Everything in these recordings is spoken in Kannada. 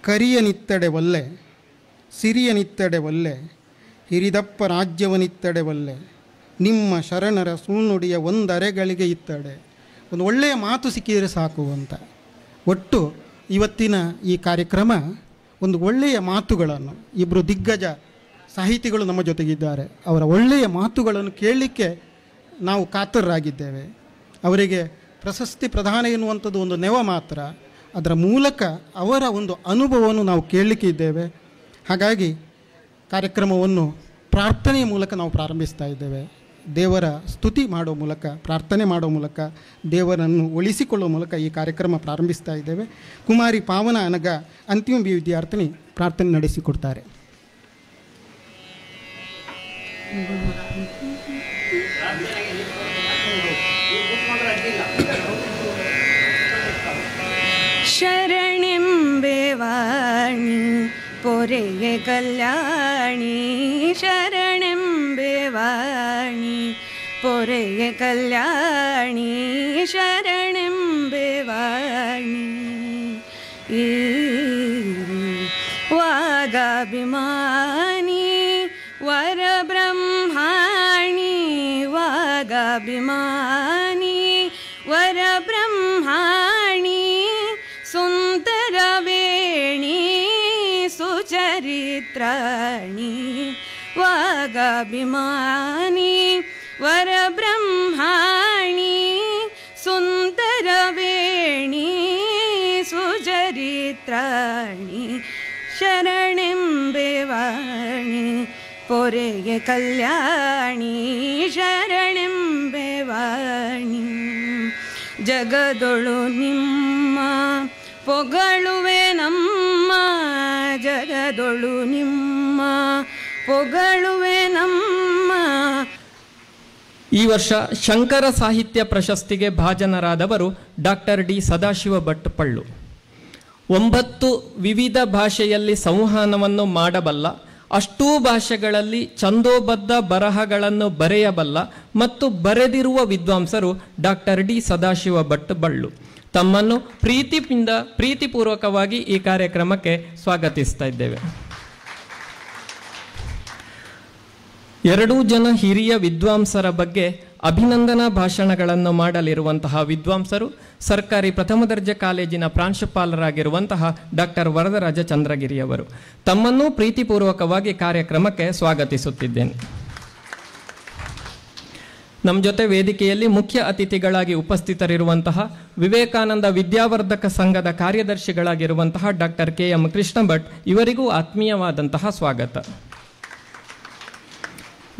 ಕರಿಯನಿತ್ತಡೆ ಒಲ್ಲೆ, ಸಿರಿಯನಿತ್ತಡೆ ಒಲ್ಲೆ, ಹಿರಿದಪ್ಪ ರಾಜ್ಯವನಿತ್ತಡೆ ಒಲ್ಲೆ, ನಿಮ್ಮ ಶರಣರ ಸುಳ್ನುಡಿಯ ಒಂದರೆಗಳಿಗೆ ಇತ್ತಡೆ. ಒಂದು ಒಳ್ಳೆಯ ಮಾತು ಸಿಕ್ಕಿದರೆ ಸಾಕು ಅಂತ. ಒಟ್ಟು ಇವತ್ತಿನ ಈ ಕಾರ್ಯಕ್ರಮ ಒಂದು ಒಳ್ಳೆಯ ಮಾತುಗಳನ್ನು, ಇಬ್ಬರು ದಿಗ್ಗಜ ಸಾಹಿತಿಗಳು ನಮ್ಮ ಜೊತೆಗಿದ್ದಾರೆ, ಅವರ ಒಳ್ಳೆಯ ಮಾತುಗಳನ್ನು ಕೇಳಲಿಕ್ಕೆ ನಾವು ಕಾತರರಾಗಿದ್ದೇವೆ. ಅವರಿಗೆ ಪ್ರಶಸ್ತಿ ಪ್ರದಾನ ಎನ್ನುವಂಥದ್ದು ಒಂದು ನೆವ ಮಾತ್ರ, ಅದರ ಮೂಲಕ ಅವರ ಒಂದು ಅನುಭವವನ್ನು ನಾವು ಕೇಳಲಿಕ್ಕೆ ಇದ್ದೇವೆ. ಹಾಗಾಗಿ ಕಾರ್ಯಕ್ರಮವನ್ನು ಪ್ರಾರ್ಥನೆಯ ಮೂಲಕ ನಾವು ಪ್ರಾರಂಭಿಸ್ತಾ ಇದ್ದೇವೆ. ದೇವರ ಸ್ತುತಿ ಮಾಡೋ ಮೂಲಕ, ಪ್ರಾರ್ಥನೆ ಮಾಡೋ ಮೂಲಕ, ದೇವರನ್ನು ಒಲಿಸಿಕೊಳ್ಳುವ ಮೂಲಕ ಈ ಕಾರ್ಯಕ್ರಮ ಪ್ರಾರಂಭಿಸ್ತಾ ಇದ್ದೇವೆ. ಕುಮಾರಿ ಪಾವನ ಅನಗ ಅಂತಿಮ ವಿದ್ಯಾರ್ಥಿನಿ ಪ್ರಾರ್ಥನೆ ನಡೆಸಿಕೊಡ್ತಾರೆ. ಶರಣೆಂಬೆವಾಣಿ ಪೊರೆಗೆ ಕಲ್ಯಾಣಿ, ಶರಣೆಂಬೆವಾಣಿ ಪೊರೆಗೆ ಕಲ್ಯಾಣಿ, ಶರಣೆಂಬೆವಾಣಿ ವಾಗಾಭಿಮಾನಿ ವರಬ್ರಹ್ಮಾಣಿ, ವಾಗಾಭಿಮಾನಿ ವರಬ್ರಹ್ಮಾಣಿ, ಸುಂದರವೇಣಿ ಸುಚರಿತ್ರಾಣಿ, ವಾಗಾಭಿಮಾನಿ ವರಬ್ರಹ್ಮಾಣಿ, ಸುಂದರವೇಣಿ ಸುಚರಿತ್ರಾಣಿ, ಶರಣೆಂಬೆವಾಣಿ ಪೊರೆಗೆ ಕಲ್ಯಾಣಿ, ಶರಣೆಂಬೆವಾಣಿ. ಜಗದೊಳು ನಿಮ್ಮ ಪೊಗಳುವೆ ನಮ್ಮ, ಜಗದೊಳು ನಿಮ್ಮ ಪೊಗಳುವೆ ನಮ್ಮ. ಈ ವರ್ಷ ಶಂಕರ ಸಾಹಿತ್ಯ ಪ್ರಶಸ್ತಿಗೆ ಭಾಜನರಾದವರು ಡಾಕ್ಟರ್ ಡಿ ಸದಾಶಿವ ಭಟ್ ಪಳ್ಳು. 9 ವಿವಿಧ ಭಾಷೆಯಲ್ಲಿ ಸಂವಹನವನ್ನು ಮಾಡಬಲ್ಲ, ಅಷ್ಟೂ ಭಾಷೆಗಳಲ್ಲಿ ಛಂದೋಬದ್ಧ ಬರಹಗಳನ್ನು ಬರೆಯಬಲ್ಲ ಮತ್ತು ಬರೆದಿರುವ ವಿದ್ವಾಂಸರು ಡಾಕ್ಟರ್ ಡಿ ಸದಾಶಿವ ಭಟ್ ಬಳ್ಳು. ತಮ್ಮನ್ನು ಪ್ರೀತಿಪೂರ್ವಕವಾಗಿ ಈ ಕಾರ್ಯಕ್ರಮಕ್ಕೆ ಸ್ವಾಗತಿಸ್ತಾ ಇದ್ದೇವೆ. 2 ಜನ ಹಿರಿಯ ವಿದ್ವಾಂಸರ ಬಗ್ಗೆ ಅಭಿನಂದನಾ ಭಾಷಣಗಳನ್ನು ಮಾಡಲಿರುವಂತಹ ವಿದ್ವಾಂಸರು ಸರ್ಕಾರಿ ಪ್ರಥಮ ದರ್ಜೆ ಕಾಲೇಜಿನ ಪ್ರಾಂಶುಪಾಲರಾಗಿರುವಂತಹ ಡಾಕ್ಟರ್ ವರದರಾಜ ಚಂದ್ರಗಿರಿಯವರು. ತಮ್ಮನ್ನು ಪ್ರೀತಿಪೂರ್ವಕವಾಗಿ ಕಾರ್ಯಕ್ರಮಕ್ಕೆ ಸ್ವಾಗತಿಸುತ್ತಿದ್ದೇನೆ. ನಮ್ಮ ಜೊತೆ ವೇದಿಕೆಯಲ್ಲಿ ಮುಖ್ಯ ಅತಿಥಿಗಳಾಗಿ ಉಪಸ್ಥಿತರಿರುವಂತಹ ವಿವೇಕಾನಂದ ವಿದ್ಯಾವರ್ಧಕ ಸಂಘದ ಕಾರ್ಯದರ್ಶಿಗಳಾಗಿರುವಂತಹ ಡಾಕ್ಟರ್ ಕೆ.ಎಂ. ಕೃಷ್ಣ ಭಟ್ ಇವರಿಗೂ ಆತ್ಮೀಯವಾದಂತಹ ಸ್ವಾಗತ.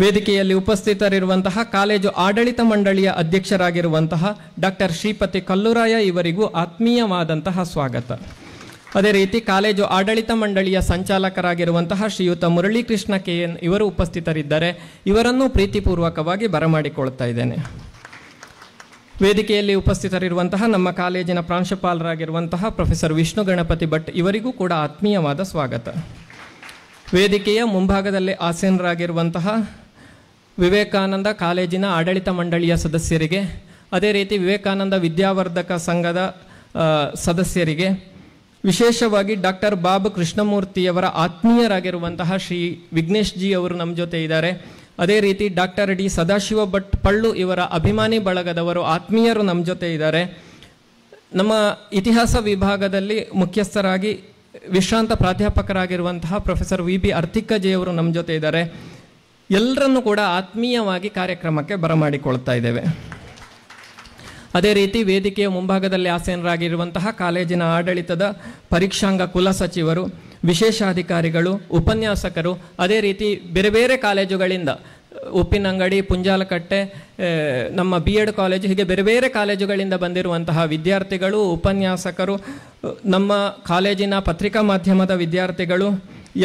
ವೇದಿಕೆಯಲ್ಲಿ ಉಪಸ್ಥಿತರಿರುವಂತಹ ಕಾಲೇಜು ಆಡಳಿತ ಮಂಡಳಿಯ ಅಧ್ಯಕ್ಷರಾಗಿರುವಂತಹ ಡಾಕ್ಟರ್ ಶ್ರೀಪತಿ ಕಲ್ಲುರಾಯ ಇವರಿಗೂ ಆತ್ಮೀಯವಾದಂತಹ ಸ್ವಾಗತ. ಅದೇ ರೀತಿ ಕಾಲೇಜು ಆಡಳಿತ ಮಂಡಳಿಯ ಸಂಚಾಲಕರಾಗಿರುವಂತಹ ಶ್ರೀಯುತ ಮುರಳೀಕೃಷ್ಣ ಕೆ.ಎನ್. ಇವರು ಉಪಸ್ಥಿತರಿದ್ದಾರೆ. ಇವರನ್ನು ಪ್ರೀತಿಪೂರ್ವಕವಾಗಿ ಬರಮಾಡಿಕೊಳ್ತಾ ಇದ್ದೇನೆ. ವೇದಿಕೆಯಲ್ಲಿ ಉಪಸ್ಥಿತರಿರುವಂತಹ ನಮ್ಮ ಕಾಲೇಜಿನ ಪ್ರಾಂಶುಪಾಲರಾಗಿರುವಂತಹ ಪ್ರೊಫೆಸರ್ ವಿಷ್ಣು ಗಣಪತಿ ಭಟ್ ಇವರಿಗೂ ಕೂಡ ಆತ್ಮೀಯವಾದ ಸ್ವಾಗತ. ವೇದಿಕೆಯ ಮುಂಭಾಗದಲ್ಲಿ ಆಸೀನರಾಗಿರುವಂತಹ ವಿವೇಕಾನಂದ ಕಾಲೇಜಿನ ಆಡಳಿತ ಮಂಡಳಿಯ ಸದಸ್ಯರಿಗೆ, ಅದೇ ರೀತಿ ವಿವೇಕಾನಂದ ವಿದ್ಯಾವರ್ಧಕ ಸಂಘದ ಸದಸ್ಯರಿಗೆ, ವಿಶೇಷವಾಗಿ ಡಾಕ್ಟರ್ ಬಾಬು ಕೃಷ್ಣಮೂರ್ತಿಯವರ ಆತ್ಮೀಯರಾಗಿರುವಂತಹ ಶ್ರೀ ವಿಘ್ನೇಶ್ ಜಿ ಅವರು ನಮ್ಮ ಜೊತೆ ಇದ್ದಾರೆ. ಅದೇ ರೀತಿ ಡಾಕ್ಟರ್ ಡಿ ಸದಾಶಿವ ಭಟ್ ಪಳ್ಳು ಇವರ ಅಭಿಮಾನಿ ಬಳಗದವರು ಆತ್ಮೀಯರು ನಮ್ಮ ಜೊತೆ ಇದ್ದಾರೆ. ನಮ್ಮ ಇತಿಹಾಸ ವಿಭಾಗದಲ್ಲಿ ಮುಖ್ಯಸ್ಥರಾಗಿ ವಿಶ್ರಾಂತ ಪ್ರಾಧ್ಯಾಪಕರಾಗಿರುವಂತಹ ಪ್ರೊಫೆಸರ್ ವಿ.ಬಿ. ಅರ್ತಿಕ್ಕಜೆಯವರು ನಮ್ಮ ಜೊತೆ ಇದ್ದಾರೆ. ಎಲ್ಲರನ್ನೂ ಕೂಡ ಆತ್ಮೀಯವಾಗಿ ಕಾರ್ಯಕ್ರಮಕ್ಕೆ ಬರಮಾಡಿಕೊಳ್ತಾ ಇದ್ದೇವೆ. ಅದೇ ರೀತಿ ವೇದಿಕೆಯ ಮುಂಭಾಗದಲ್ಲಿ ಆಸೀನರಾಗಿರುವಂತಹ ಕಾಲೇಜಿನ ಆಡಳಿತದ ಪರೀಕ್ಷಾಂಗ ಕುಲಸಚಿವರು, ವಿಶೇಷಾಧಿಕಾರಿಗಳು, ಉಪನ್ಯಾಸಕರು, ಅದೇ ರೀತಿ ಬೇರೆ ಬೇರೆ ಕಾಲೇಜುಗಳಿಂದ ಉಪ್ಪಿನಂಗಡಿ, ಪುಂಜಾಲಕಟ್ಟೆ, ನಮ್ಮ BEd ಕಾಲೇಜು, ಹೀಗೆ ಬೇರೆ ಬೇರೆ ಕಾಲೇಜುಗಳಿಂದ ಬಂದಿರುವಂತಹ ವಿದ್ಯಾರ್ಥಿಗಳು, ಉಪನ್ಯಾಸಕರು, ನಮ್ಮ ಕಾಲೇಜಿನ ಪತ್ರಿಕಾ ಮಾಧ್ಯಮದ ವಿದ್ಯಾರ್ಥಿಗಳು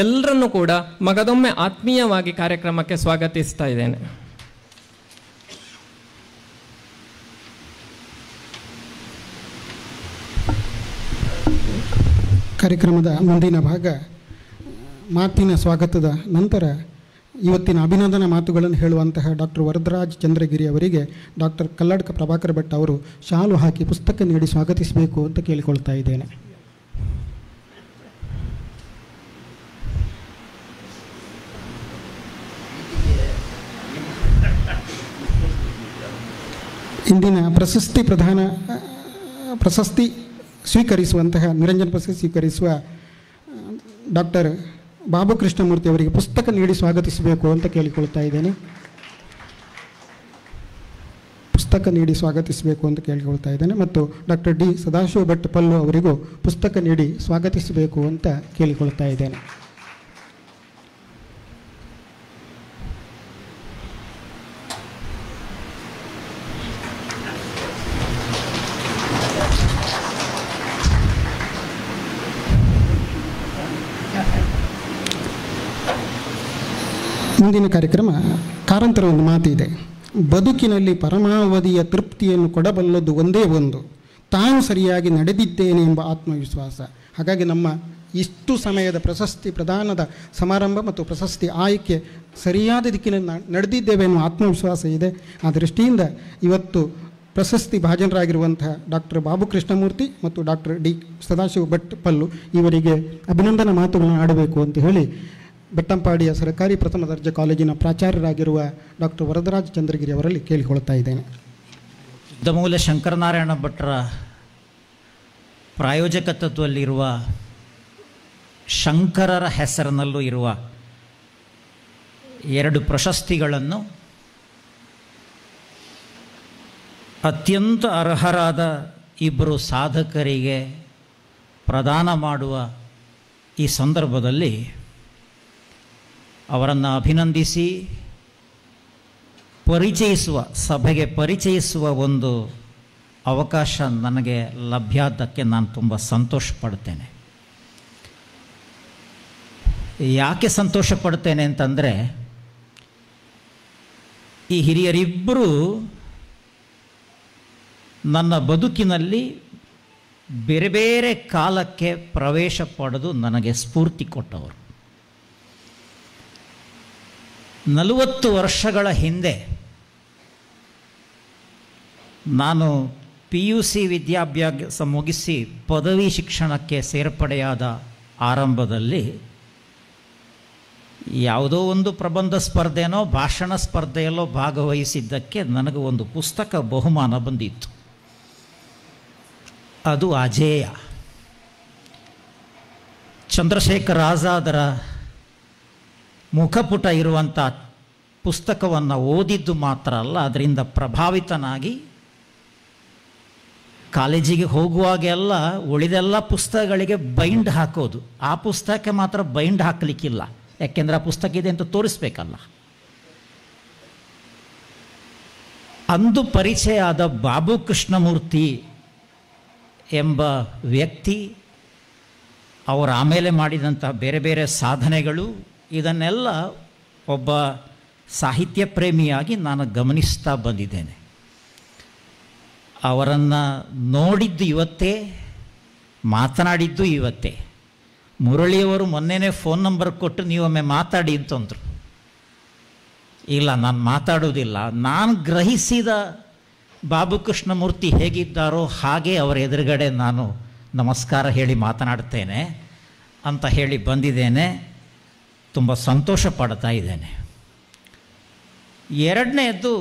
ಎಲ್ಲರನ್ನೂ ಕೂಡ ಮಗದೊಮ್ಮೆ ಆತ್ಮೀಯವಾಗಿ ಕಾರ್ಯಕ್ರಮಕ್ಕೆ ಸ್ವಾಗತಿಸ್ತಾ ಇದ್ದೇನೆ. ಕಾರ್ಯಕ್ರಮದ ಮುಂದಿನ ಭಾಗ ಮಾತಿನ ಸ್ವಾಗತದ ನಂತರ ಇವತ್ತಿನ ಅಭಿನಂದನಾ ಮಾತುಗಳನ್ನು ಹೇಳುವಂತಹ ಡಾಕ್ಟರ್ ವರದರಾಜ್ ಚಂದ್ರಗಿರಿ ಅವರಿಗೆ ಡಾಕ್ಟರ್ ಕಲ್ಲಡ್ಕ ಪ್ರಭಾಕರ್ ಭಟ್ ಅವರು ಶಾಲು ಹಾಕಿ ಪುಸ್ತಕ ನೀಡಿ ಸ್ವಾಗತಿಸಬೇಕು ಅಂತ ಕೇಳಿಕೊಳ್ತಾ ಇದ್ದೇನೆ. ಇಂದಿನ ಪ್ರಶಸ್ತಿ ಸ್ವೀಕರಿಸುವಂತಹ ನಿರಂಜನ ಪ್ರಶಸ್ತಿ ಸ್ವೀಕರಿಸುವ ಡಾಕ್ಟರ್ ಬಾಬು ಕೃಷ್ಣಮೂರ್ತಿ ಅವರಿಗೆ ಪುಸ್ತಕ ನೀಡಿ ಸ್ವಾಗತಿಸಬೇಕು ಅಂತ ಕೇಳಿಕೊಳ್ತಾ ಇದ್ದೇನೆ. ಮತ್ತು ಡಾಕ್ಟರ್ ಡಿ ಸದಾಶಿವ ಭಟ್ ಪಲ್ಲು ಅವರಿಗೂ ಪುಸ್ತಕ ನೀಡಿ ಸ್ವಾಗತಿಸಬೇಕು ಅಂತ ಕೇಳಿಕೊಳ್ತಾ ಇದ್ದೇನೆ. ಮುಂದಿನ ಕಾರ್ಯಕ್ರಮ ಕಾರಂತರ ಒಂದು ಮಾತಿದೆ, ಬದುಕಿನಲ್ಲಿ ಪರಮಾವಧಿಯ ತೃಪ್ತಿಯನ್ನು ಕೊಡಬಲ್ಲದು ಒಂದೇ ಒಂದು, ತಾನು ಸರಿಯಾಗಿ ನಡೆದಿದ್ದೇನೆ ಎಂಬ ಆತ್ಮವಿಶ್ವಾಸ. ಹಾಗಾಗಿ ನಮ್ಮ ಇಷ್ಟು ಸಮಯದ ಪ್ರಶಸ್ತಿ ಪ್ರದಾನದ ಸಮಾರಂಭ ಮತ್ತು ಪ್ರಶಸ್ತಿ ಆಯ್ಕೆ ಸರಿಯಾದ ದಿಕ್ಕಿನಲ್ಲಿ ನಡೆದಿದ್ದೇವೆ ಎನ್ನುವ ಆತ್ಮವಿಶ್ವಾಸ ಇದೆ. ಆ ದೃಷ್ಟಿಯಿಂದ ಇವತ್ತು ಪ್ರಶಸ್ತಿ ಭಾಜನರಾಗಿರುವಂತಹ ಡಾಕ್ಟರ್ ಬಾಬು ಕೃಷ್ಣಮೂರ್ತಿ ಮತ್ತು ಡಾಕ್ಟರ್ ಡಿ ಸದಾಶಿವ ಭಟ್ ಪಲ್ಲು ಇವರಿಗೆ ಅಭಿನಂದನಾ ಮಾತುಗಳನ್ನು ಆಡಬೇಕು ಅಂತ ಹೇಳಿ ಬೆಟ್ಟಂಪಾಡಿಯ ಸರ್ಕಾರಿ ಪ್ರಥಮ ದರ್ಜೆ ಕಾಲೇಜಿನ ಪ್ರಾಚಾರ್ಯರಾಗಿರುವ ಡಾಕ್ಟರ್ ವರದರಾಜ ಚಂದ್ರಗಿರಿ ಅವರಲ್ಲಿ ಕೇಳಿಕೊಳ್ತಾ ಇದ್ದೇನೆ. ಶುದ್ಧಮೂಲ ಶಂಕರನಾರಾಯಣ ಭಟ್ರ ಪ್ರಾಯೋಜಕತ್ವದಲ್ಲಿರುವ ಶಂಕರರ ಹೆಸರಿನಲ್ಲೂ ಇರುವ 2 ಪ್ರಶಸ್ತಿಗಳನ್ನು ಅತ್ಯಂತ ಅರ್ಹರಾದ 2 ಸಾಧಕರಿಗೆ ಪ್ರದಾನ ಮಾಡುವ ಈ ಸಂದರ್ಭದಲ್ಲಿ ಅವರನ್ನು ಅಭಿನಂದಿಸಿ ಸಭೆಗೆ ಪರಿಚಯಿಸುವ ಒಂದು ಅವಕಾಶ ನನಗೆ ಲಭ್ಯದಕ್ಕೆ ನಾನು ತುಂಬ ಸಂತೋಷ ಪಡ್ತೇನೆ. ಯಾಕೆ ಸಂತೋಷ ಪಡ್ತೇನೆ ಅಂತಂದರೆ, ಈ ಹಿರಿಯರಿಬ್ಬರು ನನ್ನ ಬದುಕಿನಲ್ಲಿ ಬೇರೆ ಬೇರೆ ಕಾಲಕ್ಕೆ ಪ್ರವೇಶ ಪಡೆದು ನನಗೆ ಸ್ಫೂರ್ತಿ ಕೊಟ್ಟವರು. 40 ವರ್ಷಗಳ ಹಿಂದೆ ನಾನು PUC ವಿದ್ಯಾಭ್ಯಾಸ ಮುಗಿಸಿ ಪದವಿ ಶಿಕ್ಷಣಕ್ಕೆ ಸೇರ್ಪಡೆಯಾದ ಆರಂಭದಲ್ಲಿ ಯಾವುದೋ ಒಂದು ಪ್ರಬಂಧ ಸ್ಪರ್ಧೆನೋ ಭಾಷಣ ಸ್ಪರ್ಧೆಯಲ್ಲೋ ಭಾಗವಹಿಸಿದ್ದಕ್ಕೆ ನನಗೆ ಒಂದು ಪುಸ್ತಕ ಬಹುಮಾನ ಬಂದಿತ್ತು. ಅದು ಅಜೇಯ. ಚಂದ್ರಶೇಖರ್ ಆಜಾದರ ಮುಖಪುಟ ಇರುವಂಥ ಪುಸ್ತಕವನ್ನು ಓದಿದ್ದು ಮಾತ್ರ ಅಲ್ಲ, ಅದರಿಂದ ಪ್ರಭಾವಿತನಾಗಿ ಕಾಲೇಜಿಗೆ ಹೋಗುವಾಗೆಲ್ಲ ಉಳಿದೆಲ್ಲ ಪುಸ್ತಕಗಳಿಗೆ ಬೈಂಡ್ ಹಾಕೋದು, ಆ ಪುಸ್ತಕಕ್ಕೆ ಮಾತ್ರ ಬೈಂಡ್ ಹಾಕಲಿಕ್ಕಿಲ್ಲ, ಯಾಕೆಂದರೆ ಆ ಪುಸ್ತಕ ಇದೆ ಅಂತ ತೋರಿಸ್ಬೇಕಲ್ಲ. ಅಂದು ಪರಿಚಯ ಆದ ಬಾಬು ಕೃಷ್ಣಮೂರ್ತಿ ಎಂಬ ವ್ಯಕ್ತಿ, ಅವರು ಆಮೇಲೆ ಮಾಡಿದಂಥ ಬೇರೆ ಬೇರೆ ಸಾಧನೆಗಳು, ಇದನ್ನೆಲ್ಲ ಒಬ್ಬ ಸಾಹಿತ್ಯ ಪ್ರೇಮಿಯಾಗಿ ನಾನು ಗಮನಿಸ್ತಾ ಬಂದಿದ್ದೇನೆ. ಅವರನ್ನು ನೋಡಿದ್ದು ಇವತ್ತೇ, ಮಾತನಾಡಿದ್ದು ಇವತ್ತೇ. ಮುರಳಿಯವರು ಮೊನ್ನೆನೇ ಫೋನ್ ನಂಬರ್ ಕೊಟ್ಟು ನೀವೊಮ್ಮೆ ಮಾತಾಡಿ ಅಂತಂದರು. ಇಲ್ಲ, ನಾನು ಮಾತಾಡೋದಿಲ್ಲ, ನಾನು ಗ್ರಹಿಸಿದ ಬಾಬು ಕೃಷ್ಣಮೂರ್ತಿ ಹೇಗಿದ್ದಾರೋ ಹಾಗೆ ಅವರ ಎದುರುಗಡೆ ನಾನು ನಮಸ್ಕಾರ ಹೇಳಿ ಮಾತನಾಡ್ತೇನೆ ಅಂತ ಹೇಳಿ ಬಂದಿದ್ದೇನೆ. ತುಂಬ ಸಂತೋಷ ಪಡ್ತಾ ಇದ್ದೇನೆ. ಎರಡನೇದು,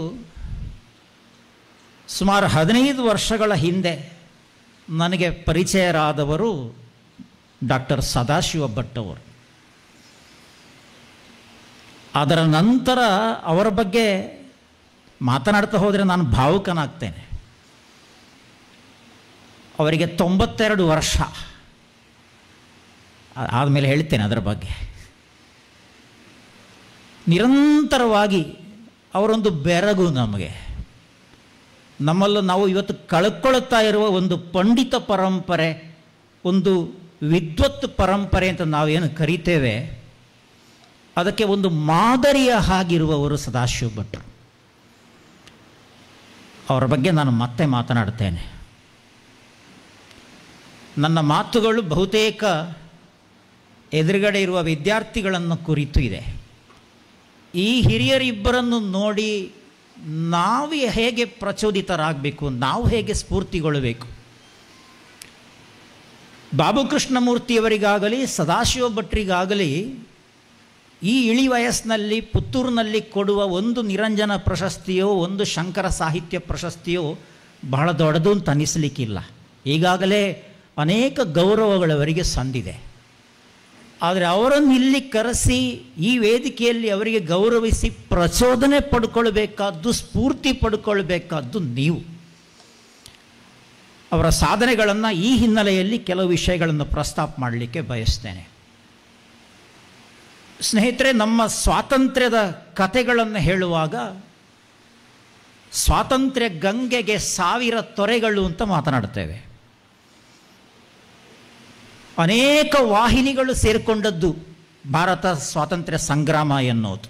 ಸುಮಾರು 15 ವರ್ಷಗಳ ಹಿಂದೆ ನನಗೆ ಪರಿಚಯರಾದವರು ಡಾಕ್ಟರ್ ಸದಾಶಿವ ಭಟ್ ಅವರು. ಅದರ ನಂತರ ಅವರ ಬಗ್ಗೆ ಮಾತನಾಡ್ತಾ ಹೋದರೆ ನಾನು ಭಾವುಕನಾಗ್ತೇನೆ. ಅವರಿಗೆ 92 ವರ್ಷ ಆದಮೇಲೆ ಹೇಳ್ತೇನೆ ಅದರ ಬಗ್ಗೆ. ನಿರಂತರವಾಗಿ ಅವರೊಂದು ಬೆರಗು ನಮಗೆ. ನಮ್ಮಲ್ಲೂ ನಾವು ಇವತ್ತು ಕಳ್ಕೊಳ್ತಾ ಇರುವ ಒಂದು ಪಂಡಿತ ಪರಂಪರೆ, ಒಂದು ವಿದ್ವತ್ ಪರಂಪರೆ ಅಂತ ನಾವೇನು ಕರಿತೇವೆ, ಅದಕ್ಕೆ ಒಂದು ಮಾದರಿಯ ಹಾಗಿರುವವರು ಸದಾಶಿವ ಭಟ್ರು. ಅವರ ಬಗ್ಗೆ ನಾನು ಮತ್ತೆ ಮಾತನಾಡ್ತೇನೆ. ನನ್ನ ಮಾತುಗಳು ಬಹುತೇಕ ಎದುರುಗಡೆ ಇರುವ ವಿದ್ಯಾರ್ಥಿಗಳನ್ನು ಕುರಿತು ಇದೆ. ಈ ಹಿರಿಯರಿಬ್ಬರನ್ನು ನೋಡಿ ನಾವು ಹೇಗೆ ಪ್ರಚೋದಿತರಾಗಬೇಕು, ನಾವು ಹೇಗೆ ಸ್ಫೂರ್ತಿಗೊಳ್ಳಬೇಕು. ಬಾಬು ಕೃಷ್ಣಮೂರ್ತಿಯವರಿಗಾಗಲಿ ಸದಾಶಿವ ಭಟ್ರಿಗಾಗಲಿ ಈ ಇಳಿ ವಯಸ್ಸಿನಲ್ಲಿ ಪುತ್ತೂರಿನಲ್ಲಿ ಕೊಡುವ ಒಂದು ನಿರಂಜನ ಪ್ರಶಸ್ತಿಯೋ ಒಂದು ಶಂಕರ ಸಾಹಿತ್ಯ ಪ್ರಶಸ್ತಿಯೋ ಬಹಳ ದೊಡ್ಡದು ಅಂತ ಅನ್ನಿಸ್ಲಿಕ್ಕಿಲ್ಲ. ಈಗಾಗಲೇ ಅನೇಕ ಗೌರವಗಳವರಿಗೆ ಸಂದಿದೆ. ಆದರೆ ಅವರನ್ನು ಇಲ್ಲಿ ಕರೆಸಿ ಈ ವೇದಿಕೆಯಲ್ಲಿ ಅವರಿಗೆ ಗೌರವಿಸಿ ಪ್ರಚೋದನೆ ಪಡ್ಕೊಳ್ಬೇಕಾದ್ದು, ಸ್ಫೂರ್ತಿ ಪಡ್ಕೊಳ್ಬೇಕಾದ್ದು ನೀವು. ಅವರ ಸಾಧನೆಗಳನ್ನು ಈ ಹಿನ್ನೆಲೆಯಲ್ಲಿ ಕೆಲವು ವಿಷಯಗಳನ್ನು ಪ್ರಸ್ತಾಪ ಮಾಡಲಿಕ್ಕೆ ಬಯಸ್ತೇನೆ. ಸ್ನೇಹಿತರೆ, ನಮ್ಮ ಸ್ವಾತಂತ್ರ್ಯದ ಕಥೆಗಳನ್ನು ಹೇಳುವಾಗ ಸ್ವಾತಂತ್ರ್ಯ ಗಂಗೆಗೆ 1000 ತೊರೆಗಳು ಅಂತ ಮಾತನಾಡ್ತೇವೆ. ಅನೇಕ ವಾಹಿನಿಗಳು ಸೇರಿಕೊಂಡದ್ದು ಭಾರತ ಸ್ವಾತಂತ್ರ್ಯ ಸಂಗ್ರಾಮ ಎನ್ನುವುದು.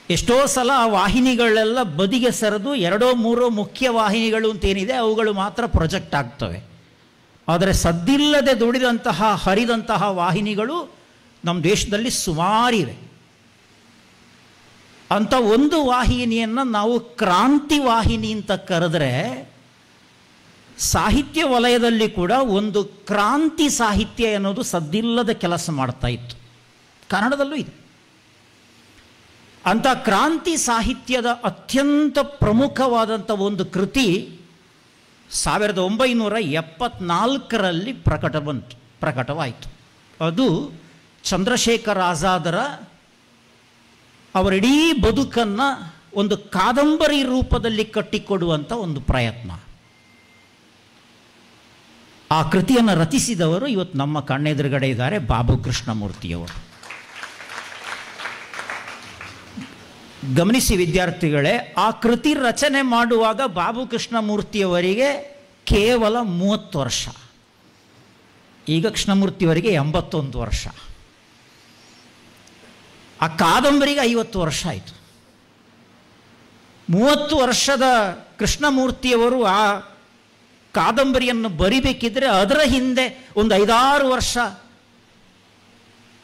ಎಷ್ಟೋ ಸಲ ಆ ವಾಹಿನಿಗಳೆಲ್ಲ ಬದಿಗೆ ಸರಿದು 2-3 ಮುಖ್ಯ ವಾಹಿನಿಗಳು ಅಂತೇನಿದೆ ಅವುಗಳು ಮಾತ್ರ ಪ್ರೊಜೆಕ್ಟ್ ಆಗ್ತವೆ. ಆದರೆ ಸದ್ದಿಲ್ಲದೆ ದುಡಿದಂತಹ ಹರಿದಂತಹ ವಾಹಿನಿಗಳು ನಮ್ಮ ದೇಶದಲ್ಲಿ ಸುಮಾರಿವೆ. ಅಂಥ ಒಂದು ವಾಹಿನಿಯನ್ನು ನಾವು ಕ್ರಾಂತಿ ವಾಹಿನಿ ಅಂತ ಕರೆದ್ರೆ, ಸಾಹಿತ್ಯ ವಲಯದಲ್ಲಿ ಕೂಡ ಒಂದು ಕ್ರಾಂತಿ ಸಾಹಿತ್ಯ ಎನ್ನುವುದು ಸದ್ದಿಲ್ಲದ ಕೆಲಸ ಮಾಡ್ತಾ ಇತ್ತು. ಕನ್ನಡದಲ್ಲೂ ಇದೆ. ಅಂಥ ಕ್ರಾಂತಿ ಸಾಹಿತ್ಯದ ಅತ್ಯಂತ ಪ್ರಮುಖವಾದಂಥ ಒಂದು ಕೃತಿ 1974ರಲ್ಲಿ ಪ್ರಕಟವಾಯಿತು. ಅದು ಚಂದ್ರಶೇಖರ್ ಆಜಾದರ ಅವರಿಡೀ ಬದುಕನ್ನು ಒಂದು ಕಾದಂಬರಿ ರೂಪದಲ್ಲಿ ಕಟ್ಟಿಕೊಡುವಂಥ ಒಂದು ಪ್ರಯತ್ನ. ಆ ಕೃತಿಯನ್ನು ರಚಿಸಿದವರು ಇವತ್ತು ನಮ್ಮ ಕಣ್ಣೆದುರುಗಡೆ ಇದ್ದಾರೆ, ಬಾಬು ಕೃಷ್ಣಮೂರ್ತಿಯವರು. ಗಮನಿಸಿ ವಿದ್ಯಾರ್ಥಿಗಳೇ, ಆ ಕೃತಿ ರಚನೆ ಮಾಡುವಾಗ ಬಾಬು ಕೃಷ್ಣಮೂರ್ತಿಯವರಿಗೆ ಕೇವಲ 30 ವರ್ಷ. ಈಗ ಕೃಷ್ಣಮೂರ್ತಿಯವರಿಗೆ 81 ವರ್ಷ. ಆ ಕಾದಂಬರಿಗೆ 50 ವರ್ಷ ಆಯಿತು. 30 ವರ್ಷದ ಕೃಷ್ಣಮೂರ್ತಿಯವರು ಆ ಕಾದಂಬರಿಯನ್ನು ಬರಿಬೇಕಿದ್ರೆ ಅದರ ಹಿಂದೆ ಒಂದು 5-6 ವರ್ಷ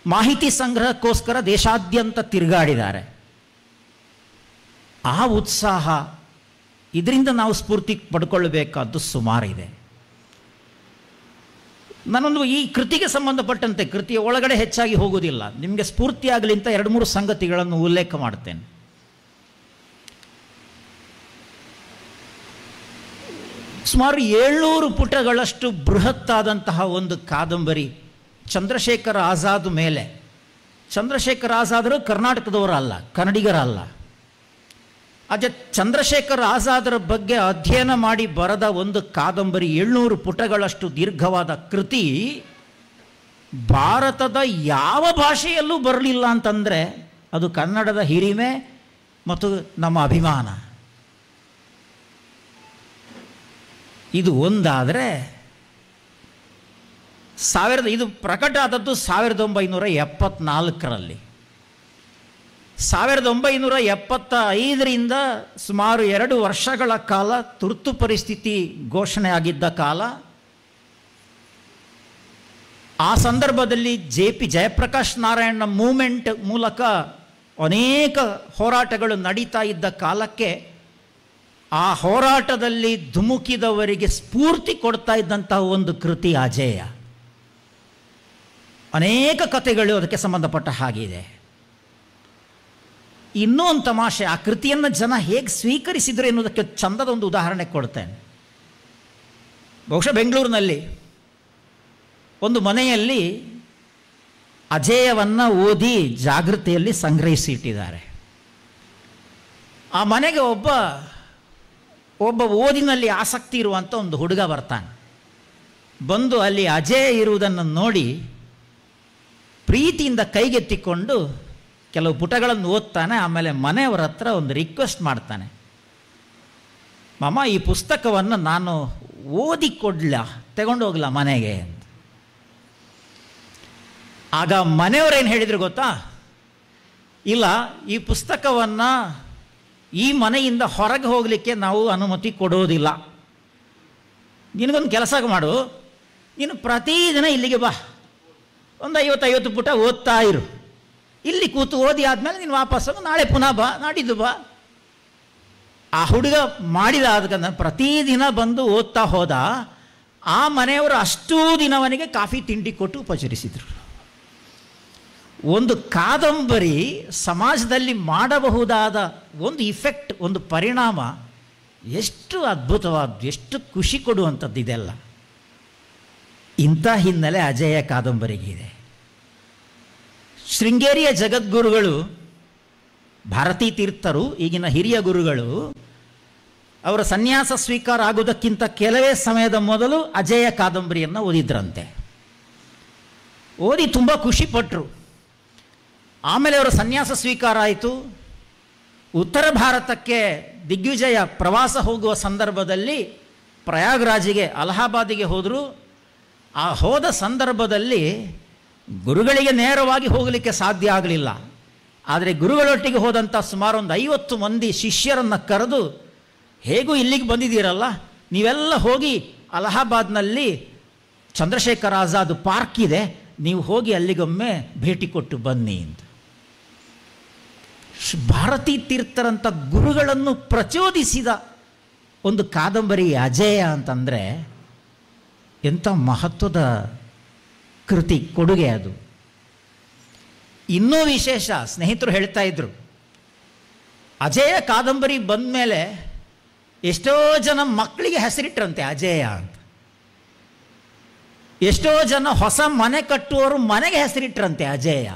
ಮಾಹಿತಿ ಸಂಗ್ರಹಕ್ಕೋಸ್ಕರ ದೇಶಾದ್ಯಂತ ತಿರುಗಾಡಿದ್ದಾರೆ. ಆ ಉತ್ಸಾಹ, ಇದರಿಂದ ನಾವು ಸ್ಫೂರ್ತಿ ಪಡ್ಕೊಳ್ಬೇಕಾದ್ದು ಸುಮಾರಿದೆ. ನಾನೊಂದು ಈ ಕೃತಿಗೆ ಸಂಬಂಧಪಟ್ಟಂತೆ, ಕೃತಿಯ ಒಳಗಡೆ ಹೆಚ್ಚಾಗಿ ಹೋಗುವುದಿಲ್ಲ, ನಿಮಗೆ ಸ್ಫೂರ್ತಿಯಾಗಲಿ ಅಂತ 2-3 ಸಂಗತಿಗಳನ್ನು ಉಲ್ಲೇಖ ಮಾಡ್ತೇನೆ. ಸುಮಾರು 700 ಪುಟಗಳಷ್ಟು ಬೃಹತ್ತಾದಂತಹ ಒಂದು ಕಾದಂಬರಿ ಚಂದ್ರಶೇಖರ್ ಆಜಾದ್ ಮೇಲೆ. ಚಂದ್ರಶೇಖರ್ ಆಜಾದರು ಕರ್ನಾಟಕದವರಲ್ಲ, ಕನ್ನಡಿಗರಲ್ಲ. ಆದರೆ ಚಂದ್ರಶೇಖರ್ ಆಜಾದರ ಬಗ್ಗೆ ಅಧ್ಯಯನ ಮಾಡಿ ಬರೆದ ಒಂದು ಕಾದಂಬರಿ, 700 ಪುಟಗಳಷ್ಟು ದೀರ್ಘವಾದ ಕೃತಿ ಭಾರತದ ಯಾವ ಭಾಷೆಯಲ್ಲೂ ಬರಲಿಲ್ಲ ಅಂತಂದರೆ ಅದು ಕನ್ನಡದ ಹಿರಿಮೆ ಮತ್ತು ನಮ್ಮ ಅಭಿಮಾನ. ಇದು ಒಂದಾದರೆ, ಇದು ಪ್ರಕಟ ಆದದ್ದು 1974ರಲ್ಲಿ. 1975ರಿಂದ ಸುಮಾರು 2 ವರ್ಷಗಳ ಕಾಲ ತುರ್ತು ಪರಿಸ್ಥಿತಿ ಘೋಷಣೆ ಆಗಿದ್ದ ಕಾಲ. ಆ ಸಂದರ್ಭದಲ್ಲಿ ಜಯಪ್ರಕಾಶ್ ನಾರಾಯಣ ಮೂವ್ಮೆಂಟ್ ಮೂಲಕ ಅನೇಕ ಹೋರಾಟಗಳು ನಡೀತಾ ಇದ್ದ ಕಾಲಕ್ಕೆ ಆ ಹೋರಾಟದಲ್ಲಿ ಧುಮುಕಿದವರಿಗೆ ಸ್ಫೂರ್ತಿ ಕೊಡ್ತಾ ಇದ್ದಂತಹ ಒಂದು ಕೃತಿ ಅಜೇಯ. ಅನೇಕ ಕಥೆಗಳು ಅದಕ್ಕೆ ಸಂಬಂಧಪಟ್ಟ ಹಾಗಿದೆ. ಇನ್ನೂ ಒಂದು ತಮಾಷೆ, ಆ ಕೃತಿಯನ್ನು ಜನ ಹೇಗೆ ಸ್ವೀಕರಿಸಿದ್ರು ಎನ್ನುವುದಕ್ಕೆ ಚಂದದ ಒಂದು ಉದಾಹರಣೆ ಕೊಡ್ತೇನೆ. ಬಹುಶಃ ಬೆಂಗಳೂರಿನಲ್ಲಿ ಒಂದು ಮನೆಯಲ್ಲಿ ಅಜೇಯವನ್ನು ಓದಿ ಜಾಗೃತಿಯಲ್ಲಿ ಸಂಗ್ರಹಿಸಿ ಇಟ್ಟಿದ್ದಾರೆ. ಆ ಮನೆಗೆ ಒಬ್ಬ ಓದಿನಲ್ಲಿ ಆಸಕ್ತಿ ಇರುವಂಥ ಒಂದು ಹುಡುಗ ಬರ್ತಾನೆ. ಬಂದು ಅಲ್ಲಿ ಅಜೇಯ ಇರುವುದನ್ನು ನೋಡಿ ಪ್ರೀತಿಯಿಂದ ಕೈಗೆತ್ತಿಕೊಂಡು ಕೆಲವು ಪುಟಗಳನ್ನು ಓದ್ತಾನೆ. ಆಮೇಲೆ ಮನೆಯವರ ಹತ್ರ ಒಂದು ರಿಕ್ವೆಸ್ಟ್ ಮಾಡ್ತಾನೆ, ಮಾಮ ಈ ಪುಸ್ತಕವನ್ನು ನಾನು ಓದಿಕೊಡ್ಲ, ತಗೊಂಡೋಗ್ಲ ಮನೆಗೆ ಅಂತ. ಆಗ ಮನೆಯವರೇನು ಹೇಳಿದ್ರು ಗೊತ್ತಾ? ಇಲ್ಲ, ಈ ಪುಸ್ತಕವನ್ನು ಈ ಮನೆಯಿಂದ ಹೊರಗೆ ಹೋಗಲಿಕ್ಕೆ ನಾವು ಅನುಮತಿ ಕೊಡೋದಿಲ್ಲ. ನಿನಗೊಂದು ಕೆಲಸ ಮಾಡು, ನೀನು ಪ್ರತಿದಿನ ಇಲ್ಲಿಗೆ ಬಾ, ಒಂದು 50 ಪುಟ ಓದ್ತಾ ಇರು. ಇಲ್ಲಿ ಕೂತು ಓದಿ ಆದಮೇಲೆ ನೀನು ವಾಪಸ್ಸು ನಾಳೆ ಪುನಃ ಬಾ, ನಾಡಿದ್ದು ಬಾ. ಆ ಹುಡುಗ ಮಾಡಿದ ಅದಕ್ಕೆ ಪ್ರತಿದಿನ ಬಂದು ಓದ್ತಾ ಹೋದ. ಆ ಮನೆಯವರು ಅಷ್ಟೂ ದಿನವನಿಗೆ ಕಾಫಿ ತಿಂಡಿ ಕೊಟ್ಟು ಉಪಚರಿಸಿದರು. ಒಂದು ಕಾದಂಬರಿ ಸಮಾಜದಲ್ಲಿ ಮಾಡಬಹುದಾದ ಒಂದು ಇಫೆಕ್ಟ್, ಒಂದು ಪರಿಣಾಮ ಎಷ್ಟು ಅದ್ಭುತವಾದ್ದು, ಎಷ್ಟು ಖುಷಿ ಕೊಡುವಂಥದ್ದು ಇದೆಲ್ಲ. ಇಂಥ ಹಿನ್ನೆಲೆ ಅಜೇಯ ಕಾದಂಬರಿಗಿದೆ. ಶೃಂಗೇರಿಯ ಜಗದ್ಗುರುಗಳು ಭಾರತೀ ತೀರ್ಥರು, ಈಗಿನ ಹಿರಿಯ ಗುರುಗಳು, ಅವರ ಸನ್ಯಾಸ ಸ್ವೀಕಾರ ಆಗುವುದಕ್ಕಿಂತ ಕೆಲವೇ ಸಮಯದ ಮೊದಲು ಅಜೇಯ ಕಾದಂಬರಿಯನ್ನು ಓದಿದ್ರಂತೆ. ಓದಿ ತುಂಬ ಖುಷಿಪಟ್ಟರು. ಆಮೇಲೆ ಅವರ ಸನ್ಯಾಸ ಸ್ವೀಕಾರ ಆಯಿತು. ಉತ್ತರ ಭಾರತಕ್ಕೆ ದಿಗ್ವಿಜಯ ಪ್ರವಾಸ ಹೋಗುವ ಸಂದರ್ಭದಲ್ಲಿ ಪ್ರಯಾಗ್ರಾಜಿಗೆ, ಅಲಹಾಬಾದಿಗೆ ಹೋದರು. ಆ ಹೋದ ಸಂದರ್ಭದಲ್ಲಿ ಗುರುಗಳಿಗೆ ನೇರವಾಗಿ ಹೋಗಲಿಕ್ಕೆ ಸಾಧ್ಯ ಆಗಲಿಲ್ಲ. ಆದರೆ ಗುರುಗಳೊಟ್ಟಿಗೆ ಹೋದಂಥ ಸುಮಾರು ಒಂದು 50 ಮಂದಿ ಶಿಷ್ಯರನ್ನು ಕರೆದು, ಹೇಗೂ ಇಲ್ಲಿಗೆ ಬಂದಿದ್ದೀರಲ್ಲ, ನೀವೆಲ್ಲ ಹೋಗಿ ಅಲಹಾಬಾದ್ನಲ್ಲಿ ಚಂದ್ರಶೇಖರ ಆಜಾದ್ ಪಾರ್ಕ್ ಇದೆ, ನೀವು ಹೋಗಿ ಅಲ್ಲಿಗೊಮ್ಮೆ ಭೇಟಿ ಕೊಟ್ಟು ಬನ್ನಿ ಅಂತ. ಭಾರತೀ ತೀರ್ಥರಂಥ ಗುರುಗಳನ್ನು ಪ್ರಚೋದಿಸಿದ ಒಂದು ಕಾದಂಬರಿ ಅಜೇಯ ಅಂತಂದರೆ ಎಂಥ ಮಹತ್ವದ ಕೃತಿ, ಕೊಡುಗೆ ಅದು. ಇನ್ನೂ ವಿಶೇಷ, ಸ್ನೇಹಿತರು ಹೇಳ್ತಾ ಇದ್ರು, ಅಜೇಯ ಕಾದಂಬರಿ ಬಂದ ಮೇಲೆ ಎಷ್ಟೋ ಜನ ಮಕ್ಕಳಿಗೆ ಹೆಸರಿಟ್ರಂತೆ ಅಜೇಯ ಅಂತ. ಎಷ್ಟೋ ಜನ ಹೊಸ ಮನೆ ಕಟ್ಟುವವರು ಮನೆಗೆ ಹೆಸರಿಟ್ರಂತೆ ಅಜೇಯ.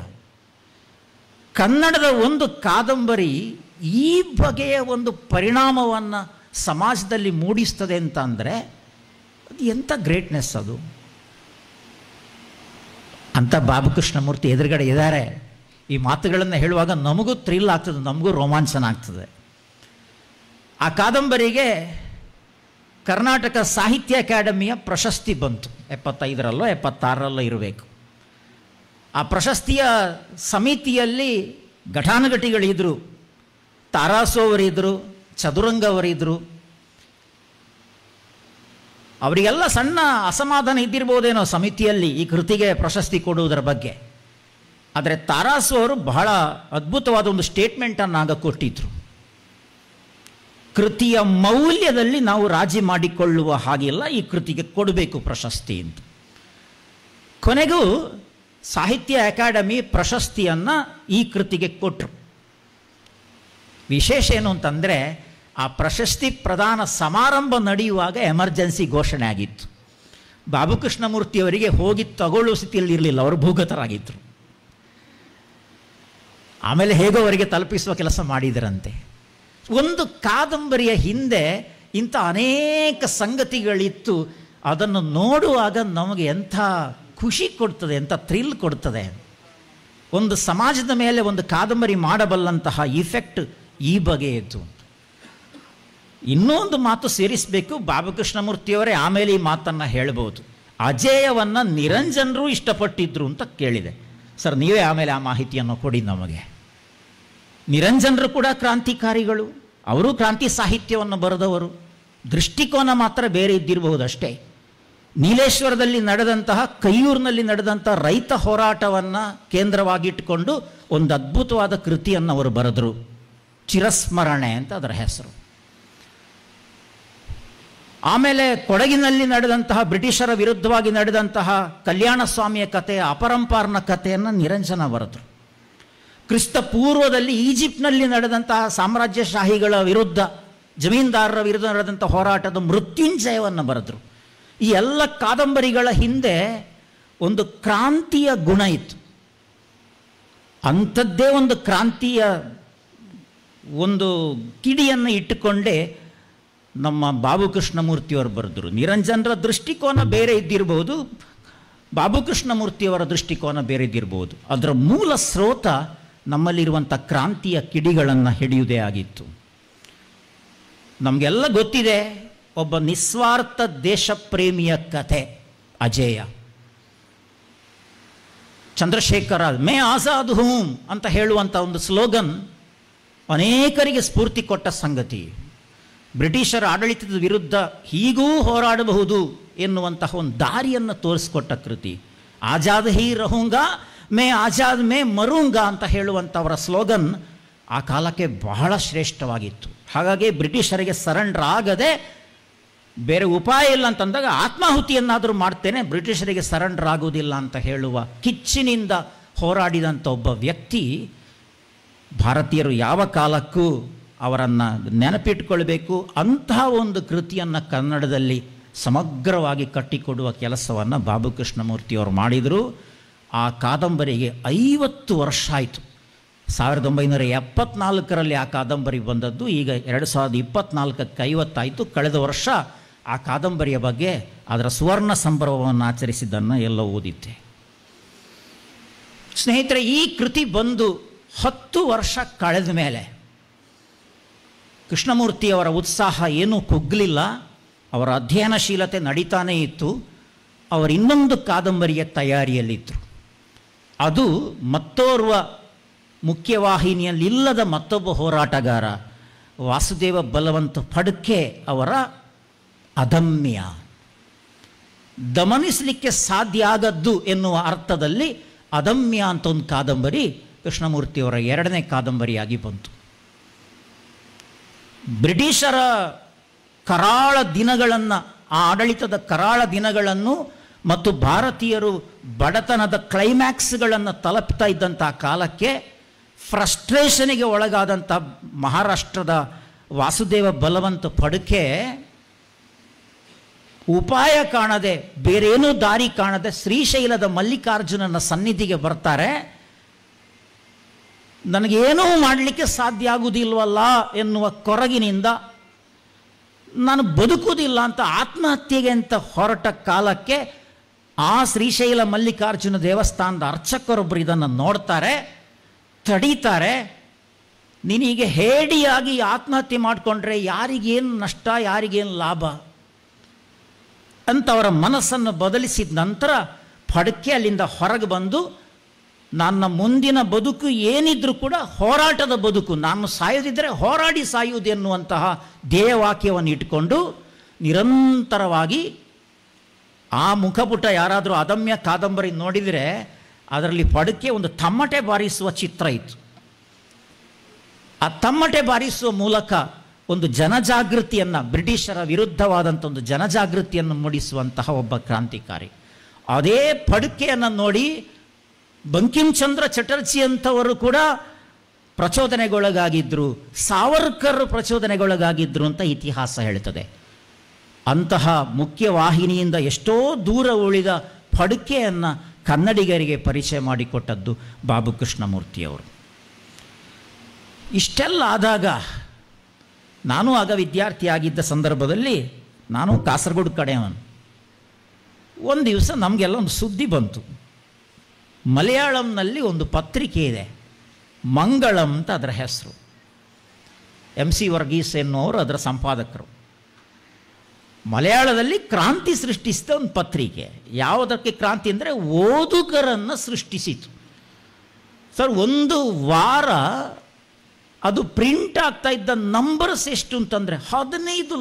ಕನ್ನಡದ ಒಂದು ಕಾದಂಬರಿ ಈ ಬಗೆಯ ಒಂದು ಪರಿಣಾಮವನ್ನು ಸಮಾಜದಲ್ಲಿ ಮೂಡಿಸ್ತದೆ ಅಂತ ಅಂದರೆ ಅದು ಎಂಥ ಗ್ರೇಟ್ನೆಸ್ ಅದು ಅಂತ. ಬಾಬುಕೃಷ್ಣಮೂರ್ತಿ ಎದುರುಗಡೆ ಇದ್ದಾರೆ. ಈ ಮಾತುಗಳನ್ನು ಹೇಳುವಾಗ ನಮಗೂ ಥ್ರಿಲ್ ಆಗ್ತದೆ, ನಮಗೂ ರೋಮಾಂಚನ ಆಗ್ತದೆ. ಆ ಕಾದಂಬರಿಗೆ ಕರ್ನಾಟಕ ಸಾಹಿತ್ಯ ಅಕಾಡೆಮಿಯ ಪ್ರಶಸ್ತಿ ಬಂತು. 75ರಲ್ಲೋ 76ರಲ್ಲೋ ಇರಬೇಕು. ಆ ಪ್ರಶಸ್ತಿಯ ಸಮಿತಿಯಲ್ಲಿ ಘಟಾನುಘಟಿಗಳಿದ್ದರು. ತಾರಾಸು ಅವರಿದ್ದರು, ಚದುರಂಗ ಅವರಿದ್ದರು. ಅವರಿಗೆಲ್ಲ ಸಣ್ಣ ಅಸಮಾಧಾನ ಇದ್ದಿರ್ಬೋದೇನೋ ಸಮಿತಿಯಲ್ಲಿ ಈ ಕೃತಿಗೆ ಪ್ರಶಸ್ತಿ ಕೊಡುವುದರ ಬಗ್ಗೆ. ಆದರೆ ತಾರಾಸು ಅವರು ಬಹಳ ಅದ್ಭುತವಾದ ಒಂದು ಸ್ಟೇಟ್ಮೆಂಟನ್ನು ಆಗ ಕೊಟ್ಟಿದ್ರು. ಕೃತಿಯ ಮೌಲ್ಯದಲ್ಲಿ ನಾವು ರಾಜಿ ಮಾಡಿಕೊಳ್ಳುವ ಹಾಗಿಲ್ಲ, ಈ ಕೃತಿಗೆ ಕೊಡಬೇಕು ಪ್ರಶಸ್ತಿ ಅಂತ. ಕೊನೆಗೂ ಸಾಹಿತ್ಯ ಅಕಾಡೆಮಿ ಪ್ರಶಸ್ತಿಯನ್ನು ಈ ಕೃತಿಗೆ ಕೊಟ್ಟರು. ವಿಶೇಷ ಏನು ಅಂತಂದರೆ, ಆ ಪ್ರಶಸ್ತಿ ಪ್ರದಾನ ಸಮಾರಂಭ ನಡೆಯುವಾಗ ಎಮರ್ಜೆನ್ಸಿ ಘೋಷಣೆ ಆಗಿತ್ತು. ಬಾಬುಕೃಷ್ಣಮೂರ್ತಿಯವರಿಗೆ ಹೋಗಿ ತಗೊಳ್ಳುವ ಸ್ಥಿತಿಯಲ್ಲಿ ಇರಲಿಲ್ಲ, ಅವರು ಭೂಗತರಾಗಿದ್ದರು. ಆಮೇಲೆ ಹೇಗೋ ಅವರಿಗೆ ತಲುಪಿಸುವ ಕೆಲಸ ಮಾಡಿದರಂತೆ. ಒಂದು ಕಾದಂಬರಿಯ ಹಿಂದೆ ಇಂಥ ಅನೇಕ ಸಂಗತಿಗಳಿತ್ತು. ಅದನ್ನು ನೋಡುವಾಗ ನಮಗೆ ಎಂಥ ಖುಷಿ ಕೊಡ್ತದೆ, ಎಂಥ ಥ್ರಿಲ್ ಕೊಡ್ತದೆ. ಒಂದು ಸಮಾಜದ ಮೇಲೆ ಒಂದು ಕಾದಂಬರಿ ಮಾಡಬಲ್ಲಂತಹ ಇಫೆಕ್ಟ್ ಈ ಬಗೆಯಿತ್ತು. ಇನ್ನೂ ಒಂದು ಮಾತು ಸೇರಿಸಬೇಕು, ಬಾಬುಕೃಷ್ಣಮೂರ್ತಿಯವರೇ ಆಮೇಲೆ ಈ ಮಾತನ್ನು ಹೇಳ್ಬೋದು. ಅಜೇಯವನ್ನು ನಿರಂಜನರು ಇಷ್ಟಪಟ್ಟಿದ್ರು ಅಂತ ಕೇಳಿದೆ. ಸರ್, ನೀವೇ ಆಮೇಲೆ ಆ ಮಾಹಿತಿಯನ್ನು ಕೊಡಿ ನಮಗೆ. ನಿರಂಜನರು ಕೂಡ ಕ್ರಾಂತಿಕಾರಿಗಳು, ಅವರು ಕ್ರಾಂತಿ ಸಾಹಿತ್ಯವನ್ನು ಬರೆದವರು. ದೃಷ್ಟಿಕೋನ ಮಾತ್ರ ಬೇರೆ ಇದ್ದಿರಬಹುದಷ್ಟೇ. ನೀಲೇಶ್ವರದಲ್ಲಿ ನಡೆದಂತಹ, ಕೈಯೂರಿನಲ್ಲಿ ನಡೆದಂಥ ರೈತ ಹೋರಾಟವನ್ನು ಕೇಂದ್ರವಾಗಿಟ್ಟುಕೊಂಡು ಒಂದು ಅದ್ಭುತವಾದ ಕೃತಿಯನ್ನು ಅವರು ಬರೆದರು. ಚಿರಸ್ಮರಣೆ ಅಂತ ಅದರ ಹೆಸರು. ಆಮೇಲೆ ಕೊಡಗಿನಲ್ಲಿ ನಡೆದಂತಹ ಬ್ರಿಟಿಷರ ವಿರುದ್ಧವಾಗಿ ನಡೆದಂತಹ ಕಲ್ಯಾಣ ಸ್ವಾಮಿಯ ಕಥೆ, ಅಪರಂಪಾರನ ಕಥೆಯನ್ನು ನಿರಂಜನ ಬರೆದರು. ಕ್ರಿಸ್ತ ಪೂರ್ವದಲ್ಲಿ ಈಜಿಪ್ಟ್ನಲ್ಲಿ ನಡೆದಂತಹ ಸಾಮ್ರಾಜ್ಯಶಾಹಿಗಳ ವಿರುದ್ಧ, ಜಮೀನ್ದಾರರ ವಿರುದ್ಧ ನಡೆದಂಥ ಹೋರಾಟದ ಮೃತ್ಯುಂಜಯವನ್ನು ಬರೆದರು. ಈ ಎಲ್ಲ ಕಾದಂಬರಿಗಳ ಹಿಂದೆ ಒಂದು ಕ್ರಾಂತಿಯ ಗುಣ ಇತ್ತು. ಅಂಥದ್ದೇ ಒಂದು ಕ್ರಾಂತಿಯ ಒಂದು ಕಿಡಿಯನ್ನು ಇಟ್ಟುಕೊಂಡೇ ನಮ್ಮ ಬಾಬುಕೃಷ್ಣಮೂರ್ತಿಯವರು ಬರೆದರು. ನಿರಂಜನರ ದೃಷ್ಟಿಕೋನ ಬೇರೆ ಇದ್ದಿರಬಹುದು, ಬಾಬುಕೃಷ್ಣಮೂರ್ತಿಯವರ ದೃಷ್ಟಿಕೋನ ಬೇರೆ ಇದ್ದಿರಬಹುದು. ಅದರ ಮೂಲ ಸ್ರೋತ ನಮ್ಮಲ್ಲಿರುವಂಥ ಕ್ರಾಂತಿಯ ಕಿಡಿಗಳನ್ನು ಹಿಡಿಯುವುದೇ ಆಗಿತ್ತು. ನಮಗೆಲ್ಲ ಗೊತ್ತಿದೆ, ಒಬ್ಬ ನಿಸ್ವಾರ್ಥ ದೇಶ ಪ್ರೇಮಿಯ ಕಥೆ ಅಜೇಯ. ಚಂದ್ರಶೇಖರ ಮೇ ಆಜಾದ್ ಹೂಂ ಅಂತ ಹೇಳುವಂಥ ಒಂದು ಸ್ಲೋಗನ್ ಅನೇಕರಿಗೆ ಸ್ಫೂರ್ತಿ ಕೊಟ್ಟ ಸಂಗತಿ. ಬ್ರಿಟಿಷರ ಆಡಳಿತದ ವಿರುದ್ಧ ಹೀಗೂ ಹೋರಾಡಬಹುದು ಎನ್ನುವಂತಹ ಒಂದು ದಾರಿಯನ್ನು ತೋರಿಸ್ಕೊಟ್ಟ ಕೃತಿ. ಆಜಾದ್ ಹೀ ರಹೂಂಗಾ ಮೇ ಆಜಾದ್ ಮೇ ಮರೂಂಗಾ ಅಂತ ಹೇಳುವಂಥವರ ಸ್ಲೋಗನ್ ಆ ಕಾಲಕ್ಕೆ ಬಹಳ ಶ್ರೇಷ್ಠವಾಗಿತ್ತು. ಹಾಗಾಗಿ ಬ್ರಿಟಿಷರಿಗೆ ಸರೆಂಡರ್ ಆಗದೆ ಬೇರೆ ಉಪಾಯ ಇಲ್ಲ ಅಂತಂದಾಗ ಆತ್ಮಾಹುತಿಯನ್ನಾದರೂ ಮಾಡ್ತೇನೆ, ಬ್ರಿಟಿಷರಿಗೆ ಸರೆಂಡರ್ ಆಗುವುದಿಲ್ಲ ಅಂತ ಹೇಳುವ ಕಿಚ್ಚಿನಿಂದ ಹೋರಾಡಿದಂಥ ಒಬ್ಬ ವ್ಯಕ್ತಿ. ಭಾರತೀಯರು ಯಾವ ಕಾಲಕ್ಕೂ ಅವರನ್ನು ನೆನಪಿಟ್ಕೊಳ್ಬೇಕು. ಅಂತಹ ಒಂದು ಕೃತಿಯನ್ನು ಕನ್ನಡದಲ್ಲಿ ಸಮಗ್ರವಾಗಿ ಕಟ್ಟಿಕೊಡುವ ಕೆಲಸವನ್ನು ಬಾಬು ಕೃಷ್ಣಮೂರ್ತಿಯವರು ಮಾಡಿದರು. ಆ ಕಾದಂಬರಿಗೆ 50 ವರ್ಷ ಆಯಿತು. 1974ರಲ್ಲಿ ಆ ಕಾದಂಬರಿ ಬಂದದ್ದು. ಈಗ 2024ಕ್ಕೆ 50 ಆಯಿತು. ಕಳೆದ ವರ್ಷ ಆ ಕಾದಂಬರಿಯ ಬಗ್ಗೆ ಅದರ ಸುವರ್ಣ ಸಂಭ್ರಮವನ್ನು ಆಚರಿಸಿದ್ದನ್ನು ಎಲ್ಲ ಓದಿದ್ದೆ. ಸ್ನೇಹಿತರೆ, ಈ ಕೃತಿ ಬಂದು 10 ವರ್ಷ ಕಳೆದ ಮೇಲೆ ಕೃಷ್ಣಮೂರ್ತಿಯವರ ಉತ್ಸಾಹ ಏನೂ ಕುಗ್ಗಲಿಲ್ಲ. ಅವರ ಅಧ್ಯಯನಶೀಲತೆ ನಡೀತಾನೇ ಇತ್ತು. ಅವರು ಇನ್ನೊಂದು ಕಾದಂಬರಿಯ ತಯಾರಿಯಲ್ಲಿದ್ದರು. ಅದು ಮತ್ತೋರ್ವ ಮುಖ್ಯವಾಹಿನಿಯಲ್ಲಿಲ್ಲದ ಮತ್ತೊಬ್ಬ ಹೋರಾಟಗಾರ ವಾಸುದೇವ ಬಲವಂತ ಫಡ್ಕೆ ಅವರ ಅದಮ್ಯ, ದಮನಿಸಲಿಕ್ಕೆ ಸಾಧ್ಯ ಆಗದ್ದು ಎನ್ನುವ ಅರ್ಥದಲ್ಲಿ ಅದಮ್ಯ ಅಂತ ಒಂದು ಕಾದಂಬರಿ ಕೃಷ್ಣಮೂರ್ತಿಯವರ 2ನೇ ಕಾದಂಬರಿಯಾಗಿ ಬಂತು. ಬ್ರಿಟಿಷರ ಕರಾಳ ದಿನಗಳನ್ನು, ಆ ಆಡಳಿತದ ಕರಾಳ ದಿನಗಳನ್ನು ಮತ್ತು ಭಾರತೀಯರು ಬಡತನದ ಕ್ಲೈಮ್ಯಾಕ್ಸ್ಗಳನ್ನು ತಲುಪ್ತಾ ಇದ್ದಂಥ ಕಾಲಕ್ಕೆ ಫ್ರಸ್ಟ್ರೇಷನಿಗೆ ಒಳಗಾದಂಥ ಮಹಾರಾಷ್ಟ್ರದ ವಾಸುದೇವ ಬಲವಂತ ಫಡ್ಕೆ ಉಪಾಯ ಕಾಣದೆ, ಬೇರೇನೂ ದಾರಿ ಕಾಣದೆ ಶ್ರೀಶೈಲದ ಮಲ್ಲಿಕಾರ್ಜುನನ ಸನ್ನಿಧಿಗೆ ಬರ್ತಾರೆ. ನನಗೇನೂ ಮಾಡಲಿಕ್ಕೆ ಸಾಧ್ಯ ಆಗುವುದಿಲ್ವಲ್ಲ ಎನ್ನುವ ಕೊರಗಿನಿಂದ ನಾನು ಬದುಕುವುದಿಲ್ಲ ಅಂತ ಆತ್ಮಹತ್ಯೆಗೆ ಅಂತ ಹೊರಟ ಕಾಲಕ್ಕೆ ಆ ಶ್ರೀಶೈಲ ಮಲ್ಲಿಕಾರ್ಜುನ ದೇವಸ್ಥಾನದ ಅರ್ಚಕರೊಬ್ಬರು ಇದನ್ನು ನೋಡ್ತಾರೆ, ತಡೀತಾರೆ. ನೀನೀಗ ಹೇಡಿಯಾಗಿ ಆತ್ಮಹತ್ಯೆ ಮಾಡಿಕೊಂಡ್ರೆ ಯಾರಿಗೇನು ನಷ್ಟ, ಯಾರಿಗೇನು ಲಾಭ ಅಂತ ಅವರ ಮನಸ್ಸನ್ನು ಬದಲಿಸಿದ ನಂತರ ಫಡ್ಕೆ ಅಲ್ಲಿಂದ ಹೊರಗೆ ಬಂದು, ನನ್ನ ಮುಂದಿನ ಬದುಕು ಏನಿದ್ರೂ ಕೂಡ ಹೋರಾಟದ ಬದುಕು, ನಾನು ಸಾಯೋದಿದ್ದರೆ ಹೋರಾಡಿ ಸಾಯುವುದು ಎನ್ನುವಂತಹ ಧ್ಯೇಯವಾಕ್ಯವನ್ನು ಇಟ್ಕೊಂಡು ನಿರಂತರವಾಗಿ ಆ ಮುಖಪುಟ ಯಾರಾದರೂ ಅದಮ್ಯ ಕಾದಂಬರಿ ನೋಡಿದರೆ ಅದರಲ್ಲಿ ಫಡ್ಕೆ ಒಂದು ತಮ್ಮಟೆ ಬಾರಿಸುವ ಚಿತ್ರ ಇತ್ತು. ಆ ತಮ್ಮಟೆ ಬಾರಿಸುವ ಮೂಲಕ ಒಂದು ಜನಜಾಗೃತಿಯನ್ನು, ಬ್ರಿಟಿಷರ ವಿರುದ್ಧವಾದಂಥ ಒಂದು ಜನಜಾಗೃತಿಯನ್ನು ಮೂಡಿಸುವಂತಹ ಒಬ್ಬ ಕ್ರಾಂತಿಕಾರಿ. ಅದೇ ಫಡ್ಕೆಯನ್ನು ನೋಡಿ ಬಂಕಿಂಚಂದ್ರ ಚಟರ್ಜಿ ಅಂತವರು ಕೂಡ ಪ್ರಚೋದನೆಗೊಳಗಾಗಿದ್ದರು, ಸಾವರ್ಕರ್ ಪ್ರಚೋದನೆಗೊಳಗಾಗಿದ್ದರು ಅಂತ ಇತಿಹಾಸ ಹೇಳ್ತದೆ. ಅಂತಹ ಮುಖ್ಯವಾಹಿನಿಯಿಂದ ಎಷ್ಟೋ ದೂರ ಉಳಿದ ಫಡ್ಕೆಯನ್ನು ಕನ್ನಡಿಗರಿಗೆ ಪರಿಚಯ ಮಾಡಿಕೊಟ್ಟದ್ದು ಬಾಬು ಕೃಷ್ಣಮೂರ್ತಿಯವರು. ಇಷ್ಟೆಲ್ಲ ಆದಾಗ ನಾನು ಆಗ ವಿದ್ಯಾರ್ಥಿಯಾಗಿದ್ದ ಸಂದರ್ಭದಲ್ಲಿ, ನಾನು ಕಾಸರಗೋಡು ಕಡೆಯವನು. ಒಂದು ದಿವಸ ನಮಗೆಲ್ಲ ಒಂದು ಸುದ್ದಿ ಬಂತು. ಮಲಯಾಳಂನಲ್ಲಿ ಒಂದು ಪತ್ರಿಕೆ ಇದೆ, ಮಂಗಳಂ ಅಂತ ಅದರ ಹೆಸರು. MC ವರ್ಗೀಸ್ ಎನ್ನುವರು ಅದರ ಸಂಪಾದಕರು. ಮಲಯಾಳದಲ್ಲಿ ಕ್ರಾಂತಿ ಸೃಷ್ಟಿಸಿದ ಒಂದು ಪತ್ರಿಕೆ. ಯಾವುದಕ್ಕೆ ಕ್ರಾಂತಿ ಅಂದರೆ ಓದುಗರನ್ನು ಸೃಷ್ಟಿಸಿತು ಸರ್. ಒಂದು ವಾರ ಅದು ಪ್ರಿಂಟ್ ಆಗ್ತಾ ಇದ್ದ ನಂಬರ್ಸ್ ಎಷ್ಟು ಅಂತಂದರೆ 15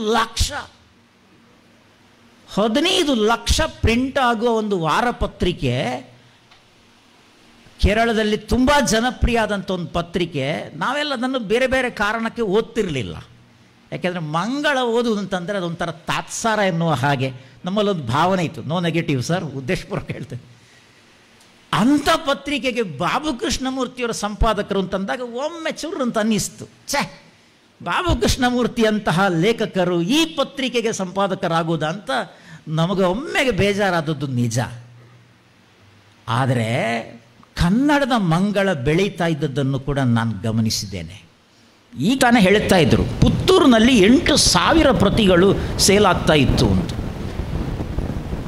ಲಕ್ಷ ಪ್ರಿಂಟ್ ಆಗುವ ಒಂದು ವಾರ ಪತ್ರಿಕೆ. ಕೇರಳದಲ್ಲಿ ತುಂಬ ಜನಪ್ರಿಯ ಆದಂಥ ಒಂದು ಪತ್ರಿಕೆ. ನಾವೆಲ್ಲ ಅದನ್ನು ಬೇರೆ ಬೇರೆ ಕಾರಣಕ್ಕೆ ಓದ್ತಿರಲಿಲ್ಲ. ಯಾಕೆಂದರೆ ಮಂಗಳ ಓದುವುದು ಅಂತಂದರೆ ಅದೊಂಥರ ತಾತ್ಸಾರ ಎನ್ನುವ ಹಾಗೆ ನಮ್ಮಲ್ಲೊಂದು ಭಾವನೆ ಇತ್ತು. ನೋ ನೆಗೆಟಿವ್ ಸರ್, ಉದ್ದೇಶಪೂರ್ವಕ ಹೇಳ್ತೇನೆ. ಅಂಥ ಪತ್ರಿಕೆಗೆ ಬಾಬು ಕೃಷ್ಣಮೂರ್ತಿಯವರ ಸಂಪಾದಕರು ಅಂತಂದಾಗ ಒಮ್ಮೆ ಚುರು ಅಂತ ಅನ್ನಿಸ್ತು. ಬಾಬು ಕೃಷ್ಣಮೂರ್ತಿ ಅಂತಹ ಲೇಖಕರು ಈ ಪತ್ರಿಕೆಗೆ ಸಂಪಾದಕರಾಗುವುದ ಅಂತ ನಮಗೆ ಒಮ್ಮೆಗೆ ಬೇಜಾರಾದದ್ದು ನಿಜ. ಆದರೆ ಕನ್ನಡದ ಮಂಗಳ ಬೆಳೀತಾ ಇದ್ದದ್ದನ್ನು ಕೂಡ ನಾನು ಗಮನಿಸಿದ್ದೇನೆ. ಈಗ ತಾನೇ ಹೇಳ್ತಾ ಇದ್ದರು, ಪುತ್ತೂರಿನಲ್ಲಿ 8,000 ಪ್ರತಿಗಳು ಸೇಲ್ ಆಗ್ತಾ ಇತ್ತು ಅಂತ.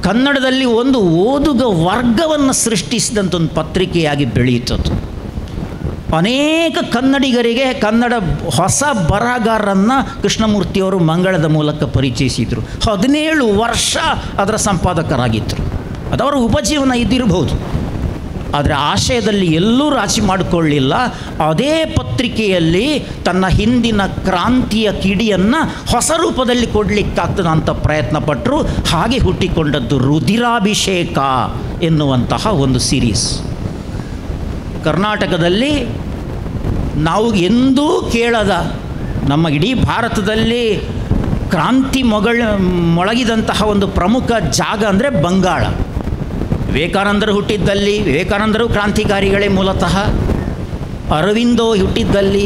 ಕನ್ನಡದಲ್ಲಿ ಒಂದು ಓದುಗ ವರ್ಗವನ್ನು ಸೃಷ್ಟಿಸಿದಂಥ ಒಂದು ಪತ್ರಿಕೆಯಾಗಿ ಬೆಳೆಯುತ್ತದೆ. ಅನೇಕ ಕನ್ನಡಿಗರಿಗೆ ಕನ್ನಡ ಹೊಸ ಬರಹಗಾರರನ್ನು ಕೃಷ್ಣಮೂರ್ತಿಯವರು ಮಂಗಳದ ಮೂಲಕ ಪರಿಚಯಿಸಿದರು. 17 ವರ್ಷ ಅದರ ಸಂಪಾದಕರಾಗಿದ್ದರು. ಅದವರ ಉಪಜೀವನ ಇದ್ದಿರಬಹುದು, ಆದರೆ ಆಶಯದಲ್ಲಿ ಎಲ್ಲೂ ರಾಜಿ ಮಾಡಿಕೊಳ್ಳಲಿಲ್ಲ. ಅದೇ ಪತ್ರಿಕೆಯಲ್ಲಿ ತನ್ನ ಹಿಂದಿನ ಕ್ರಾಂತಿಯ ಕಿಡಿಯನ್ನು ಹೊಸ ರೂಪದಲ್ಲಿ ಕೊಡಲಿಕ್ಕಾಗ್ತದೆ ಅಂತ ಪ್ರಯತ್ನ ಪಟ್ಟರು. ಹಾಗೆ ಹುಟ್ಟಿಕೊಂಡದ್ದು ರುಧಿರಾಭಿಷೇಕ ಎನ್ನುವಂತಹ ಒಂದು ಸೀರೀಸ್. ಕರ್ನಾಟಕದಲ್ಲಿ ನಾವು ಎಂದೂ ಕೇಳದ, ನಮ್ಮ ಇಡೀ ಭಾರತದಲ್ಲಿ ಕ್ರಾಂತಿ ಮೊಳಗಿದಂತಹ ಒಂದು ಪ್ರಮುಖ ಜಾಗ ಅಂದರೆ ಬಂಗಾಳ. ವಿವೇಕಾನಂದರು ಹುಟ್ಟಿದ್ದಲ್ಲಿ ವಿವೇಕಾನಂದರು ಕ್ರಾಂತಿಕಾರಿಗಳೇ ಮೂಲತಃ. ಅರವಿಂದೋ ಹುಟ್ಟಿದ್ದಲ್ಲಿ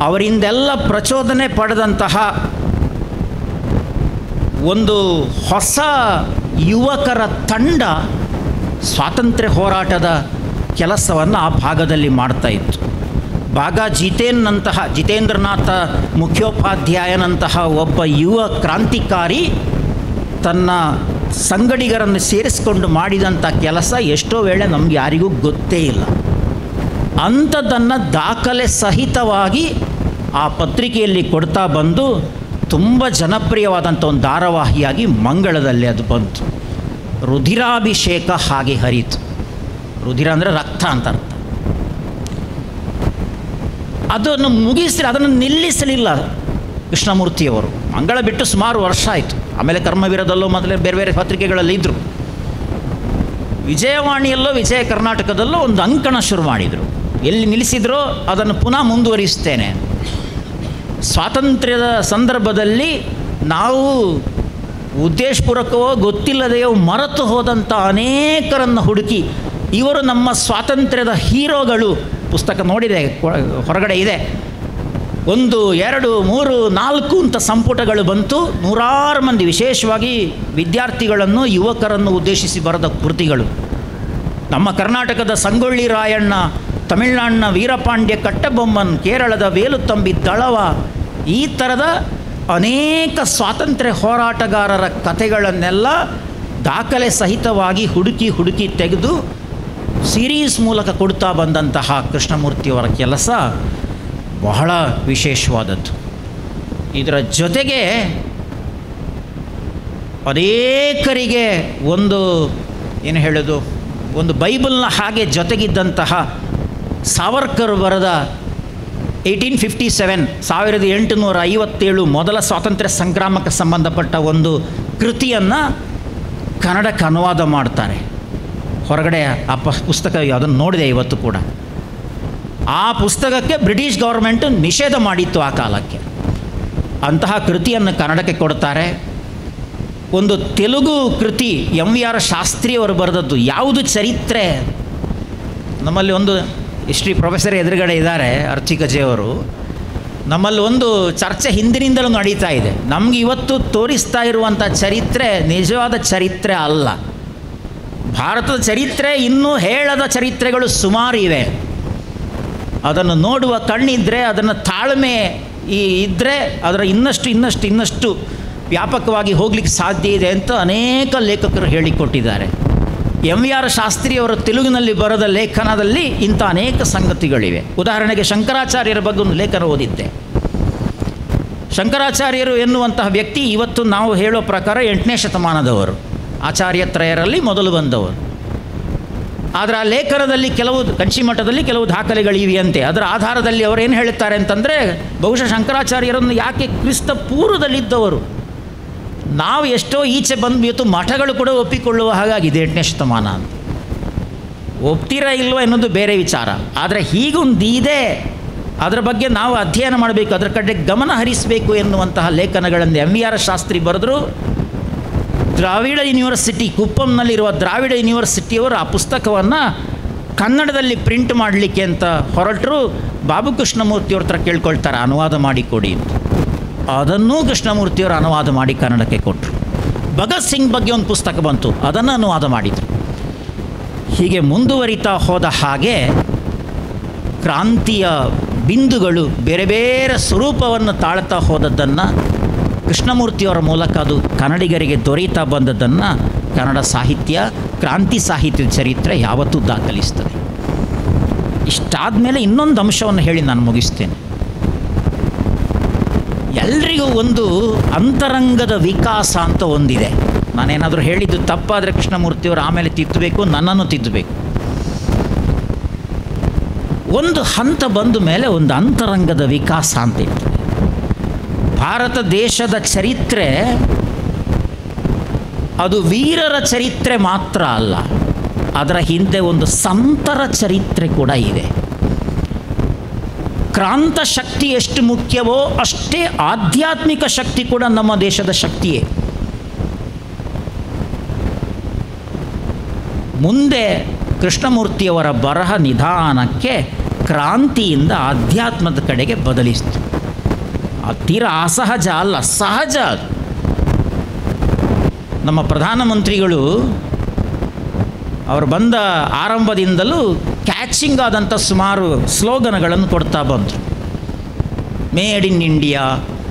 ಅವರಿಂದೆಲ್ಲ ಪ್ರಚೋದನೆ ಪಡೆದಂತಹ ಒಂದು ಹೊಸ ಯುವಕರ ತಂಡ ಸ್ವಾತಂತ್ರ್ಯ ಹೋರಾಟದ ಕೆಲಸವನ್ನು ಆ ಭಾಗದಲ್ಲಿ ಮಾಡ್ತಾ ಇತ್ತು. ಬಾಗ ಜಿತೇಂದ್ರನಾಥ ಮುಖ್ಯೋಪಾಧ್ಯಾಯನಂತಹ ಒಬ್ಬ ಯುವ ಕ್ರಾಂತಿಕಾರಿ ತನ್ನ ಸಂಗಡಿಗರನ್ನು ಸೇರಿಸಿಕೊಂಡು ಮಾಡಿದಂಥ ಕೆಲಸ ಎಷ್ಟೋ ವೇಳೆ ನಮ್ಗೆ ಯಾರಿಗೂ ಗೊತ್ತೇ ಇಲ್ಲ. ಅಂಥದ್ದನ್ನು ದಾಖಲೆ ಸಹಿತವಾಗಿ ಆ ಪತ್ರಿಕೆಯಲ್ಲಿ ಕೊಡ್ತಾ ಬಂದು ತುಂಬ ಜನಪ್ರಿಯವಾದಂಥ ಒಂದು ಧಾರಾವಾಹಿಯಾಗಿ ಮಂಗಳದಲ್ಲಿ ಅದು ಬಂತು. ರುಧಿರಾಭಿಷೇಕ ಹಾಗೆ ಹರಿತು. ರುಧಿರ ಅಂದರೆ ರಕ್ತ ಅಂತ ಅರ್ಥ. ಅದನ್ನು ಅದನ್ನು ನಿಲ್ಲಿಸಲಿಲ್ಲ ಕೃಷ್ಣಮೂರ್ತಿಯವರು. ಮಂಗಳ ಬಿಟ್ಟು ಸುಮಾರು ವರ್ಷ ಆಯಿತು. ಆಮೇಲೆ ಕರ್ಮವೀರದಲ್ಲೋ ಮೊದಲೇ ಬೇರೆ ಬೇರೆ ಪತ್ರಿಕೆಗಳಲ್ಲಿ ಇದ್ದರು. ವಿಜಯವಾಣಿಯಲ್ಲೋ ವಿಜಯ ಕರ್ನಾಟಕದಲ್ಲೋ ಒಂದು ಅಂಕಣ ಶುರು ಮಾಡಿದರು. ಎಲ್ಲಿ ನಿಲ್ಲಿಸಿದ್ರೋ ಅದನ್ನು ಪುನಃ ಮುಂದುವರಿಸ್ತೇನೆ. ಸ್ವಾತಂತ್ರ್ಯದ ಸಂದರ್ಭದಲ್ಲಿ ನಾವು ಉದ್ದೇಶಪೂರ್ವಕವೋ ಗೊತ್ತಿಲ್ಲದೆಯೋ ಮರೆತು ಹೋದಂಥ ಅನೇಕರನ್ನು ಹುಡುಕಿ ಇವರು ನಮ್ಮ ಸ್ವಾತಂತ್ರ್ಯದ ಹೀರೋಗಳು. ಪುಸ್ತಕ ನೋಡಿದೆ, ಹೊರಗಡೆ ಇದೆ. 1, 2, 3, 4 ಅಂತ ಸಂಪುಟಗಳು ಬಂತು. ನೂರಾರು ಮಂದಿ, ವಿಶೇಷವಾಗಿ ವಿದ್ಯಾರ್ಥಿಗಳನ್ನು, ಯುವಕರನ್ನು ಉದ್ದೇಶಿಸಿ ಬರೆದ ಕೃತಿಗಳು. ನಮ್ಮ ಕರ್ನಾಟಕದ ಸಂಗೊಳ್ಳಿ ರಾಯಣ್ಣ, ತಮಿಳುನಾಡಿನ ವೀರಪಾಂಡ್ಯ ಕಟ್ಟಬೊಮ್ಮನ್, ಕೇರಳದ ವೇಲುತಂಬಿ ದಳವ, ಈ ಥರದ ಅನೇಕ ಸ್ವಾತಂತ್ರ್ಯ ಹೋರಾಟಗಾರರ ಕಥೆಗಳನ್ನೆಲ್ಲ ದಾಖಲೆ ಸಹಿತವಾಗಿ ಹುಡುಕಿ ತೆಗೆದು ಸೀರೀಸ್ ಮೂಲಕ ಕೊಡ್ತಾ ಬಂದಂತಹ ಕೃಷ್ಣಮೂರ್ತಿಯವರ ಕೆಲಸ ಬಹಳ ವಿಶೇಷವಾದದ್ದು. ಇದರ ಜೊತೆಗೆ ಅನೇಕರಿಗೆ ಒಂದು ಬೈಬಲ್ನ ಹಾಗೆ ಜೊತೆಗಿದ್ದಂತಹ ಸಾವರ್ಕರ್ ಬರೆದ 1857 1857 ಮೊದಲ ಸ್ವಾತಂತ್ರ್ಯ ಸಂಗ್ರಾಮಕ್ಕೆ ಸಂಬಂಧಪಟ್ಟ ಒಂದು ಕೃತಿಯನ್ನು ಕನ್ನಡಕ್ಕೆ ಅನುವಾದ ಮಾಡ್ತಾರೆ. ಹೊರಗಡೆ ಆ ಪುಸ್ತಕ ಅದನ್ನು ನೋಡಿದೆ ಇವತ್ತು ಕೂಡ. ಆ ಪುಸ್ತಕಕ್ಕೆ ಬ್ರಿಟಿಷ್ ಗೌರ್ಮೆಂಟು ನಿಷೇಧ ಮಾಡಿತ್ತು ಆ ಕಾಲಕ್ಕೆ. ಅಂತಹ ಕೃತಿಯನ್ನು ಕನ್ನಡಕ್ಕೆ ಕೊಡ್ತಾರೆ. ಒಂದು ತೆಲುಗು ಕೃತಿ MVR ಶಾಸ್ತ್ರಿಯವರು ಬರೆದದ್ದು. ಯಾವುದು ಚರಿತ್ರೆ? ನಮ್ಮಲ್ಲಿ ಒಂದು ಹಿಸ್ಟ್ರಿ ಪ್ರೊಫೆಸರ್ ಎದುರುಗಡೆ ಇದ್ದಾರೆ, ಅರ್ಚಿಕಜೆಯವರು. ನಮ್ಮಲ್ಲಿ ಒಂದು ಚರ್ಚೆ ಹಿಂದಿನಿಂದಲೂ ನಡೀತಾ ಇದೆ. ನಮಗೆ ಇವತ್ತು ತೋರಿಸ್ತಾ ಇರುವಂಥ ಚರಿತ್ರೆ ನಿಜವಾದ ಚರಿತ್ರೆ ಅಲ್ಲ. ಭಾರತದ ಚರಿತ್ರೆ ಇನ್ನೂ ಹೇಳದ ಚರಿತ್ರೆಗಳು ಸುಮಾರು ಇವೆ. ಅದನ್ನು ನೋಡುವ ಕಣ್ಣಿದ್ದರೆ, ಅದನ್ನು ತಾಳ್ಮೆ ಇದ್ದರೆ ಅದರ ಇನ್ನಷ್ಟು ವ್ಯಾಪಕವಾಗಿ ಹೋಗ್ಲಿಕ್ಕೆ ಸಾಧ್ಯ ಇದೆ ಅಂತ ಅನೇಕ ಲೇಖಕರು ಹೇಳಿಕೊಟ್ಟಿದ್ದಾರೆ. MVR ಶಾಸ್ತ್ರಿಯವರ ತೆಲುಗಿನಲ್ಲಿ ಬರೆದ ಲೇಖನದಲ್ಲಿ ಇಂಥ ಅನೇಕ ಸಂಗತಿಗಳಿವೆ. ಉದಾಹರಣೆಗೆ ಶಂಕರಾಚಾರ್ಯರ ಬಗ್ಗೆ ಒಂದು ಲೇಖನ ಓದಿದ್ದೆ. ಶಂಕರಾಚಾರ್ಯರು ಎನ್ನುವಂತಹ ವ್ಯಕ್ತಿ ಇವತ್ತು ನಾವು ಹೇಳೋ ಪ್ರಕಾರ 8ನೇ ಶತಮಾನದವರು, ಆಚಾರ್ಯತ್ರಯರಲ್ಲಿ ಮೊದಲು ಬಂದವರು. ಆದರೆ ಆ ಲೇಖನದಲ್ಲಿ ಕಂಚಿಮಠದಲ್ಲಿ ಕೆಲವು ದಾಖಲೆಗಳಿವೆಯಂತೆ. ಅದರ ಆಧಾರದಲ್ಲಿ ಅವರು ಏನು ಹೇಳುತ್ತಾರೆ ಅಂತಂದರೆ, ಬಹುಶಃ ಶಂಕರಾಚಾರ್ಯರನ್ನು ಯಾಕೆ ಕ್ರಿಸ್ತ ಪೂರ್ವದಲ್ಲಿದ್ದವರು, ನಾವು ಎಷ್ಟೋ ಈಚೆ ಬಂದ್ಬಿಟ್ಟು ಮಠಗಳು ಕೂಡ ಒಪ್ಪಿಕೊಳ್ಳುವ ಹಾಗಾಗಿದೆ 8ನೇ ಶತಮಾನ ಅಂತ. ಒಪ್ತೀರಾ ಇಲ್ವೋ ಅನ್ನೋದು ಬೇರೆ ವಿಚಾರ. ಆದರೆ ಹೀಗೊಂದು ಇದೆ, ಅದರ ಬಗ್ಗೆ ನಾವು ಅಧ್ಯಯನ ಮಾಡಬೇಕು, ಅದರ ಕಡೆ ಗಮನ ಹರಿಸಬೇಕು ಎನ್ನುವಂತಹ ಲೇಖನಗಳನ್ನು MVR ಶಾಸ್ತ್ರಿ ಬರೆದರು. ದ್ರಾವಿಡ ಯೂನಿವರ್ಸಿಟಿ, ಕುಪ್ಪಂನಲ್ಲಿರುವ ದ್ರಾವಿಡ ಯೂನಿವರ್ಸಿಟಿಯವರು ಆ ಪುಸ್ತಕವನ್ನು ಕನ್ನಡದಲ್ಲಿ ಪ್ರಿಂಟ್ ಮಾಡಲಿಕ್ಕೆ ಅಂತ ಹೊರಟರು. ಬಾಬು ಕೃಷ್ಣಮೂರ್ತಿಯವ್ರ ಹತ್ರ ಕೇಳ್ಕೊಳ್ತಾರೆ, ಅನುವಾದ ಮಾಡಿಕೊಡಿ ಅಂತ. ಅದನ್ನೂ ಕೃಷ್ಣಮೂರ್ತಿಯವರು ಅನುವಾದ ಮಾಡಿ ಕನ್ನಡಕ್ಕೆ ಕೊಟ್ಟರು. ಭಗತ್ ಸಿಂಗ್ ಬಗ್ಗೆ ಒಂದು ಪುಸ್ತಕ ಬಂತು, ಅದನ್ನು ಅನುವಾದ ಮಾಡಿದರು. ಹೀಗೆ ಮುಂದುವರಿತಾ ಹೋದ ಹಾಗೆ ಕ್ರಾಂತಿಯ ಬಿಂದುಗಳು ಬೇರೆ ಬೇರೆ ಸ್ವರೂಪವನ್ನು ತಾಳ್ತಾ ಹೋದದ್ದನ್ನು, ಕೃಷ್ಣಮೂರ್ತಿಯವರ ಮೂಲಕ ಅದು ಕನ್ನಡಿಗರಿಗೆ ದೊರೆಯುತ್ತಾ ಬಂದದ್ದನ್ನು ಕನ್ನಡ ಸಾಹಿತ್ಯ, ಕ್ರಾಂತಿ ಸಾಹಿತ್ಯದ ಚರಿತ್ರೆ ಯಾವತ್ತೂ ದಾಖಲಿಸ್ತದೆ. ಇಷ್ಟಾದ ಮೇಲೆ ಇನ್ನೊಂದು ಅಂಶವನ್ನು ಹೇಳಿ ನಾನು ಮುಗಿಸ್ತೇನೆ. ಎಲ್ರಿಗೂ ಒಂದು ಅಂತರಂಗದ ವಿಕಾಸ ಅಂತ ಒಂದಿದೆ. ನಾನೇನಾದರೂ ಹೇಳಿದ್ದು ತಪ್ಪಾದರೆ ಕೃಷ್ಣಮೂರ್ತಿಯವರು ಆಮೇಲೆ ತಿದ್ದಬೇಕು, ನನ್ನನ್ನು ತಿದ್ದಬೇಕು. ಒಂದು ಹಂತ ಬಂದ ಮೇಲೆ ಒಂದು ಅಂತರಂಗದ ವಿಕಾಸ ಅಂತ ಇರ್ತದೆ. ಭಾರತ ದೇಶದ ಚರಿತ್ರೆ ಅದು ವೀರರ ಚರಿತ್ರೆ ಮಾತ್ರ ಅಲ್ಲ, ಅದರ ಹಿಂದೆ ಒಂದು ಸಂತರ ಚರಿತ್ರೆ ಕೂಡ ಇದೆ. ಕ್ರಾಂತ ಶಕ್ತಿ ಎಷ್ಟು ಮುಖ್ಯವೋ ಅಷ್ಟೇ ಆಧ್ಯಾತ್ಮಿಕ ಶಕ್ತಿ ಕೂಡ ನಮ್ಮ ದೇಶದ ಶಕ್ತಿಯೇ. ಮುಂದೆ ಕೃಷ್ಣಮೂರ್ತಿಯವರ ಬರಹ ನಿಧಾನಕ್ಕೆ ಕ್ರಾಂತಿಯಿಂದ ಆಧ್ಯಾತ್ಮದ ಕಡೆಗೆ ಬದಲಿಸಿತು. ತೀರಾ ಅಸಹಜ ಅಲ್ಲ, ಸಹಜ. ನಮ್ಮ ಪ್ರಧಾನಮಂತ್ರಿಗಳು ಅವರು ಬಂದ ಆರಂಭದಿಂದಲೂ ಕ್ಯಾಚಿಂಗ್ ಆದಂಥ ಸುಮಾರು ಸ್ಲೋಗನ್ಗಳನ್ನು ಕೊಡ್ತಾ ಬಂದರು. Made in India,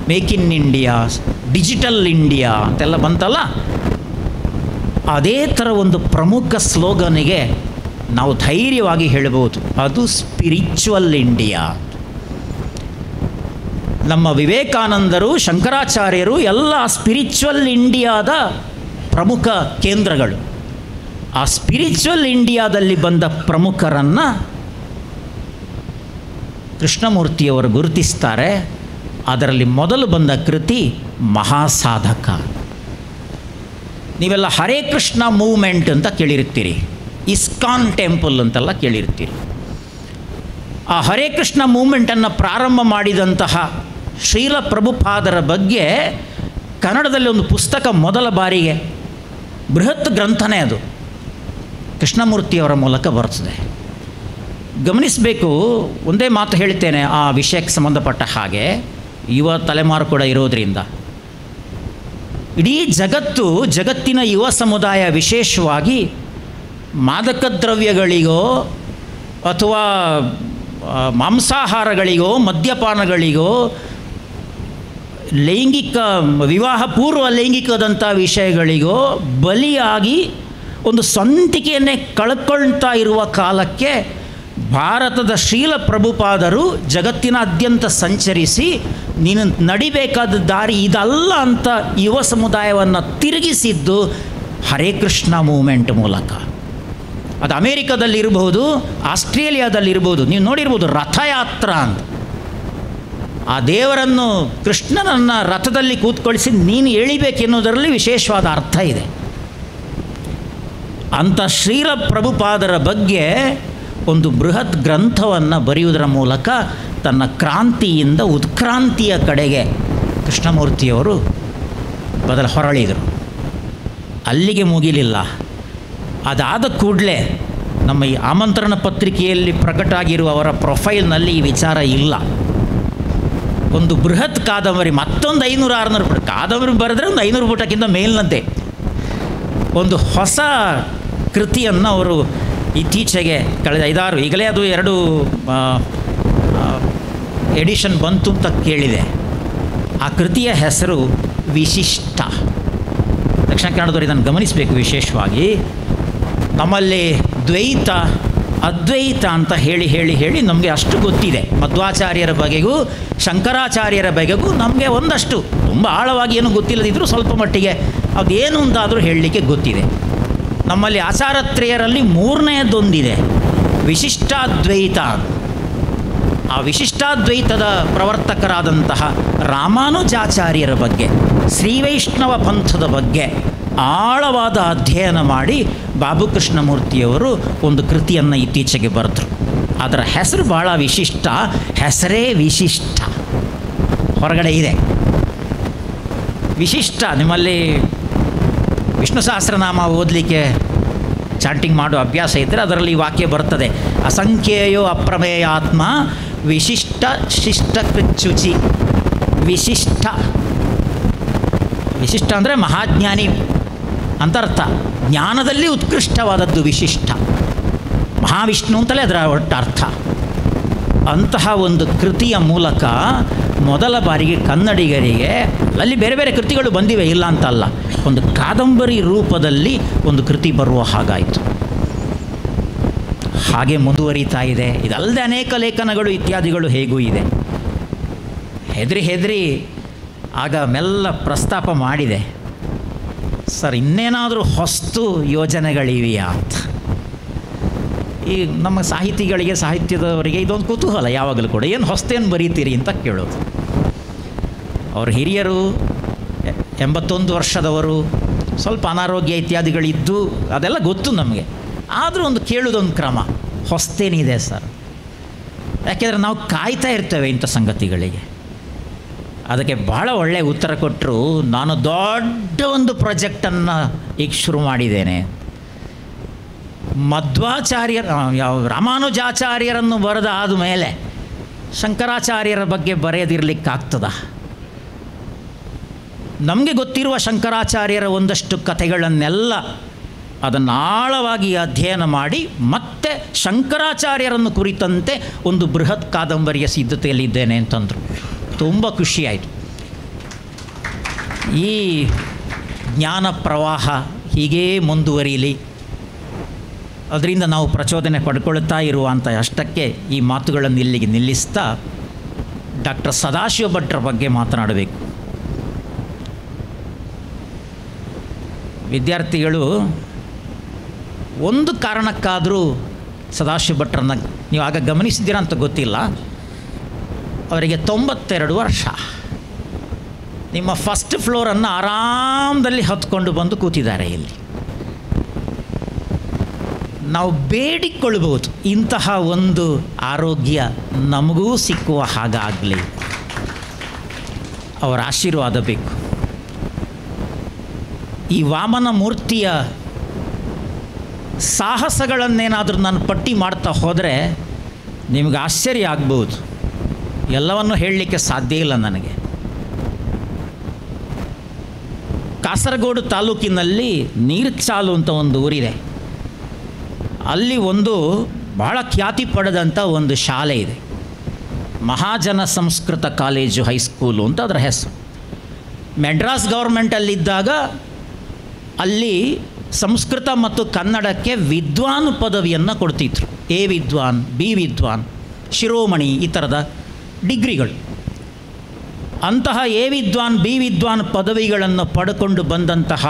make in India, digital India ಅಂತೆಲ್ಲ ಬಂತಲ್ಲ, ಅದೇ ಥರ ಒಂದು ಪ್ರಮುಖ ಸ್ಲೋಗನಿಗೆ ನಾವು ಧೈರ್ಯವಾಗಿ ಹೇಳ್ಬೋದು, ಅದು ಸ್ಪಿರಿಚುವಲ್ ಇಂಡಿಯಾ. ನಮ್ಮ ವಿವೇಕಾನಂದರು, ಶಂಕರಾಚಾರ್ಯರು ಎಲ್ಲ ಸ್ಪಿರಿಚುವಲ್ ಇಂಡಿಯಾದ ಪ್ರಮುಖ ಕೇಂದ್ರಗಳು. ಆ ಸ್ಪಿರಿಚುವಲ್ ಇಂಡಿಯಾದಲ್ಲಿ ಬಂದ ಪ್ರಮುಖರನ್ನು ಕೃಷ್ಣಮೂರ್ತಿಯವರು ಗುರುತಿಸ್ತಾರೆ. ಅದರಲ್ಲಿ ಮೊದಲು ಬಂದ ಕೃತಿ ಮಹಾಸಾಧಕ. ನೀವೆಲ್ಲ ಹರೇ ಕೃಷ್ಣ ಮೂವ್ಮೆಂಟ್ ಅಂತ ಕೇಳಿರ್ತೀರಿ, ಇಸ್ಕಾನ್ ಟೆಂಪಲ್ ಅಂತೆಲ್ಲ ಕೇಳಿರ್ತೀರಿ. ಆ ಹರೇ ಕೃಷ್ಣ ಮೂವ್ಮೆಂಟನ್ನು ಪ್ರಾರಂಭ ಮಾಡಿದಂತಹ ಶ್ರೀಲ ಪ್ರಭುಪಾದರ ಬಗ್ಗೆ ಕನ್ನಡದಲ್ಲಿ ಒಂದು ಪುಸ್ತಕ ಮೊದಲ ಬಾರಿಗೆ, ಬೃಹತ್ ಗ್ರಂಥನೇ ಅದು, ಕೃಷ್ಣಮೂರ್ತಿಯವರ ಮೂಲಕ ಬರ್ತದೆ. ಗಮನಿಸಬೇಕು, ಒಂದೇ ಮಾತು ಹೇಳ್ತೇನೆ ಆ ವಿಷಯಕ್ಕೆ ಸಂಬಂಧಪಟ್ಟ ಹಾಗೆ, ಯುವ ತಲೆಮಾರು ಕೂಡ ಇರೋದರಿಂದ. ಇಡೀ ಜಗತ್ತಿನ ಯುವ ಸಮುದಾಯ ವಿಶೇಷವಾಗಿ ಮಾದಕ ದ್ರವ್ಯಗಳಿಗೋ ಅಥವಾ ಮಾಂಸಾಹಾರಗಳಿಗೋ ಮದ್ಯಪಾನಗಳಿಗೋ ವಿವಾಹ ಪೂರ್ವ ಲೈಂಗಿಕದಂಥ ವಿಷಯಗಳಿಗೋ ಬಲಿಯಾಗಿ ಒಂದು ಸ್ವಂತಿಕೆಯನ್ನೇ ಕಳ್ಕೊಳ್ತಾ ಇರುವ ಕಾಲಕ್ಕೆ ಭಾರತದ ಶ್ರೀಲ ಪ್ರಭುಪಾದರು ಜಗತ್ತಿನಾದ್ಯಂತ ಸಂಚರಿಸಿ ನೀನು ನಡಿಬೇಕಾದ ದಾರಿ ಇದಲ್ಲ ಅಂತ ಯುವ ಸಮುದಾಯವನ್ನು ತಿರುಗಿಸಿದ್ದು ಹರೇ ಕೃಷ್ಣ ಮೂವ್ಮೆಂಟ್ ಮೂಲಕ. ಅದು ಅಮೇರಿಕಾದಲ್ಲಿರ್ಬೋದು, ಆಸ್ಟ್ರೇಲಿಯಾದಲ್ಲಿರ್ಬೋದು. ನೀವು ನೋಡಿರ್ಬೋದು ರಥಯಾತ್ರ ಅಂತ. ಆ ದೇವರನ್ನು, ಕೃಷ್ಣನನ್ನು ರಥದಲ್ಲಿ ಕೂತ್ಕೊಳಿಸಿ ನೀನು ಎಳಿಬೇಕೆನ್ನುವುದರಲ್ಲಿ ವಿಶೇಷವಾದ ಅರ್ಥ ಇದೆ. ಅಂಥ ಶ್ರೀಲ ಪ್ರಭುಪಾದರ ಬಗ್ಗೆ ಒಂದು ಬೃಹತ್ ಗ್ರಂಥವನ್ನು ಬರೆಯುವುದರ ಮೂಲಕ ತನ್ನ ಕ್ರಾಂತಿಯಿಂದ ಉತ್ಕ್ರಾಂತಿಯ ಕಡೆಗೆ ಕೃಷ್ಣಮೂರ್ತಿಯವರು ಹೊರಳಿದರು. ಅಲ್ಲಿಗೆ ಮುಗಿಲಿಲ್ಲ. ಅದಾದ ಕೂಡಲೇ ನಮ್ಮ ಈ ಆಮಂತ್ರಣ ಪತ್ರಿಕೆಯಲ್ಲಿ ಪ್ರಕಟ ಆಗಿರುವ ಅವರ ಪ್ರೊಫೈಲ್ನಲ್ಲಿ ಈ ವಿಚಾರ ಇಲ್ಲ. ಒಂದು ಬೃಹತ್ ಕಾದಂಬರಿ, ಮತ್ತೊಂದು 500-600 ಪುಟ ಕಾದಂಬರಿ ಬರೆದ್ರೆ ಒಂದು 500 ಪುಟಕ್ಕಿಂತ ಮೇಲಿನಂತೆ ಒಂದು ಹೊಸ ಕೃತಿಯನ್ನು ಅವರು ಇತ್ತೀಚೆಗೆ ಕಳೆದ 5-6, ಈಗಲೇ ಅದು 2 ಎಡಿಷನ್ ಬಂತು ಅಂತ ಕೇಳಿದೆ. ಆ ಕೃತಿಯ ಹೆಸರು ವಿಶಿಷ್ಟ. ದಕ್ಷಿಣ ಕನ್ನಡದವರು ಇದನ್ನು ಗಮನಿಸಬೇಕು. ವಿಶೇಷವಾಗಿ ನಮ್ಮಲ್ಲಿ ದ್ವೈತ ಅದ್ವೈತ ಅಂತ ಹೇಳಿ ನಮಗೆ ಅಷ್ಟು ಗೊತ್ತಿದೆ. ಮಧ್ವಾಚಾರ್ಯರ ಬಗೆಗೂ ಶಂಕರಾಚಾರ್ಯರ ಬಗೆಗೂ ನಮಗೆ ಒಂದಷ್ಟು ತುಂಬ ಆಳವಾಗಿ ಏನು ಗೊತ್ತಿಲ್ಲದಿದ್ದರೂ ಸ್ವಲ್ಪ ಮಟ್ಟಿಗೆ ಅದೇನು ಅಂತಾದರೂ ಹೇಳಲಿಕ್ಕೆ ಗೊತ್ತಿದೆ. ನಮ್ಮಲ್ಲಿ ಆಚಾರತ್ರಯರಲ್ಲಿ 3ನೇದೊಂದಿದೆ, ವಿಶಿಷ್ಟಾದ್ವೈತ. ಆ ವಿಶಿಷ್ಟಾದ್ವೈತದ ಪ್ರವರ್ತಕರಾದಂತಹ ರಾಮಾನುಜಾಚಾರ್ಯರ ಬಗ್ಗೆ, ಶ್ರೀವೈಷ್ಣವ ಪಂಥದ ಬಗ್ಗೆ ಆಳವಾದ ಅಧ್ಯಯನ ಮಾಡಿ ಬಾಬು ಕೃಷ್ಣಮೂರ್ತಿಯವರು ಒಂದು ಕೃತಿಯನ್ನು ಇತ್ತೀಚೆಗೆ ಬರೆದರು. ಅದರ ಹೆಸರು ಭಾಳ ವಿಶಿಷ್ಟ, ಹೆಸರೇ ವಿಶಿಷ್ಟ. ಹೊರಗಡೆ ಇದೆ ವಿಶಿಷ್ಟ. ನಿಮ್ಮಲ್ಲಿ ವಿಷ್ಣು ಸಹಸ್ರನಾಮ ಓದಲಿಕ್ಕೆ ಚಾಂಟಿಂಗ್ ಮಾಡೋ ಅಭ್ಯಾಸ ಇದ್ದರೆ ಅದರಲ್ಲಿ ಈ ವಾಕ್ಯ ಬರ್ತದೆ, ಅಸಂಖ್ಯೇಯೋ ಅಪ್ರಮೇಯಾತ್ಮ ವಿಶಿಷ್ಟ ಶಿಷ್ಟ ಕೃಚ್ಯುಚಿ. ವಿಶಿಷ್ಟ ವಿಶಿಷ್ಟ ಅಂದರೆ ಮಹಾಜ್ಞಾನಿ ಅಂತ ಅರ್ಥ. ಜ್ಞಾನದಲ್ಲಿ ಉತ್ಕೃಷ್ಟವಾದದ್ದು ವಿಶಿಷ್ಟ. ಮಹಾವಿಷ್ಣು ಅಂತಲೇ ಅದರ ಅರ್ಥ. ಅಂತಹ ಒಂದು ಕೃತಿಯ ಮೂಲಕ ಮೊದಲ ಬಾರಿಗೆ ಕನ್ನಡಿಗರಿಗೆ, ಅಲ್ಲಿ ಬೇರೆ ಬೇರೆ ಕೃತಿಗಳು ಬಂದಿವೆ ಇಲ್ಲ ಅಂತಲ್ಲ, ಒಂದು ಕಾದಂಬರಿ ರೂಪದಲ್ಲಿ ಒಂದು ಕೃತಿ ಬರುವ ಹಾಗಾಯಿತು. ಹಾಗೆ ಮುಂದುವರಿತಾ ಇದೆ. ಇದಲ್ಲದೆ ಅನೇಕ ಲೇಖನಗಳು ಇತ್ಯಾದಿಗಳು ಹೇಗೂ ಇದೆ. ಹೆದರಿ ಆಗ ಮೆಲ್ಲ ಪ್ರಸ್ತಾಪ ಮಾಡಿದೆ, ಸರ್ ಇನ್ನೇನಾದರೂ ಹೊಸ್ತು ಯೋಜನೆಗಳಿವೆಯಾ ಅಂತ. ಈ ನಮ್ಮ ಸಾಹಿತ್ಯದವರಿಗೆ ಇದೊಂದು ಕುತೂಹಲ ಯಾವಾಗಲೂ ಕೂಡ, ಏನು ಹೊಸ್ತೇನು ಬರೀತೀರಿ ಅಂತ ಕೇಳೋದು. ಅವ್ರ ಹಿರಿಯರು 81 ವರ್ಷದವರು, ಸ್ವಲ್ಪ ಅನಾರೋಗ್ಯ ಇತ್ಯಾದಿಗಳಿದ್ದು ಅದೆಲ್ಲ ಗೊತ್ತು ನಮಗೆ. ಆದರೂ ಒಂದು ಕೇಳೋದೊಂದು ಕ್ರಮ, ಹೊಸ್ತೇನಿದೆ ಸರ್. ಯಾಕೆಂದರೆ ನಾವು ಕಾಯ್ತಾ ಇರ್ತೇವೆ ಇಂಥ ಸಂಗತಿಗಳಿಗೆ. ಅದಕ್ಕೆ ಭಾಳ ಒಳ್ಳೆಯ ಉತ್ತರ ಕೊಟ್ಟರು. ನಾನು ದೊಡ್ಡ ಒಂದು ಪ್ರಾಜೆಕ್ಟನ್ನು ಈಗ ಶುರು ಮಾಡಿದ್ದೇನೆ. ಮಧ್ವಾಚಾರ್ಯರ ರಾಮಾನುಜಾಚಾರ್ಯರನ್ನು ಬರೆದ ಆದಮೇಲೆ ಶಂಕರಾಚಾರ್ಯರ ಬಗ್ಗೆ ಬರೆಯದಿರಲಿಕ್ಕಾಗ್ತದ? ನಮಗೆ ಗೊತ್ತಿರುವ ಶಂಕರಾಚಾರ್ಯರ ಒಂದಷ್ಟು ಕಥೆಗಳನ್ನೆಲ್ಲ ಅದನ್ನು ಆಳವಾಗಿ ಅಧ್ಯಯನ ಮಾಡಿ ಮತ್ತೆ ಶಂಕರಾಚಾರ್ಯರನ್ನು ಕುರಿತಂತೆ ಒಂದು ಬೃಹತ್ ಕಾದಂಬರಿಯ ಸಿದ್ಧತೆಯಲ್ಲಿದ್ದೇನೆ ಅಂತಂದರು. ತುಂಬ ಖುಷಿಯಾಯಿತು. ಈ ಜ್ಞಾನ ಪ್ರವಾಹ ಹೀಗೇ ಮುಂದುವರಿಯಲಿ, ಅದರಿಂದ ನಾವು ಪ್ರಚೋದನೆ ಪಡ್ಕೊಳ್ತಾ ಇರುವಂಥ ಅಷ್ಟಕ್ಕೆ ಈ ಮಾತುಗಳನ್ನು ಇಲ್ಲಿಗೆ ನಿಲ್ಲಿಸ್ತಾ ಡಾಕ್ಟರ್ ಸದಾಶಿವ ಭಟ್ರ ಬಗ್ಗೆ ಮಾತನಾಡಬೇಕು. ವಿದ್ಯಾರ್ಥಿಗಳು ಒಂದು ಕಾರಣಕ್ಕಾದರೂ ಸದಾಶಿವ ಭಟ್ರನ್ನ ನೀವು ಆಗ ಗಮನಿಸಿದ್ದೀರಾ ಅಂತ ಗೊತ್ತಿಲ್ಲ, ಅವರಿಗೆ 92 ವರ್ಷ. ನಿಮ್ಮ ಫಸ್ಟ್ ಫ್ಲೋರನ್ನು ಆರಾಮದಲ್ಲಿ ಹತ್ಕೊಂಡು ಬಂದು ಕೂತಿದ್ದಾರೆ. ಇಲ್ಲಿ ನಾವು ಬೇಡಿಕೊಳ್ಳಬಹುದು ಇಂತಹ ಒಂದು ಆರೋಗ್ಯ ನಮಗೂ ಸಿಕ್ಕುವ ಹಾಗಾಗಲಿ. ಅವರ ಆಶೀರ್ವಾದ ಬೇಕು. ಈ ವಾಮನ ಮೂರ್ತಿಯ ಸಾಹಸಗಳನ್ನೇನಾದರೂ ನಾನು ಪಟ್ಟಿ ಮಾಡ್ತಾ ಹೋದರೆ ನಿಮಗೆ ಆಶ್ಚರ್ಯ ಆಗ್ಬೋದು. ಎಲ್ಲವನ್ನೂ ಹೇಳಲಿಕ್ಕೆ ಸಾಧ್ಯ ಇಲ್ಲ ನನಗೆ. ಕಾಸರಗೋಡು ತಾಲೂಕಿನಲ್ಲಿ ನೀರ್ಚಾಲು ಅಂತ ಒಂದು ಊರಿದೆ. ಅಲ್ಲಿ ಒಂದು ಬಹಳ ಖ್ಯಾತಿ ಪಡೆದಂಥ ಒಂದು ಶಾಲೆ ಇದೆ, ಮಹಾಜನ ಸಂಸ್ಕೃತ ಕಾಲೇಜು ಹೈಸ್ಕೂಲು ಅಂತ ಅದರ ಹೆಸರು. ಮೆಡ್ರಾಸ್ ಗೌರ್ಮೆಂಟಲ್ಲಿದ್ದಾಗ ಅಲ್ಲಿ ಸಂಸ್ಕೃತ ಮತ್ತು ಕನ್ನಡಕ್ಕೆ ವಿದ್ವಾನ್ ಪದವಿಯನ್ನು ಕೊಡ್ತಿದ್ರು. ಎ ವಿದ್ವಾನ್, ಬಿ ವಿದ್ವಾನ್, ಶಿರೋಮಣಿ ಈ ಥರದ ಡಿಗ್ರಿಗಳು. ಅಂತಹ ಎ ವಿದ್ವಾನ್, ಬಿ ವಿದ್ವಾನ್ ಪದವಿಗಳನ್ನು ಪಡ್ಕೊಂಡು ಬಂದಂತಹ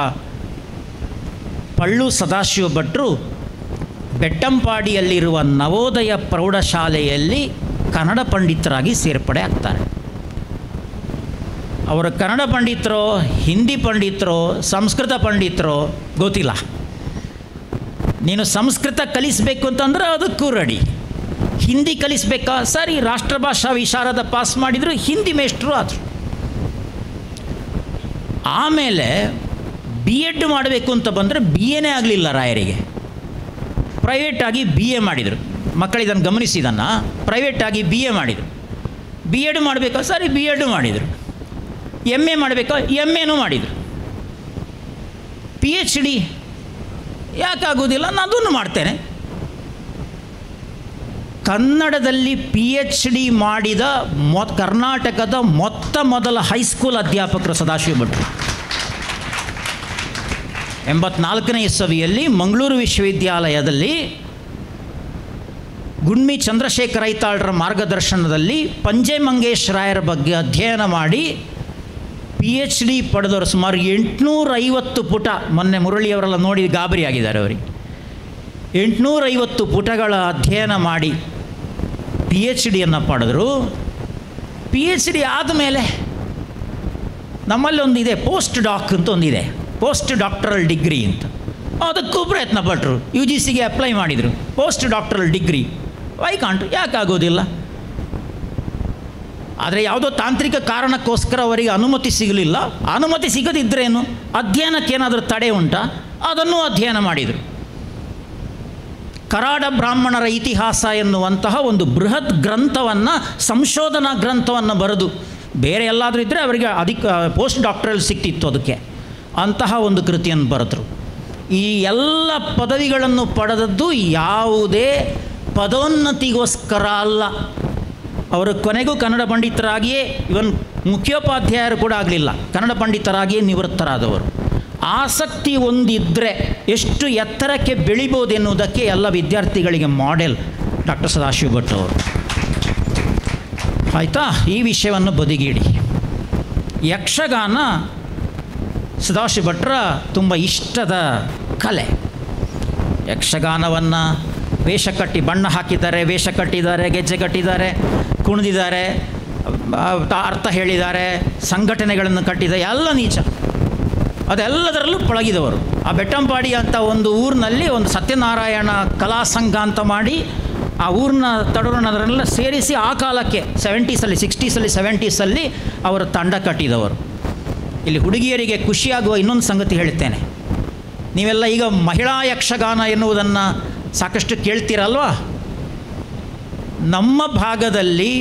ಪಳ್ಳು ಸದಾಶಿವ ಭಟ್ರು ಬೆಟ್ಟಂಪಾಡಿಯಲ್ಲಿರುವ ನವೋದಯ ಪ್ರೌಢಶಾಲೆಯಲ್ಲಿ ಕನ್ನಡ ಪಂಡಿತರಾಗಿ ಸೇರ್ಪಡೆ ಆಗ್ತಾರೆ. ಅವರು ಕನ್ನಡ ಪಂಡಿತರೋ, ಹಿಂದಿ ಪಂಡಿತರೋ, ಸಂಸ್ಕೃತ ಪಂಡಿತರೋ ಗೊತ್ತಿಲ್ಲ. ನೀನು ಸಂಸ್ಕೃತ ಕಲಿಸಬೇಕು ಅಂತಂದ್ರೆ ಅದಕ್ಕೂ ರೆಡಿ. ಹಿಂದಿ ಕಲಿಸಬೇಕಾ? ಸರಿ, ರಾಷ್ಟ್ರಭಾಷಾ ವಿಶಾರದ ಪಾಸ್ ಮಾಡಿದರು, ಹಿಂದಿ ಮೇಷ್ಟ್ರು ಆದರು. ಆಮೇಲೆ ಬಿ ಎಡ್ ಮಾಡಬೇಕು ಅಂತ ಬಂದರೆ ಬಿ ಎನೇ ಆಗಲಿಲ್ಲ ರಾಯರಿಗೆ. ಪ್ರೈವೇಟಾಗಿ ಬಿ ಎ ಮಾಡಿದರು. ಮಕ್ಕಳಿದನ್ನು ಗಮನಿಸಿದನ್ನು ಪ್ರೈವೇಟಾಗಿ ಬಿ ಎ ಮಾಡಿದರು. ಬಿ ಎಡ್ ಮಾಡಬೇಕಾ? ಸರಿ, ಬಿ ಎಡ್ ಮಾಡಿದರು. ಎಮ್ ಎ ಮಾಡಬೇಕಾ? ಎಮ್ ಎನೂ ಮಾಡಿದರು. ಪಿ ಎಚ್ ಡಿ ಯಾಕಾಗೋದಿಲ್ಲ, ನಾನು ಅದನ್ನು ಮಾಡ್ತೇನೆ. ಕನ್ನಡದಲ್ಲಿ ಪಿ ಎಚ್ ಡಿ ಮಾಡಿದ ಕರ್ನಾಟಕದ ಮೊದಲ ಹೈಸ್ಕೂಲ್ ಅಧ್ಯಾಪಕರು ಸದಾಶಿವ ಭಟ್ರು. 84ನೇ ಇಸವಿಯಲ್ಲಿ ಮಂಗಳೂರು ವಿಶ್ವವಿದ್ಯಾಲಯದಲ್ಲಿ ಗುಣ್ಮಿ ಚಂದ್ರಶೇಖರ ಐತಾಳರ ಮಾರ್ಗದರ್ಶನದಲ್ಲಿ ಪಂಜೆ ಮಂಗೇಶ್ ರಾಯರ ಬಗ್ಗೆ ಅಧ್ಯಯನ ಮಾಡಿ ಪಿ ಎಚ್ ಡಿ ಪಡೆದವರು ಸುಮಾರು 850 ಪುಟ. ಮೊನ್ನೆ ಮುರಳಿಯವರೆಲ್ಲ ನೋಡಿ ಗಾಬರಿ ಆಗಿದ್ದಾರೆ. ಅವರಿಗೆ 850 ಪುಟಗಳ ಅಧ್ಯಯನ ಮಾಡಿ ಪಿ ಎಚ್ ಡಿಯನ್ನು ಪಡೆದರು. ಪಿ ಎಚ್ ಡಿ ಆದಮೇಲೆ ನಮ್ಮಲ್ಲಿ ಒಂದಿದೆ, ಪೋಸ್ಟ್ ಡಾಕ್ ಅಂತ ಒಂದಿದೆ, ಪೋಸ್ಟ್ ಡಾಕ್ಟರಲ್ ಡಿಗ್ರಿ ಅಂತ. ಅದಕ್ಕೂ ಪ್ರಯತ್ನ ಪಟ್ಟರು, ಯು ಜಿ ಸಿಗೆ ಅಪ್ಲೈ ಮಾಡಿದರು. ಪೋಸ್ಟ್ ಡಾಕ್ಟರಲ್ ಡಿಗ್ರಿ ವೈಕಾಂಟು ಯಾಕಾಗೋದಿಲ್ಲ. ಆದರೆ ಯಾವುದೋ ತಾಂತ್ರಿಕ ಕಾರಣಕ್ಕೋಸ್ಕರ ಅವರಿಗೆ ಅನುಮತಿ ಸಿಗಲಿಲ್ಲ. ಅನುಮತಿ ಸಿಗದಿದ್ದರೇನು, ಅಧ್ಯಯನಕ್ಕೇನಾದರೂ ತಡೆ ಉಂಟಾ? ಅದನ್ನು ಅಧ್ಯಯನ ಮಾಡಿದರು. ಕರಾಡ ಬ್ರಾಹ್ಮಣರ ಇತಿಹಾಸ ಎನ್ನುವಂತಹ ಒಂದು ಬೃಹತ್ ಗ್ರಂಥವನ್ನು, ಸಂಶೋಧನಾ ಗ್ರಂಥವನ್ನು ಬರೆದು, ಬೇರೆ ಎಲ್ಲಾದರೂ ಇದ್ದರೆ ಅವರಿಗೆ ಪೋಸ್ಟ್ ಡಾಕ್ಟರಲ್ ಸಿಕ್ತಿತ್ತು ಅದಕ್ಕೆ, ಅಂತಹ ಒಂದು ಕೃತಿಯನ್ನು ಬರೆದರು. ಈ ಎಲ್ಲ ಪದವಿಗಳನ್ನು ಪಡೆದದ್ದು ಯಾವುದೇ ಪದೋನ್ನತಿಗೋಸ್ಕರ ಅಲ್ಲ. ಅವರು ಕೊನೆಗೂ ಕನ್ನಡ ಪಂಡಿತರಾಗಿಯೇ, ಇವನ್ ಮುಖ್ಯೋಪಾಧ್ಯಾಯರು ಕೂಡ ಆಗಲಿಲ್ಲ, ಕನ್ನಡ ಪಂಡಿತರಾಗಿಯೇ ನಿವೃತ್ತರಾದವರು. ಆಸಕ್ತಿ ಒಂದಿದ್ದರೆ ಎಷ್ಟು ಎತ್ತರಕ್ಕೆ ಬೆಳಿಬೋದೆನ್ನುವುದಕ್ಕೆ ಎಲ್ಲ ವಿದ್ಯಾರ್ಥಿಗಳಿಗೆ ಮಾಡೆಲ್ ಡಾಕ್ಟರ್ ಸದಾಶಿವ ಭಟ್ ಅವರು. ಆಯಿತಾ? ಈ ವಿಷಯವನ್ನು ಬದಿಗಿಡಿ. ಯಕ್ಷಗಾನ ಸದಾಶಿವ ಭಟ್ರ ತುಂಬ ಇಷ್ಟದ ಕಲೆ. ಯಕ್ಷಗಾನವನ್ನು ವೇಷ ಕಟ್ಟಿ, ಬಣ್ಣ ಹಾಕಿದ್ದಾರೆ, ವೇಷ ಕಟ್ಟಿದ್ದಾರೆ, ಗೆಜ್ಜೆ ಕಟ್ಟಿದ್ದಾರೆ, ಕುಣಿದಿದ್ದಾರೆ, ಅರ್ಥ ಹೇಳಿದ್ದಾರೆ, ಸಂಘಟನೆಗಳನ್ನು ಕಟ್ಟಿದ್ದಾರೆ, ಎಲ್ಲ ನೀಚ. ಅದೆಲ್ಲದರಲ್ಲೂ ಪಳಗಿದವರು. ಆ ಬೆಟ್ಟಂಪಾಡಿ ಅಂತ ಒಂದು ಊರಿನಲ್ಲಿ ಒಂದು ಸತ್ಯನಾರಾಯಣ ಕಲಾ ಸಂಘ ಅಂತ ಮಾಡಿ ಆ ಊರಿನ ತಡೋರನ್ನೆಲ್ಲ ಸೇರಿಸಿ ಆ ಕಾಲಕ್ಕೆ 70ಸಲ್ಲಿ 60ಸಲ್ಲಿ 70ಸಲ್ಲಿ ಅವರು ತಂಡ ಕಟ್ಟಿದವರು. ಇಲ್ಲಿ ಹುಡುಗಿಯರಿಗೆ ಖುಷಿಯಾಗುವ ಇನ್ನೊಂದು ಸಂಗತಿ ಹೇಳ್ತೇನೆ. ನೀವೆಲ್ಲ ಈಗ ಮಹಿಳಾ ಯಕ್ಷಗಾನ ಎನ್ನುವುದನ್ನು ಸಾಕಷ್ಟು ಕೇಳ್ತೀರಲ್ವಾ? ನಮ್ಮ ಭಾಗದಲ್ಲಿ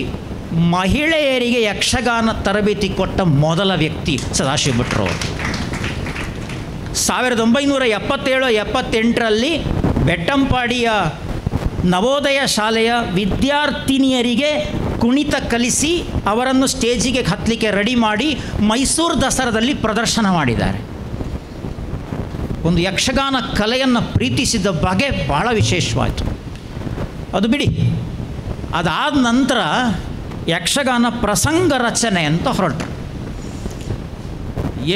ಮಹಿಳೆಯರಿಗೆ ಯಕ್ಷಗಾನ ತರಬೇತಿ ಕೊಟ್ಟ ಮೊದಲ ವ್ಯಕ್ತಿ ಸದಾಶಿವ ಭಟ್ರು ಅವರು. 1977-78ರಲ್ಲಿ ಬೆಟ್ಟಂಪಾಡಿಯ ನವೋದಯ ಶಾಲೆಯ ವಿದ್ಯಾರ್ಥಿನಿಯರಿಗೆ ಕುಣಿತ ಕಲಿಸಿ ಅವರನ್ನು ಸ್ಟೇಜಿಗೆ ಹತ್ತಲಿಕ್ಕೆ ರೆಡಿ ಮಾಡಿ ಮೈಸೂರು ದಸರಾದಲ್ಲಿ ಪ್ರದರ್ಶನ ಮಾಡಿದ್ದಾರೆ. ಒಂದು ಯಕ್ಷಗಾನ ಕಲೆಯನ್ನು ಪ್ರೀತಿಸಿದ ಬಗೆ ಭಾಳ ವಿಶೇಷವಾಯಿತು. ಅದು ಬಿಡಿ, ಅದಾದ ನಂತರ ಯಕ್ಷಗಾನ ಪ್ರಸಂಗ ರಚನೆ ಅಂತ ಹೊರಟರು.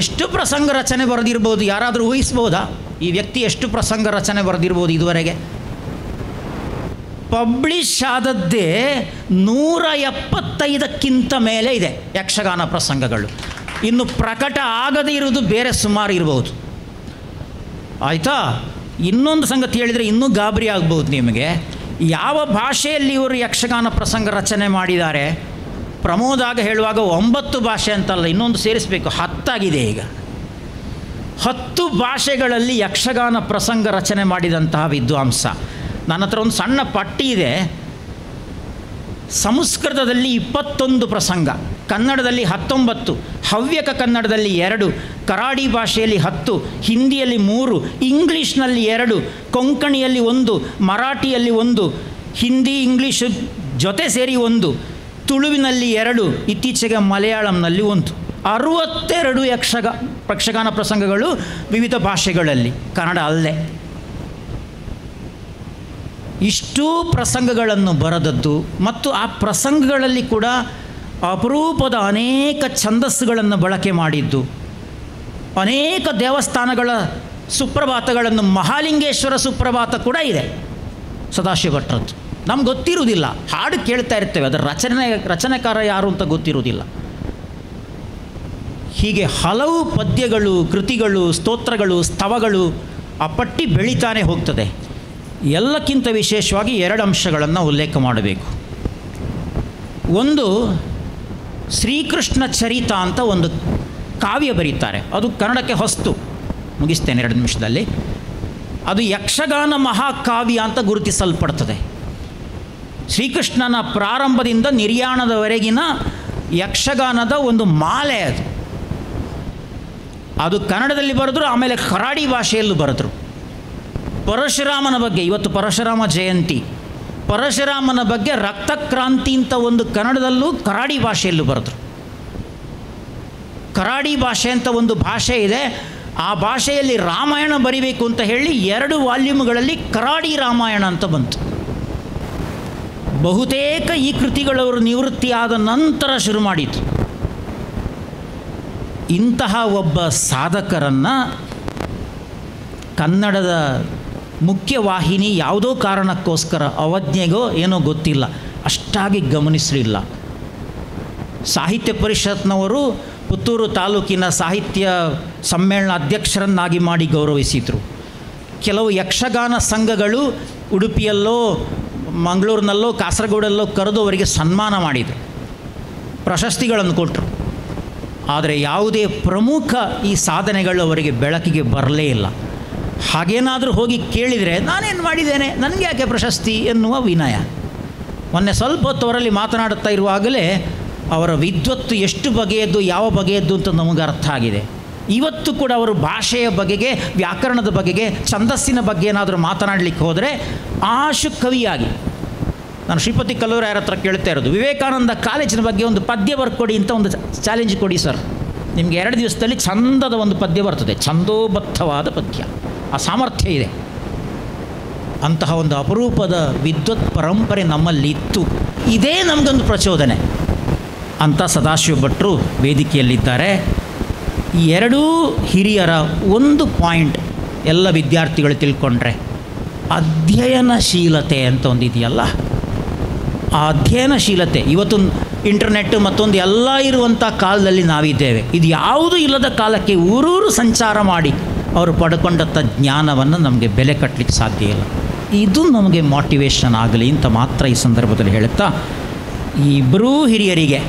ಎಷ್ಟು ಪ್ರಸಂಗ ರಚನೆ ಬರೆದಿರ್ಬೋದು? ಯಾರಾದರೂ ಊಹಿಸ್ಬೋದಾ ಈ ವ್ಯಕ್ತಿ ಎಷ್ಟು ಪ್ರಸಂಗ ರಚನೆ ಬರೆದಿರ್ಬೋದು ಇದುವರೆಗೆ? ಪಬ್ಲಿಷ್ ಆದದ್ದೇ 175ಕ್ಕಿಂತ ಮೇಲೆ ಇದೆ ಯಕ್ಷಗಾನ ಪ್ರಸಂಗಗಳು. ಇನ್ನು ಪ್ರಕಟ ಆಗದೇ ಇರುವುದು ಬೇರೆ ಸುಮಾರು ಇರ್ಬೋದು. ಆಯಿತಾ? ಇನ್ನೊಂದು ಸಂಗತಿ ಹೇಳಿದರೆ ಇನ್ನೂ ಗಾಬರಿ ಆಗ್ಬೋದು ನಿಮಗೆ. ಯಾವ ಭಾಷೆಯಲ್ಲಿ ಇವರು ಯಕ್ಷಗಾನ ಪ್ರಸಂಗ ರಚನೆ ಮಾಡಿದ್ದಾರೆ? ಪ್ರಮೋದಾಗ ಹೇಳುವಾಗ 9 ಭಾಷೆ ಅಂತಲ್ಲ, ಇನ್ನೊಂದು ಸೇರಿಸಬೇಕು, 10 ಆಗಿದೆ ಈಗ. 10 ಭಾಷೆಗಳಲ್ಲಿ ಯಕ್ಷಗಾನ ಪ್ರಸಂಗ ರಚನೆ ಮಾಡಿದಂತಹ ವಿದ್ವಾಂಸ. ನನ್ನ ಹತ್ರ ಒಂದು ಸಣ್ಣ ಪಟ್ಟಿ ಇದೆ. ಸಂಸ್ಕೃತದಲ್ಲಿ 21 ಪ್ರಸಂಗ, ಕನ್ನಡದಲ್ಲಿ 19, ಹವ್ಯಕ ಕನ್ನಡದಲ್ಲಿ 2, ಕರಾಡಿ ಭಾಷೆಯಲ್ಲಿ 10, ಹಿಂದಿಯಲ್ಲಿ 3, ಇಂಗ್ಲೀಷ್ನಲ್ಲಿ 2, ಕೊಂಕಣಿಯಲ್ಲಿ 1, ಮರಾಠಿಯಲ್ಲಿ 1, ಹಿಂದಿ ಇಂಗ್ಲೀಷು ಜೊತೆ ಸೇರಿ 1, ತುಳುವಿನಲ್ಲಿ 2, ಇತ್ತೀಚೆಗೆ ಮಲಯಾಳಂನಲ್ಲಿ 1. 62 ಯಕ್ಷಗಾನ ಪ್ರಸಂಗಗಳು ವಿವಿಧ ಭಾಷೆಗಳಲ್ಲಿ, ಕನ್ನಡ ಅಲ್ಲದೆ. ಇಷ್ಟೂ ಪ್ರಸಂಗಗಳನ್ನು ಬರೆದದ್ದು ಮತ್ತು ಆ ಪ್ರಸಂಗಗಳಲ್ಲಿ ಕೂಡ ಅಪರೂಪದ ಅನೇಕ ಛಂದಸ್ಸುಗಳನ್ನು ಬಳಕೆ ಮಾಡಿದ್ದು, ಅನೇಕ ದೇವಸ್ಥಾನಗಳ ಸುಪ್ರಭಾತಗಳನ್ನು, ಮಹಾಲಿಂಗೇಶ್ವರ ಸುಪ್ರಭಾತ ಕೂಡ ಇದೆ ಸದಾಶಿವ ಭಟ್ರದ್ದು. ನಮ್ಗೆ ಗೊತ್ತಿರುವುದಿಲ್ಲ, ಹಾಡು ಕೇಳ್ತಾ ಇರ್ತೇವೆ, ಅದರ ರಚನೆಕಾರ ಯಾರು ಅಂತ ಗೊತ್ತಿರುವುದಿಲ್ಲ. ಹೀಗೆ ಹಲವು ಪದ್ಯಗಳು, ಕೃತಿಗಳು, ಸ್ತೋತ್ರಗಳು, ಸ್ತವಗಳು, ಆ ಪಟ್ಟಿ ಬೆಳೀತಾನೆ ಹೋಗ್ತದೆ. ಎಲ್ಲಕ್ಕಿಂತ ವಿಶೇಷವಾಗಿ 2 ಅಂಶಗಳನ್ನು ಉಲ್ಲೇಖ ಮಾಡಬೇಕು. ಒಂದು, ಶ್ರೀಕೃಷ್ಣ ಚರಿತ ಅಂತ ಒಂದು ಕಾವ್ಯ ಬರೀತಾರೆ, ಅದು ಕನ್ನಡಕ್ಕೆ ಹೊಸ್ತು, ಮುಗಿಸ್ತೇನೆ 2 ನಿಮಿಷದಲ್ಲಿ. ಅದು ಯಕ್ಷಗಾನ ಮಹಾಕಾವ್ಯ ಅಂತ ಗುರುತಿಸಲ್ಪಡ್ತದೆ. ಶ್ರೀಕೃಷ್ಣನ ಪ್ರಾರಂಭದಿಂದ ನಿರ್ಯಾಣದವರೆಗಿನ ಯಕ್ಷಗಾನದ ಒಂದು ಮಾಲೆ ಅದು. ಅದು ಕನ್ನಡದಲ್ಲಿ ಬರೆದ್ರು, ಆಮೇಲೆ ಕರಾಡಿ ಭಾಷೆಯಲ್ಲೂ ಬರೆದ್ರು. ಪರಶುರಾಮನ ಬಗ್ಗೆ, ಇವತ್ತು ಪರಶುರಾಮ ಜಯಂತಿ, ಪರಶುರಾಮನ ಬಗ್ಗೆ ರಕ್ತಕ್ರಾಂತಿ ಅಂತ ಒಂದು ಕನ್ನಡದಲ್ಲೂ ಕರಾಡಿ ಭಾಷೆಯಲ್ಲೂ ಬರೆದ್ರು. ಕರಾಡಿ ಭಾಷೆ ಅಂತ ಒಂದು ಭಾಷೆ ಇದೆ. ಆ ಭಾಷೆಯಲ್ಲಿ ರಾಮಾಯಣ ಬರಿಬೇಕು ಅಂತ ಹೇಳಿ 2 ವಾಲ್ಯೂಮ್ಗಳಲ್ಲಿ ಕರಾಡಿ ರಾಮಾಯಣ ಅಂತ ಬಂತು. ಬಹುತೇಕ ಈ ಕೃತಿಗಳವರು ನಿವೃತ್ತಿಯಾದ ನಂತರ ಶುರು ಮಾಡಿತು. ಇಂತಹ ಒಬ್ಬ ಸಾಧಕರನ್ನು ಕನ್ನಡದ ಮುಖ್ಯವಾಹಿನಿ ಯಾವುದೋ ಕಾರಣಕ್ಕೋಸ್ಕರ ಅವಜ್ಞೆಗೋ ಏನೋ ಗೊತ್ತಿಲ್ಲ ಅಷ್ಟಾಗಿ ಗಮನಿಸಲಿಲ್ಲ. ಸಾಹಿತ್ಯ ಪರಿಷತ್ನವರು ಪುತ್ತೂರು ತಾಲೂಕಿನ ಸಾಹಿತ್ಯ ಸಮ್ಮೇಳನ ಅಧ್ಯಕ್ಷರನ್ನಾಗಿ ಮಾಡಿ ಗೌರವಿಸಿದರು. ಕೆಲವು ಯಕ್ಷಗಾನ ಸಂಘಗಳು ಉಡುಪಿಯಲ್ಲೋ ಮಂಗಳೂರಿನಲ್ಲೋ ಕಾಸರಗೋಡಲ್ಲೋ ಕರೆದು ಅವರಿಗೆ ಸನ್ಮಾನ ಮಾಡಿದರು, ಪ್ರಶಸ್ತಿಗಳನ್ನು ಕೊಟ್ಟರು. ಆದರೆ ಯಾವುದೇ ಪ್ರಮುಖ ಈ ಸಾಧನೆಗಳು ಅವರಿಗೆ ಬೆಳಕಿಗೆ ಬರಲೇ ಇಲ್ಲ. ಹಾಗೇನಾದರೂ ಹೋಗಿ ಕೇಳಿದರೆ ನಾನೇನು ಮಾಡಿದ್ದೇನೆ, ನನಗೆ ಯಾಕೆ ಪ್ರಶಸ್ತಿ ಎನ್ನುವ ವಿನಯ. ಮೊನ್ನೆ ಸ್ವಲ್ಪ ಹೊತ್ತು ಅವರಲ್ಲಿ ಮಾತನಾಡುತ್ತಾ ಇರುವಾಗಲೇ ಅವರ ವಿದ್ವತ್ತು ಎಷ್ಟು ಬಗೆಯದ್ದು, ಯಾವ ಬಗೆಯದ್ದು ಅಂತ ನಮಗೆ ಅರ್ಥ ಆಗಿದೆ. ಇವತ್ತು ಕೂಡ ಅವರು ಭಾಷೆಯ ಬಗೆಗೆ, ವ್ಯಾಕರಣದ ಬಗೆಗೆ, ಛಂದಸ್ಸಿನ ಬಗ್ಗೆ ಏನಾದರೂ ಮಾತನಾಡಲಿಕ್ಕೆ ಹೋದರೆ ಆಶು ಕವಿಯಾಗಿ. ನಾನು ಶ್ರೀಪತಿ ಕಲ್ಲೂರಾಯರ ಹತ್ರ ಕೇಳ್ತಾ ಇರೋದು, ವಿವೇಕಾನಂದ ಕಾಲೇಜಿನ ಬಗ್ಗೆ ಒಂದು ಪದ್ಯ ಬರ್ಕೊಡಿ ಅಂತ ಒಂದು ಚಾಲೆಂಜ್ ಕೊಡಿ ಸರ್, ನಿಮಗೆ 2 ದಿವಸದಲ್ಲಿ ಚಂದದ ಒಂದು ಪದ್ಯ ಬರ್ತದೆ, ಛಂದೋಬದ್ಧವಾದ ಪದ್ಯ, ಆ ಸಾಮರ್ಥ್ಯ ಇದೆ. ಅಂತಹ ಒಂದು ಅಪರೂಪದ ವಿದ್ವತ್ ಪರಂಪರೆ ನಮ್ಮಲ್ಲಿ ಇತ್ತು. ಇದೇ ನಮಗೊಂದು ಪ್ರಚೋದನೆ ಅಂತ ಸದಾಶಿವ ಭಟ್ರು ವೇದಿಕೆಯಲ್ಲಿದ್ದಾರೆ. ಈ 2 ಹಿರಿಯರ ಒಂದು ಪಾಯಿಂಟ್ ಎಲ್ಲ ವಿದ್ಯಾರ್ಥಿಗಳು ತಿಳ್ಕೊಂಡ್ರೆ, ಅಧ್ಯಯನಶೀಲತೆ ಅಂತ ಒಂದಿದೆಯಲ್ಲ, ಆ ಅಧ್ಯಯನಶೀಲತೆ ಇವತ್ತು ಇಂಟರ್ನೆಟ್ ಮತ್ತೊಂದು ಎಲ್ಲ ಇರುವಂಥ ಕಾಲದಲ್ಲಿ ನಾವಿದ್ದೇವೆ. ಇದು ಯಾವುದೂ ಇಲ್ಲದ ಕಾಲಕ್ಕೆ ಊರೂರು ಸಂಚಾರ ಮಾಡಿ ಅವರು ಪಡ್ಕೊಂಡಂಥ ಜ್ಞಾನವನ್ನು ನಮಗೆ ಬೆಲೆ ಕಟ್ಟಲಿಕ್ಕೆ ಸಾಧ್ಯ ಇಲ್ಲ. ಇದು ನಮಗೆ ಮೋಟಿವೇಶನ್ ಆಗಲಿ ಅಂತ ಮಾತ್ರ ಈ ಸಂದರ್ಭದಲ್ಲಿ ಹೇಳುತ್ತಾ, ಈ ಇಬ್ಬರೂ ಹಿರಿಯರಿಗೆ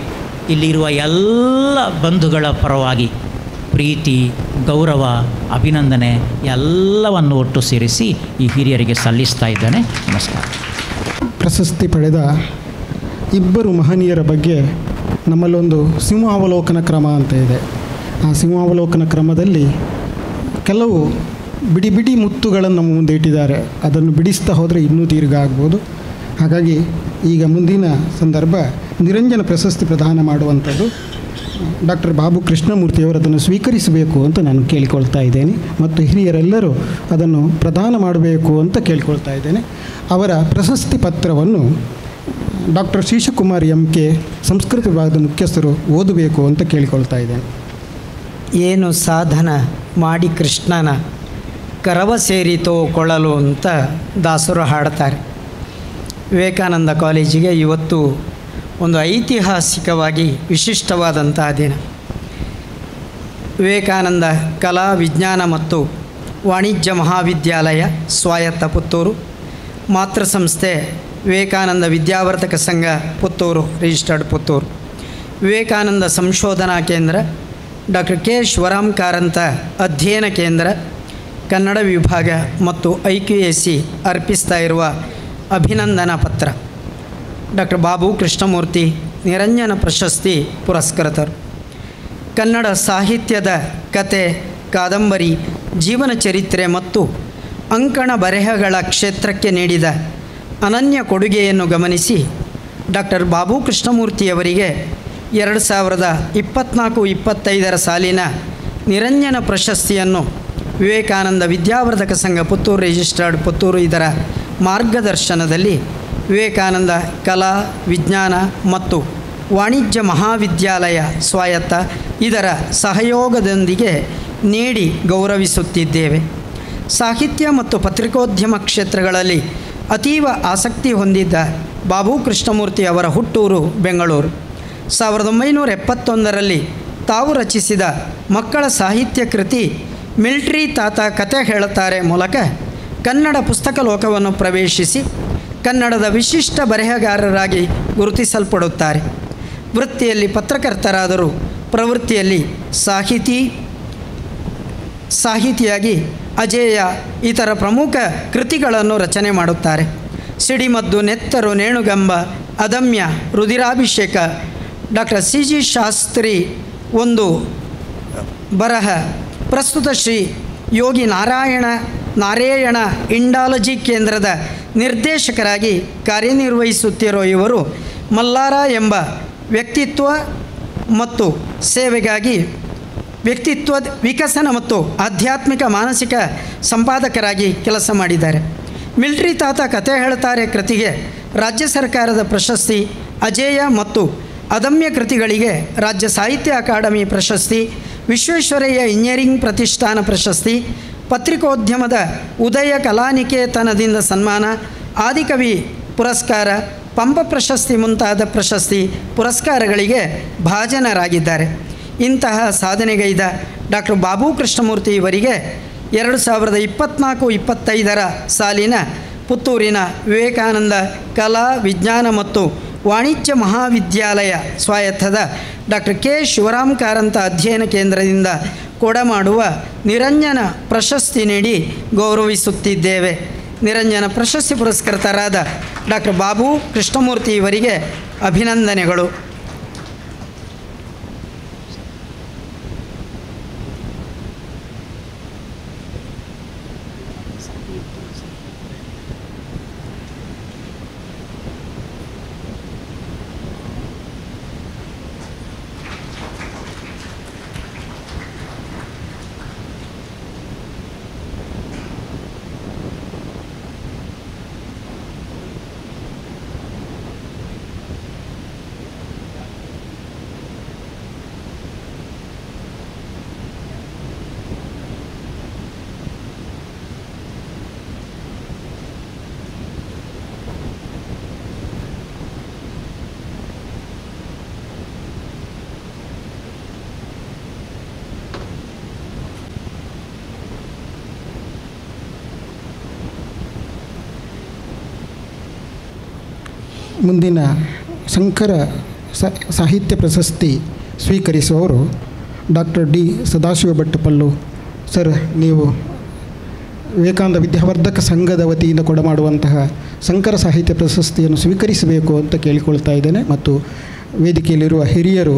ಇಲ್ಲಿರುವ ಎಲ್ಲ ಬಂಧುಗಳ ಪರವಾಗಿ ಪ್ರೀತಿ, ಗೌರವ, ಅಭಿನಂದನೆ ಎಲ್ಲವನ್ನು ಒಟ್ಟು ಸೇರಿಸಿ ಈ ಹಿರಿಯರಿಗೆ ಸಲ್ಲಿಸ್ತಾ ಇದ್ದೇನೆ. ನಮಸ್ಕಾರ. ಪ್ರಶಸ್ತಿ ಪಡೆದ ಇಬ್ಬರು ಮಹನೀಯರ ಬಗ್ಗೆ ನಮ್ಮಲ್ಲೊಂದು ಸಿಂಹಾವಲೋಕನ ಕ್ರಮ ಅಂತ ಇದೆ. ಆ ಸಿಂಹಾವಲೋಕನ ಕ್ರಮದಲ್ಲಿ ಕೆಲವು ಬಿಡಿ ಬಿಡಿ ಮುತ್ತುಗಳನ್ನು ನಮ್ಮ ಮುಂದೆ ಇಟ್ಟಿದ್ದಾರೆ. ಅದನ್ನು ಬಿಡಿಸ್ತಾ ಹೋದರೆ ಇನ್ನೂ ದೀರ್ಘ ಆಗ್ಬೋದು. ಹಾಗಾಗಿ ಈಗ ಮುಂದಿನ ಸಂದರ್ಭ ನಿರಂಜನ ಪ್ರಶಸ್ತಿ ಪ್ರದಾನ ಮಾಡುವಂಥದ್ದು. ಡಾಕ್ಟರ್ ಬಾಬು ಕೃಷ್ಣಮೂರ್ತಿಯವರು ಅದನ್ನು ಸ್ವೀಕರಿಸಬೇಕು ಅಂತ ನಾನು ಕೇಳಿಕೊಳ್ತಾ ಇದ್ದೇನೆ ಮತ್ತು ಹಿರಿಯರೆಲ್ಲರೂ ಅದನ್ನು ಪ್ರದಾನ ಮಾಡಬೇಕು ಅಂತ ಕೇಳಿಕೊಳ್ತಾ ಇದ್ದೇನೆ. ಅವರ ಪ್ರಶಸ್ತಿ ಪತ್ರವನ್ನು ಡಾಕ್ಟರ್ ಶೀಶಕುಮಾರ್ MK ಸಂಸ್ಕೃತ ವಿಭಾಗದ ಮುಖ್ಯಸ್ಥರು ಓದಬೇಕು ಅಂತ ಕೇಳಿಕೊಳ್ತಾ ಇದ್ದೇನೆ. ಏನು ಸಾಧನ ಮಾಡಿ ಕೃಷ್ಣನ ಕರವ ಸೇರಿತೋ ಕೊಳಲು ಅಂತ ದಾಸರು ಹಾಡ್ತಾರೆ. ವಿವೇಕಾನಂದ ಕಾಲೇಜಿಗೆ ಇವತ್ತು ಒಂದು ಐತಿಹಾಸಿಕವಾಗಿ ವಿಶಿಷ್ಟವಾದಂತಹ ದಿನ. ವಿವೇಕಾನಂದ ಕಲಾ ವಿಜ್ಞಾನ ಮತ್ತು ವಾಣಿಜ್ಯ ಮಹಾವಿದ್ಯಾಲಯ ಸ್ವಾಯತ್ತ ಪುತ್ತೂರು, ಮಾತೃ ಸಂಸ್ಥೆ ವಿವೇಕಾನಂದ ವಿದ್ಯಾವರ್ಧಕ ಸಂಘ ಪುತ್ತೂರು ರಿಜಿಸ್ಟರ್ಡ್ ಪುತ್ತೂರು, ವಿವೇಕಾನಂದ ಸಂಶೋಧನಾ ಕೇಂದ್ರ, ಡಾಕ್ಟರ್ ಕೆ ಶಿವರಾಮ್ ಕಾರಂತ ಅಧ್ಯಯನ ಕೇಂದ್ರ ಕನ್ನಡ ವಿಭಾಗ ಮತ್ತು IQAC ಅರ್ಪಿಸ್ತಾ ಇರುವ ಅಭಿನಂದನಾ ಪತ್ರ. ಡಾಕ್ಟರ್ ಬಾಬು ಕೃಷ್ಣಮೂರ್ತಿ ನಿರಂಜನ ಪ್ರಶಸ್ತಿ ಪುರಸ್ಕೃತರು. ಕನ್ನಡ ಸಾಹಿತ್ಯದ ಕತೆ, ಕಾದಂಬರಿ, ಜೀವನ ಚರಿತ್ರೆ ಮತ್ತು ಅಂಕಣ ಬರೆಹಗಳ ಕ್ಷೇತ್ರಕ್ಕೆ ನೀಡಿದ ಅನನ್ಯ ಕೊಡುಗೆಯನ್ನು ಗಮನಿಸಿ ಡಾಕ್ಟರ್ ಬಾಬು ಕೃಷ್ಣಮೂರ್ತಿಯವರಿಗೆ 2024-25 ಸಾಲಿನ ನಿರಂಜನ ಪ್ರಶಸ್ತಿಯನ್ನು ವಿವೇಕಾನಂದ ವಿದ್ಯಾವರ್ಧಕ ಸಂಘ ಪುತ್ತೂರು ರಿಜಿಸ್ಟರ್ಡ್ ಪುತ್ತೂರು ಇದರ ಮಾರ್ಗದರ್ಶನದಲ್ಲಿ ವಿವೇಕಾನಂದ ಕಲಾ ವಿಜ್ಞಾನ ಮತ್ತು ವಾಣಿಜ್ಯ ಮಹಾವಿದ್ಯಾಲಯ ಸ್ವಾಯತ್ತ ಇದರ ಸಹಯೋಗದೊಂದಿಗೆ ನೀಡಿ ಗೌರವಿಸುತ್ತಿದ್ದೇವೆ. ಸಾಹಿತ್ಯ ಮತ್ತು ಪತ್ರಿಕೋದ್ಯಮ ಕ್ಷೇತ್ರಗಳಲ್ಲಿ ಅತೀವ ಆಸಕ್ತಿ ಹೊಂದಿದ್ದ ಬಾಬು ಕೃಷ್ಣಮೂರ್ತಿ ಅವರ ಹುಟ್ಟೂರು ಬೆಂಗಳೂರು. 1971ರಲ್ಲಿ ತಾವು ರಚಿಸಿದ ಮಕ್ಕಳ ಸಾಹಿತ್ಯ ಕೃತಿ ಮಿಲ್ಟ್ರಿ ತಾತ ಕತೆ ಹೇಳುತ್ತಾರೆ ಮೂಲಕ ಕನ್ನಡ ಪುಸ್ತಕ ಲೋಕವನ್ನು ಪ್ರವೇಶಿಸಿ ಕನ್ನಡದ ವಿಶಿಷ್ಟ ಬರೆಹಗಾರರಾಗಿ ಗುರುತಿಸಲ್ಪಡುತ್ತಾರೆ. ವೃತ್ತಿಯಲ್ಲಿ ಪತ್ರಕರ್ತರಾದರೂ ಪ್ರವೃತ್ತಿಯಲ್ಲಿ ಸಾಹಿತಿಯಾಗಿ ಅಜೇಯ ಇತರ ಪ್ರಮುಖ ಕೃತಿಗಳನ್ನು ರಚನೆ ಮಾಡುತ್ತಾರೆ. ಸಿಡಿಮದ್ದು, ನೆತ್ತರು, ನೇಣುಗಂಬ, ಅದಮ್ಯ, ರುದಿರಾಭಿಷೇಕ, ಡಾಕ್ಟರ್ CG ಶಾಸ್ತ್ರಿ ಒಂದು ಬರಹ, ಪ್ರಸ್ತುತ ಶ್ರೀ ಯೋಗಿ ನಾರಾಯಣ ಇಂಡಾಲಜಿ ಕೇಂದ್ರದ ನಿರ್ದೇಶಕರಾಗಿ ಕಾರ್ಯನಿರ್ವಹಿಸುತ್ತಿರೋ ಇವರು ಮಲ್ಲಾರ ಎಂಬ ವ್ಯಕ್ತಿತ್ವ ಮತ್ತು ಸೇವೆಗಾಗಿ ವ್ಯಕ್ತಿತ್ವ ವಿಕಸನ ಮತ್ತು ಆಧ್ಯಾತ್ಮಿಕ ಮಾನಸಿಕ ಸಂಪಾದಕರಾಗಿ ಕೆಲಸ ಮಾಡಿದ್ದಾರೆ. ಮಿಲ್ಟ್ರಿ ತಾತ ಕತೆ ಹೇಳ್ತಾರೆ ಕೃತಿಗೆ ರಾಜ್ಯ ಸರ್ಕಾರದ ಪ್ರಶಸ್ತಿ, ಅಜೇಯ ಮತ್ತು ಅದಮ್ಯ ಕೃತಿಗಳಿಗೆ ರಾಜ್ಯ ಸಾಹಿತ್ಯ ಅಕಾಡೆಮಿ ಪ್ರಶಸ್ತಿ, ವಿಶ್ವೇಶ್ವರಯ್ಯ ಇಂಜಿನಿಯರಿಂಗ್ ಪ್ರತಿಷ್ಠಾನ ಪ್ರಶಸ್ತಿ, ಪತ್ರಿಕೋದ್ಯಮದ ಉದಯ ಕಲಾನಿಕೇತನದಿಂದ ಸನ್ಮಾನ, ಆದಿಕವಿ ಪುರಸ್ಕಾರ, ಪಂಪ ಪ್ರಶಸ್ತಿ ಮುಂತಾದ ಪ್ರಶಸ್ತಿ ಪುರಸ್ಕಾರಗಳಿಗೆ ಭಾಜನರಾಗಿದ್ದಾರೆ. ಇಂತಹ ಸಾಧನೆಗೈದ ಡಾಕ್ಟರ್ ಬಾಬು ಕೃಷ್ಣಮೂರ್ತಿ ಇವರಿಗೆ 2024-25 ಸಾಲಿನ ಪುತ್ತೂರಿನ ವಿವೇಕಾನಂದ ಕಲಾ ವಿಜ್ಞಾನ ಮತ್ತು ವಾಣಿಜ್ಯ ಮಹಾವಿದ್ಯಾಲಯ ಸ್ವಾಯತ್ತದ ಡಾಕ್ಟರ್ ಕೆ ಶಿವರಾಮ್ ಕಾರಂತ ಅಧ್ಯಯನ ಕೇಂದ್ರದಿಂದ ಕೊಡಮಾಡುವ ನಿರಂಜನ ಪ್ರಶಸ್ತಿ ನೀಡಿ ಗೌರವಿಸುತ್ತಿದ್ದೇವೆ. ನಿರಂಜನ ಪ್ರಶಸ್ತಿ ಪುರಸ್ಕೃತರಾದ ಡಾಕ್ಟರ್ ಬಾಬು ಕೃಷ್ಣಮೂರ್ತಿ ಇವರಿಗೆ ಅಭಿನಂದನೆಗಳು. ಮುಂದಿನ ಶಂಕರ ಸಾಹಿತ್ಯ ಪ್ರಶಸ್ತಿ ಸ್ವೀಕರಿಸುವವರು ಡಾಕ್ಟರ್ ಡಿ ಸದಾಶಿವ ಭಟ್ ಪಲ್ಲು ಸರ್, ನೀವು ವಿವೇಕಾನಂದ ವಿದ್ಯಾವರ್ಧಕ ಸಂಘದ ವತಿಯಿಂದ ಕೊಡಮಾಡುವಂತಹ ಶಂಕರ ಸಾಹಿತ್ಯ ಪ್ರಶಸ್ತಿಯನ್ನು ಸ್ವೀಕರಿಸಬೇಕು ಅಂತ ಕೇಳಿಕೊಳ್ತಾ ಇದ್ದೇನೆ. ಮತ್ತು ವೇದಿಕೆಯಲ್ಲಿರುವ ಹಿರಿಯರು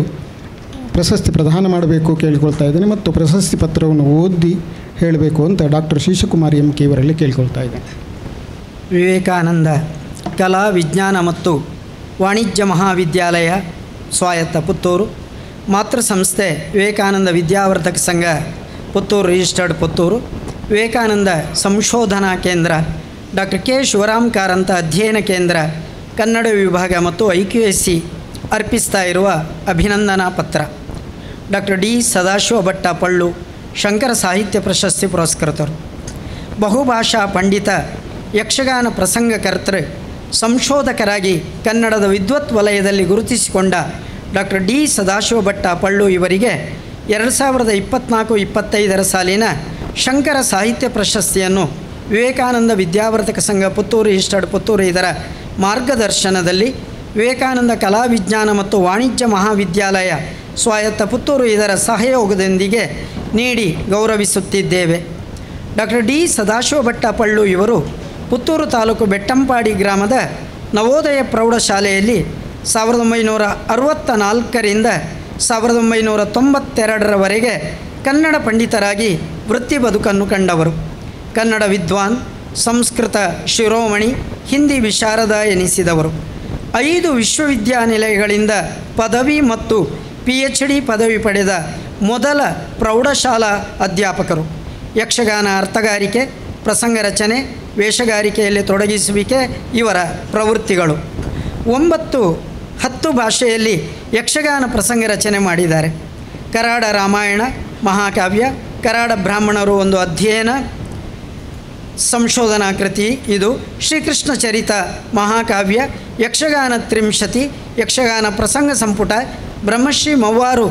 ಪ್ರಶಸ್ತಿ ಪ್ರದಾನ ಮಾಡಬೇಕು ಕೇಳಿಕೊಳ್ತಾ ಇದ್ದೇನೆ. ಮತ್ತು ಪ್ರಶಸ್ತಿ ಪತ್ರವನ್ನು ಓದಿ ಹೇಳಬೇಕು ಅಂತ ಡಾಕ್ಟರ್ ಶೀಶಕುಮಾರಿ ಎಂ ಕೆ ಇವರಲ್ಲಿ ಕೇಳಿಕೊಳ್ತಾ ಇದ್ದೇನೆ. ವಿವೇಕಾನಂದ ಕಲಾ ವಿಜ್ಞಾನ ಮತ್ತು ವಾಣಿಜ್ಯ ಮಹಾವಿದ್ಯಾಲಯ ಸ್ವಾಯತ್ತ ಪುತ್ತೂರು, ಮಾತೃ ಸಂಸ್ಥೆ ವಿವೇಕಾನಂದ ವಿದ್ಯಾವರ್ಧಕ ಸಂಘ ಪುತ್ತೂರು ರಿಜಿಸ್ಟರ್ಡ್ ಪುತ್ತೂರು, ವಿವೇಕಾನಂದ ಸಂಶೋಧನಾ ಕೇಂದ್ರ, ಡಾಕ್ಟರ್ ಕೆ ಶಿವರಾಮ್ ಕಾರಂತ ಅಧ್ಯಯನ ಕೇಂದ್ರ ಕನ್ನಡ ವಿಭಾಗ ಮತ್ತು IQAC ಅರ್ಪಿಸ್ತಾ ಇರುವ ಅಭಿನಂದನಾ ಪತ್ರ. ಡಾಕ್ಟರ್ ಡಿ ಸದಾಶಿವ ಭಟ್ಟ ಪಳ್ಳು ಶಂಕರ ಸಾಹಿತ್ಯ ಪ್ರಶಸ್ತಿ ಪುರಸ್ಕೃತರು. ಬಹುಭಾಷಾ ಪಂಡಿತ, ಯಕ್ಷಗಾನ ಪ್ರಸಂಗಕರ್ತೃ, ಸಂಶೋಧಕರಾಗಿ ಕನ್ನಡದ ವಿದ್ವತ್ ವಲಯದಲ್ಲಿ ಗುರುತಿಸಿಕೊಂಡ ಡಾಕ್ಟರ್ ಡಿ ಸದಾಶಿವ ಭಟ್ಟ ಪಳ್ಳು ಇವರಿಗೆ 2024-25 ಸಾಲಿನ ಶಂಕರ ಸಾಹಿತ್ಯ ಪ್ರಶಸ್ತಿಯನ್ನು ವಿವೇಕಾನಂದ ವಿದ್ಯಾವರ್ಧಕ ಸಂಘ ಪುತ್ತೂರು ರಿಜಿಸ್ಟರ್ಡ್ ಪುತ್ತೂರು ಇದರ ಮಾರ್ಗದರ್ಶನದಲ್ಲಿ ವಿವೇಕಾನಂದ ಕಲಾ ವಿಜ್ಞಾನ ಮತ್ತು ವಾಣಿಜ್ಯ ಮಹಾವಿದ್ಯಾಲಯ ಸ್ವಾಯತ್ತ ಪುತ್ತೂರು ಇದರ ಸಹಯೋಗದೊಂದಿಗೆ ನೀಡಿ ಗೌರವಿಸುತ್ತಿದ್ದೇವೆ. ಡಾಕ್ಟರ್ ಡಿ ಸದಾಶಿವ ಭಟ್ಟ ಪಳ್ಳು ಇವರು ಪುತ್ತೂರು ತಾಲೂಕು ಬೆಟ್ಟಂಪಾಡಿ ಗ್ರಾಮದ ನವೋದಯ ಪ್ರೌಢಶಾಲೆಯಲ್ಲಿ 1964ರಿಂದ 1992ರವರೆಗೆ ಕನ್ನಡ ಪಂಡಿತರಾಗಿ ವೃತ್ತಿ ಬದುಕನ್ನು ಕಂಡವರು. ಕನ್ನಡ ವಿದ್ವಾನ್, ಸಂಸ್ಕೃತ ಶಿರೋಮಣಿ, ಹಿಂದಿ ವಿಶಾರದ ಎನಿಸಿದವರು. 5 ವಿಶ್ವವಿದ್ಯಾನಿಲಯಗಳಿಂದ ಪದವಿ ಮತ್ತು PhD ಪದವಿ ಪಡೆದ ಮೊದಲ ಪ್ರೌಢಶಾಲಾ ಅಧ್ಯಾಪಕರು. ಯಕ್ಷಗಾನ ಅರ್ಥಗಾರಿಕೆ, ಪ್ರಸಂಗ ರಚನೆ, ವೇಷಗಾರಿಕೆಯಲ್ಲಿ ತೊಡಗಿಸುವಿಕೆ ಇವರ ಪ್ರವೃತ್ತಿಗಳು. 9-10 ಭಾಷೆಯಲ್ಲಿ ಯಕ್ಷಗಾನ ಪ್ರಸಂಗ ರಚನೆ ಮಾಡಿದ್ದಾರೆ. ಕರಾಡ ರಾಮಾಯಣ ಮಹಾಕಾವ್ಯ, ಕರಾಡ ಬ್ರಾಹ್ಮಣರು ಒಂದು ಅಧ್ಯಯನ ಸಂಶೋಧನಾ ಕೃತಿ ಇದು, ಶ್ರೀಕೃಷ್ಣ ಚರಿತ ಮಹಾಕಾವ್ಯ, ಯಕ್ಷಗಾನ ತ್ರಿಂಶತಿ, ಯಕ್ಷಗಾನ ಪ್ರಸಂಗ ಸಂಪುಟ, ಬ್ರಹ್ಮಶ್ರೀ ಮವ್ವಾರು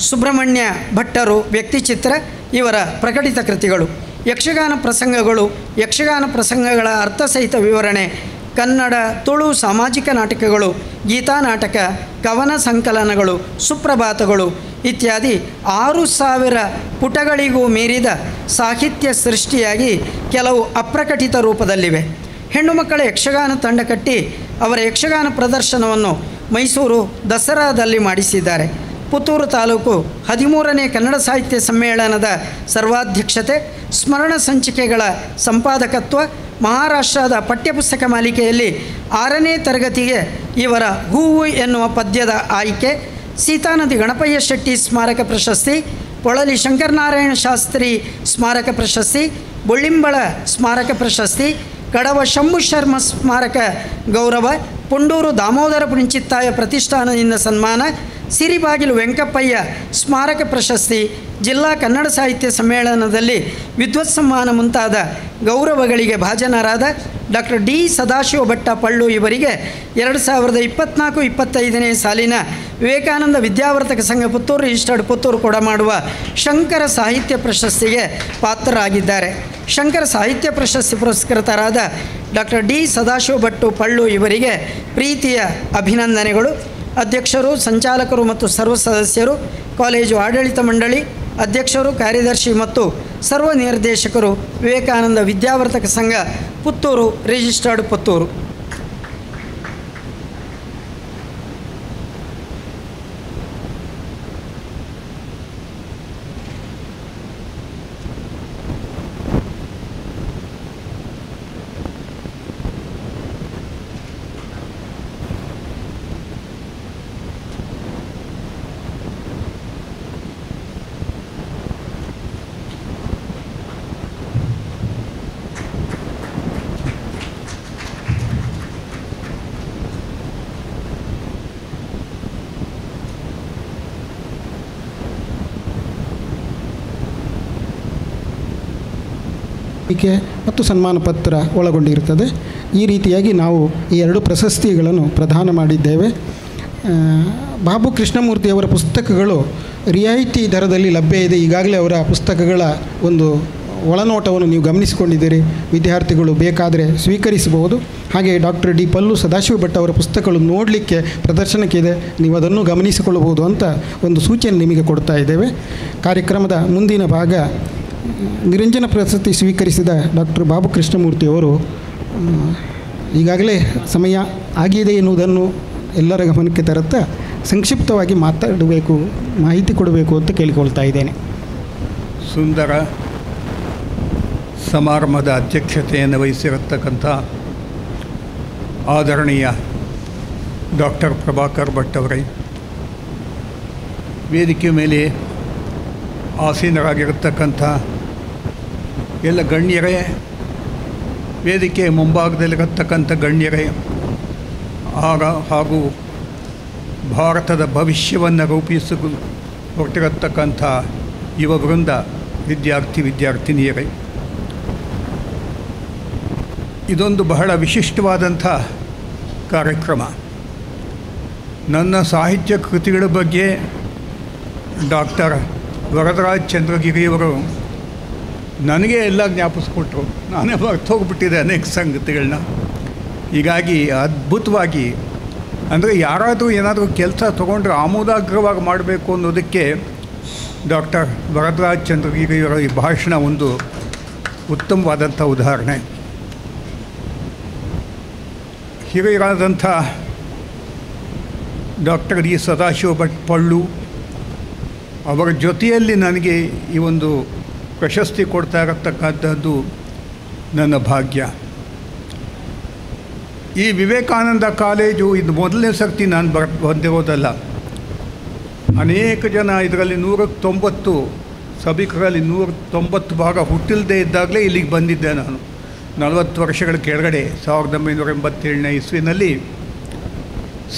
ಸುಬ್ರಹ್ಮಣ್ಯ ಭಟ್ಟರು ವ್ಯಕ್ತಿಚಿತ್ರ ಇವರ ಪ್ರಕಟಿತ ಕೃತಿಗಳು. ಯಕ್ಷಗಾನ ಪ್ರಸಂಗಗಳು, ಯಕ್ಷಗಾನ ಪ್ರಸಂಗಗಳ ಅರ್ಥಸಹಿತ ವಿವರಣೆ, ಕನ್ನಡ ತುಳು ಸಾಮಾಜಿಕ ನಾಟಕಗಳು, ಗೀತಾ ನಾಟಕ, ಕವನ ಸಂಕಲನಗಳು, ಸುಪ್ರಭಾತಗಳು ಇತ್ಯಾದಿ 6000 ಪುಟಗಳಿಗೂ ಮೀರಿದ ಸಾಹಿತ್ಯ ಸೃಷ್ಟಿಯಾಗಿ ಕೆಲವು ಅಪ್ರಕಟಿತ ರೂಪದಲ್ಲಿವೆ. ಹೆಣ್ಣು ಮಕ್ಕಳ ಯಕ್ಷಗಾನ ತಂಡ ಕಟ್ಟಿ ಅವರ ಯಕ್ಷಗಾನ ಪ್ರದರ್ಶನವನ್ನು ಮೈಸೂರು ದಸರಾದಲ್ಲಿ ಮಾಡಿಸಿದ್ದಾರೆ. ಪುತ್ತೂರು ತಾಲೂಕು 13ನೇ ಕನ್ನಡ ಸಾಹಿತ್ಯ ಸಮ್ಮೇಳನದ ಸರ್ವಾಧ್ಯಕ್ಷತೆ, ಸ್ಮರಣ ಸಂಚಿಕೆಗಳ ಸಂಪಾದಕತ್ವ, ಮಹಾರಾಷ್ಟ್ರದ ಪಠ್ಯಪುಸ್ತಕ ಮಾಲಿಕೆಯಲ್ಲಿ 6ನೇ ತರಗತಿಗೆ ಇವರ ಹೂವು ಎನ್ನುವ ಪದ್ಯದ ಆಯ್ಕೆ, ಸೀತಾನದಿ ಗಣಪಯ್ಯ ಶೆಟ್ಟಿ ಸ್ಮಾರಕ ಪ್ರಶಸ್ತಿ, ಪೊಳಲಿ ಶಂಕರನಾರಾಯಣ ಶಾಸ್ತ್ರಿ ಸ್ಮಾರಕ ಪ್ರಶಸ್ತಿ, ಬೊಳ್ಳಿಂಬಳ ಸ್ಮಾರಕ ಪ್ರಶಸ್ತಿ, ಕಡವ ಶಂಭು ಶರ್ಮ ಸ್ಮಾರಕ ಗೌರವ, ಪುಂಡೂರು ದಾಮೋದರ ಪುಣಿಚಿತ್ತಾಯ ಪ್ರತಿಷ್ಠಾನದಿಂದ ಸನ್ಮಾನ, ಸಿರಿಬಾಗಿಲು ವೆಂಕಪ್ಪಯ್ಯ ಸ್ಮಾರಕ ಪ್ರಶಸ್ತಿ, ಜಿಲ್ಲಾ ಕನ್ನಡ ಸಾಹಿತ್ಯ ಸಮ್ಮೇಳನದಲ್ಲಿ ವಿದ್ವತ್ ಸಮ್ಮಾನ ಮುಂತಾದ ಗೌರವಗಳಿಗೆ ಭಾಜನರಾದ ಡಾಕ್ಟರ್ ಡಿ ಸದಾಶಿವ ಭಟ್ಟ ಪಳ್ಳು ಇವರಿಗೆ 2024-25 ಸಾಲಿನ ವಿವೇಕಾನಂದ ವಿದ್ಯಾವರ್ಧಕ ಸಂಘ ಪುತ್ತೂರು ರಿಜಿಸ್ಟರ್ಡ್ ಪುತ್ತೂರು ಕೊಡಮಾಡುವ ಶಂಕರ ಸಾಹಿತ್ಯ ಪ್ರಶಸ್ತಿಗೆ ಪಾತ್ರರಾಗಿದ್ದಾರೆ. ಶಂಕರ ಸಾಹಿತ್ಯ ಪ್ರಶಸ್ತಿ ಪುರಸ್ಕೃತರಾದ ಡಾಕ್ಟರ್ ಡಿ ಸದಾಶಿವ ಭಟ್ಟು ಪಳ್ಳು ಇವರಿಗೆ ಪ್ರೀತಿಯ ಅಭಿನಂದನೆಗಳು. ಅಧ್ಯಕ್ಷರು, ಸಂಚಾಲಕರು ಮತ್ತು ಸರ್ವ ಸದಸ್ಯರು, ಕಾಲೇಜು ಆಡಳಿತ ಮಂಡಳಿ ಅಧ್ಯಕ್ಷರು, ಕಾರ್ಯದರ್ಶಿ ಮತ್ತು ಸರ್ವ ನಿರ್ದೇಶಕರು, ವಿವೇಕಾನಂದ ವಿದ್ಯಾವರ್ಧಕ ಸಂಘ ಪುತ್ತೂರು ರಿಜಿಸ್ಟರ್ಡ್ ಪುತ್ತೂರು. ಮತ್ತು ಸನ್ಮಾನ ಪತ್ರ ಒಳಗೊಂಡಿರುತ್ತದೆ. ಈ ರೀತಿಯಾಗಿ ನಾವು ಈ 2 ಪ್ರಶಸ್ತಿಗಳನ್ನು ಪ್ರದಾನ ಮಾಡಿದ್ದೇವೆ. ಬಾಬು ಕೃಷ್ಣಮೂರ್ತಿಯವರ ಪುಸ್ತಕಗಳು ರಿಯಾಯಿತಿ ದರದಲ್ಲಿ ಲಭ್ಯ ಇದೆ. ಈಗಾಗಲೇ ಅವರ ಪುಸ್ತಕಗಳ ಒಂದು ಒಳನೋಟವನ್ನು ನೀವು ಗಮನಿಸಿಕೊಂಡಿದ್ದೀರಿ. ವಿದ್ಯಾರ್ಥಿಗಳು ಬೇಕಾದರೆ ಸ್ವೀಕರಿಸಬಹುದು. ಹಾಗೆ ಡಾಕ್ಟರ್ ಡಿ ಪಲ್ಲು ಸದಾಶಿವ ಭಟ್ ಅವರ ಪುಸ್ತಕಗಳು ನೋಡಲಿಕ್ಕೆ ಪ್ರದರ್ಶನಕ್ಕಿದೆ, ನೀವು ಅದನ್ನು ಗಮನಿಸಿಕೊಳ್ಳಬಹುದು ಅಂತ ಒಂದು ಸೂಚನೆ ನಿಮಗೆ ಕೊಡ್ತಾ ಇದ್ದೇವೆ. ಕಾರ್ಯಕ್ರಮದ ಮುಂದಿನ ಭಾಗ ನಿರಂಜನ ಪ್ರಶಸ್ತಿ ಸ್ವೀಕರಿಸಿದ ಡಾಕ್ಟರ್ ಬಾಬು ಕೃಷ್ಣಮೂರ್ತಿಯವರು ಈಗಾಗಲೇ ಸಮಯ ಆಗಿದೆ ಎನ್ನುವುದನ್ನು ಎಲ್ಲರ ಗಮನಕ್ಕೆ ತರುತ್ತಾ ಸಂಕ್ಷಿಪ್ತವಾಗಿ ಮಾತಾಡಬೇಕು, ಮಾಹಿತಿ ಕೊಡಬೇಕು ಅಂತ ಕೇಳಿಕೊಳ್ತಾ ಇದ್ದೇನೆ. ಸುಂದರ ಸಮಾರಂಭದ ಅಧ್ಯಕ್ಷತೆಯನ್ನು ವಹಿಸಿರತಕ್ಕಂಥ ಆದರಣೀಯ ಡಾಕ್ಟರ್ ಪ್ರಭಾಕರ್ ಭಟ್ ಅವರೇ, ವೇದಿಕೆ ಮೇಲೆ ಆಸೀನರಾಗಿರತಕ್ಕಂಥ ಎಲ್ಲ ಗಣ್ಯರೇ, ವೇದಿಕೆ ಮುಂಭಾಗದಲ್ಲಿರತಕ್ಕಂಥ ಗಣ್ಯರೇ, ಹಾಗೂ ಭಾರತದ ಭವಿಷ್ಯವನ್ನು ರೂಪಿಸಲು ಹೊರಟಿರತಕ್ಕಂಥ ಯುವ ವೃಂದ, ವಿದ್ಯಾರ್ಥಿನಿಯರೇ, ಇದೊಂದು ಬಹಳ ವಿಶಿಷ್ಟವಾದಂಥ ಕಾರ್ಯಕ್ರಮ. ನನ್ನ ಸಾಹಿತ್ಯ ಕೃತಿಗಳ ಬಗ್ಗೆ ಡಾಕ್ಟರ್ ವರದರಾಜ್ ಚಂದ್ರಗಿರಿಯವರು ನನಗೆ ಎಲ್ಲ ಜ್ಞಾಪಿಸ್ಕೊಟ್ರು. ನಾನೇ ಮರ್ತೋಗ್ಬಿಟ್ಟಿದ್ದೆ ಅನೇಕ ಸಂಗತಿಗಳನ್ನ. ಹೀಗಾಗಿ ಅದ್ಭುತವಾಗಿ, ಅಂದರೆ ಯಾರಾದರೂ ಏನಾದರೂ ಕೆಲಸ ತೊಗೊಂಡ್ರೆ ಆಮೂಲಾಗ್ರವಾಗಿ ಮಾಡಬೇಕು ಅನ್ನೋದಕ್ಕೆ ಡಾಕ್ಟರ್ ವರದರಾಜ್ ಚಂದ್ರಗಿರಿಯವರ ಈ ಭಾಷಣ ಒಂದು ಉತ್ತಮವಾದಂಥ ಉದಾಹರಣೆ. ಹಿರಿಯರಾದಂಥ ಡಾಕ್ಟರ್ ಡಿ ಸದಾಶಿವ ಭಟ್ ಪಳ್ಳು ಅವರ ಜೊತೆಯಲ್ಲಿ ನನಗೆ ಈ ಒಂದು ಪ್ರಶಸ್ತಿ ಕೊಡ್ತಾ ಇರತಕ್ಕಂಥದ್ದು ನನ್ನ ಭಾಗ್ಯ. ಈ ವಿವೇಕಾನಂದ ಕಾಲೇಜು ಇದು ಮೊದಲನೇ ಸರ್ತಿ ನಾನು ಬಂದಿರೋದಲ್ಲ. ಅನೇಕ ಜನ ಇದರಲ್ಲಿ 190 ಸಭಿಕರಲ್ಲಿ 190 ಭಾಗ ಹುಟ್ಟಿಲ್ಲದೆ ಇದ್ದಾಗಲೇ ಇಲ್ಲಿಗೆ ಬಂದಿದ್ದೆ ನಾನು. 40 ವರ್ಷಗಳ ಕೆಳಗಡೆ 1987ನೇ ಇಸ್ವಿನಲ್ಲಿ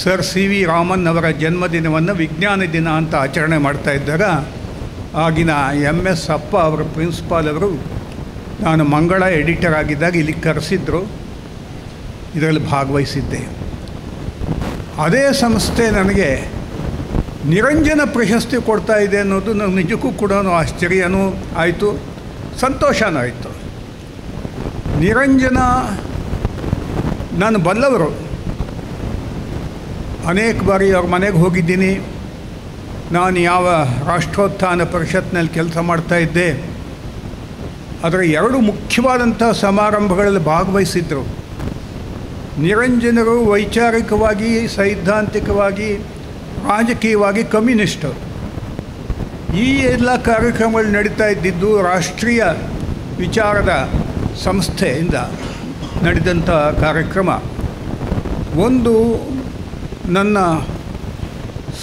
ಸರ್ ಸಿ ವಿ ರಾಮನ್ ಅವರ ಜನ್ಮದಿನವನ್ನು ವಿಜ್ಞಾನ ದಿನ ಅಂತ ಆಚರಣೆ ಮಾಡ್ತಾ ಇದ್ದಾಗ ಆಗಿನ MS ಅಪ್ಪ ಅವರ ಪ್ರಿನ್ಸಿಪಾಲ್ ಅವರು ನಾನು ಮಂಗಳ ಎಡಿಟರ್ ಆಗಿದ್ದಾಗ ಇಲ್ಲಿಗೆ ಕರೆಸಿದ್ರು. ಇದರಲ್ಲಿ ಭಾಗವಹಿಸಿದ್ದೆ. ಅದೇ ಸಂಸ್ಥೆ ನನಗೆ ನಿರಂಜನ ಪ್ರಶಸ್ತಿ ಕೊಡ್ತಾ ಇದೆ ಅನ್ನೋದು ನನಗೆ ನಿಜಕ್ಕೂ ಕೂಡ ಆಶ್ಚರ್ಯನೂ ಆಯಿತು, ಸಂತೋಷನೂ ಆಯಿತು. ನಿರಂಜನ ನಾನು ಬಲ್ಲವರು, ಅನೇಕ ಬಾರಿ ಅವ್ರ ಮನೆಗೆ ಹೋಗಿದ್ದೀನಿ. ನಾನು ಯಾವ ರಾಷ್ಟ್ರೋತ್ಥಾನ ಪರಿಷತ್ನಲ್ಲಿ ಕೆಲಸ ಮಾಡ್ತಾಯಿದ್ದೆ, ಅದರ 2 ಮುಖ್ಯವಾದಂಥ ಸಮಾರಂಭಗಳಲ್ಲಿ ಭಾಗವಹಿಸಿದ್ರು. ನಿರಂಜನರು ವೈಚಾರಿಕವಾಗಿ, ಸೈದ್ಧಾಂತಿಕವಾಗಿ, ರಾಜಕೀಯವಾಗಿ ಕಮ್ಯುನಿಸ್ಟರು. ಈ ಎಲ್ಲ ಕಾರ್ಯಕ್ರಮಗಳು ನಡೀತಾ ಇದ್ದಿದ್ದು ರಾಷ್ಟ್ರೀಯ ವಿಚಾರದ ಸಂಸ್ಥೆಯಿಂದ ನಡೆದಂಥ ಕಾರ್ಯಕ್ರಮ. ಒಂದು ನನ್ನ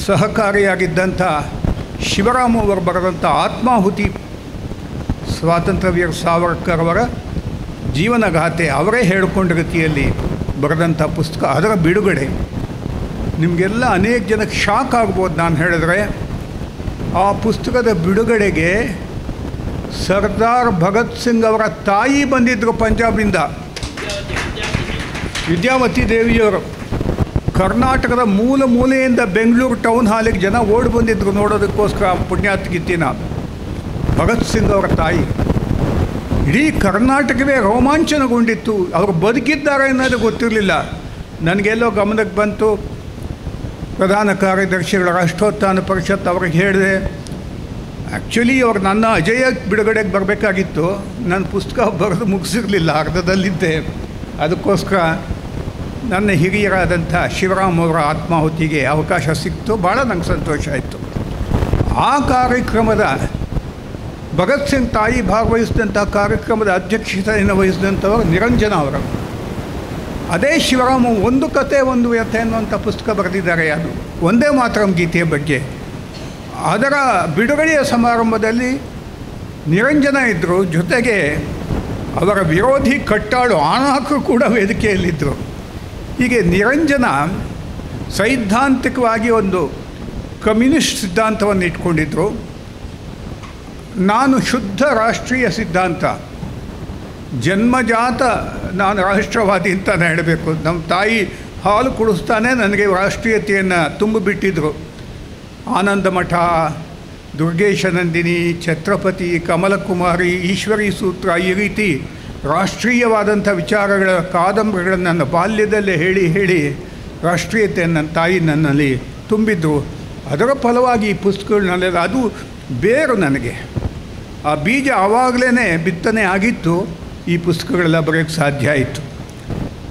ಸಹಕಾರಿಯಾಗಿದ್ದಂಥ ಶಿವರಾಮ ಅವರು ಬರೆದಂಥ ಆತ್ಮಾಹುತಿ, ಸ್ವಾತಂತ್ರ್ಯ ವೀರ ಸಾವರ್ಕರ್ ಅವರ ಜೀವನಗಾಥೆ, ಅವರೇ ಹೇಳಿಕೊಂಡ ರೀತಿಯಲ್ಲಿ ಬರೆದಂಥ ಪುಸ್ತಕ, ಅದರ ಬಿಡುಗಡೆ ನಿಮಗೆಲ್ಲ ಅನೇಕ ಜನಕ್ಕೆ ಶಾಕ್ ಆಗ್ಬೋದು ನಾನು ಹೇಳಿದ್ರೆ. ಆ ಪುಸ್ತಕದ ಬಿಡುಗಡೆಗೆ ಸರ್ದಾರ್ ಭಗತ್ ಸಿಂಗ್ ಅವರ ತಾಯಿ ಬಂದಿದ್ದರು ಪಂಜಾಬಿಂದ, ವಿದ್ಯಾವತಿ ದೇವಿಯವರು. ಕರ್ನಾಟಕದ ಮೂಲೆಯಿಂದ ಬೆಂಗಳೂರು ಟೌನ್ ಹಾಲಿಗೆ ಜನ ಓಡಿ ಬಂದಿದ್ದರು ನೋಡೋದಕ್ಕೋಸ್ಕರ ಪುಣ್ಯಾತ್ಗಿತ್ತಿನ ಭಗತ್ ಸಿಂಗ್ ಅವರ ತಾಯಿ. ಇಡೀ ಕರ್ನಾಟಕವೇ ರೋಮಾಂಚನಗೊಂಡಿತ್ತು. ಅವರು ಬದುಕಿದ್ದಾರೆ ಅನ್ನೋದು ಗೊತ್ತಿರಲಿಲ್ಲ. ನನಗೆಲ್ಲೋ ಗಮನಕ್ಕೆ ಬಂತು. ಪ್ರಧಾನ ಕಾರ್ಯದರ್ಶಿಗಳ ರಾಷ್ಟ್ರೋತ್ಥಾನ ಪರಿಷತ್ ಅವ್ರಿಗೆ ಹೇಳಿದೆ, ಆ್ಯಕ್ಚುಲಿ ಅವ್ರು ನನ್ನ ಅಜಯ ಬಿಡುಗಡೆಗೆ ಬರಬೇಕಾಗಿತ್ತು. ನನ್ನ ಪುಸ್ತಕ ಬರೆದು ಮುಗಿಸಿರಲಿಲ್ಲ, ಅರ್ಧದಲ್ಲಿದ್ದೆ. ಅದಕ್ಕೋಸ್ಕರ ನನ್ನ ಹಿರಿಯರಾದಂಥ ಶಿವರಾಮ್ ಅವರ ಆತ್ಮಾಹುತಿಗೆ ಅವಕಾಶ ಸಿಕ್ತು. ಭಾಳ ನಂಗೆ ಸಂತೋಷ ಆಯಿತು. ಆ ಕಾರ್ಯಕ್ರಮದ ಭಗತ್ ಸಿಂಗ್ ತಾಯಿ ಭಾಗವಹಿಸಿದಂಥ ಕಾರ್ಯಕ್ರಮದ ಅಧ್ಯಕ್ಷತೆಯನ್ನು ವಹಿಸಿದಂಥವರು ನಿರಂಜನ ಅವರು. ಅದೇ ಶಿವರಾಮ ಒಂದು ಕತೆ ಒಂದು ವ್ಯಥೆ ಅನ್ನುವಂಥ ಪುಸ್ತಕ ಬರೆದಿದ್ದಾರೆ. ಅದು ಒಂದೇ ಮಾತರಂ ಗೀತೆಯ ಬಗ್ಗೆ. ಅದರ ಬಿಡುಗಡೆಯ ಸಮಾರಂಭದಲ್ಲಿ ನಿರಂಜನ ಇದ್ದರು, ಜೊತೆಗೆ ಅವರ ವಿರೋಧಿ ಕಟ್ಟಾಳು ಆಣಾಕರು ಕೂಡ ವೇದಿಕೆಯಲ್ಲಿದ್ದರು. ಹೀಗೆ ನಿರಂಜನ ಸೈದ್ಧಾಂತಿಕವಾಗಿ ಒಂದು ಕಮ್ಯುನಿಸ್ಟ್ ಸಿದ್ಧಾಂತವನ್ನು ಇಟ್ಕೊಂಡಿದ್ದರು. ನಾನು ಶುದ್ಧ ರಾಷ್ಟ್ರೀಯ ಸಿದ್ಧಾಂತ, ಜನ್ಮಜಾತ ನಾನು ರಾಷ್ಟ್ರವಾದಿ ಅಂತ ಹೇಳಬೇಕು. ನಮ್ಮ ತಾಯಿ ಹಾಲು ಕುಡಿಸ್ತಾನೆ ನನಗೆ ರಾಷ್ಟ್ರೀಯತೆಯನ್ನು ತುಂಬಿಬಿಟ್ಟಿದ್ರು. ಆನಂದ ಮಠ, ದುರ್ಗೇಶನಂದಿನಿ, ಛತ್ರಪತಿ, ಕಮಲಕುಮಾರಿ, ಈಶ್ವರಿ ಸೂತ್ರ, ಈ ರೀತಿ ರಾಷ್ಟ್ರೀಯವಾದಂಥ ವಿಚಾರಗಳ ಕಾದಂಬರಿಗಳನ್ನು ನನ್ನ ಬಾಲ್ಯದಲ್ಲೇ ಹೇಳಿ ರಾಷ್ಟ್ರೀಯತೆ ನನ್ನ ತಾಯಿ ನನ್ನಲ್ಲಿ ತುಂಬಿದ್ದು. ಅದರ ಫಲವಾಗಿ ಈ ಪುಸ್ತಕಗಳನ್ನೆಲ್ಲ ಅದು ಬೇರು ನನಗೆ. ಆ ಬೀಜ ಆವಾಗಲೇ ಬಿತ್ತನೆ ಆಗಿತ್ತು, ಈ ಪುಸ್ತಕಗಳೆಲ್ಲ ಬರೆಯೋಕ್ಕೆ ಸಾಧ್ಯ ಆಯಿತು.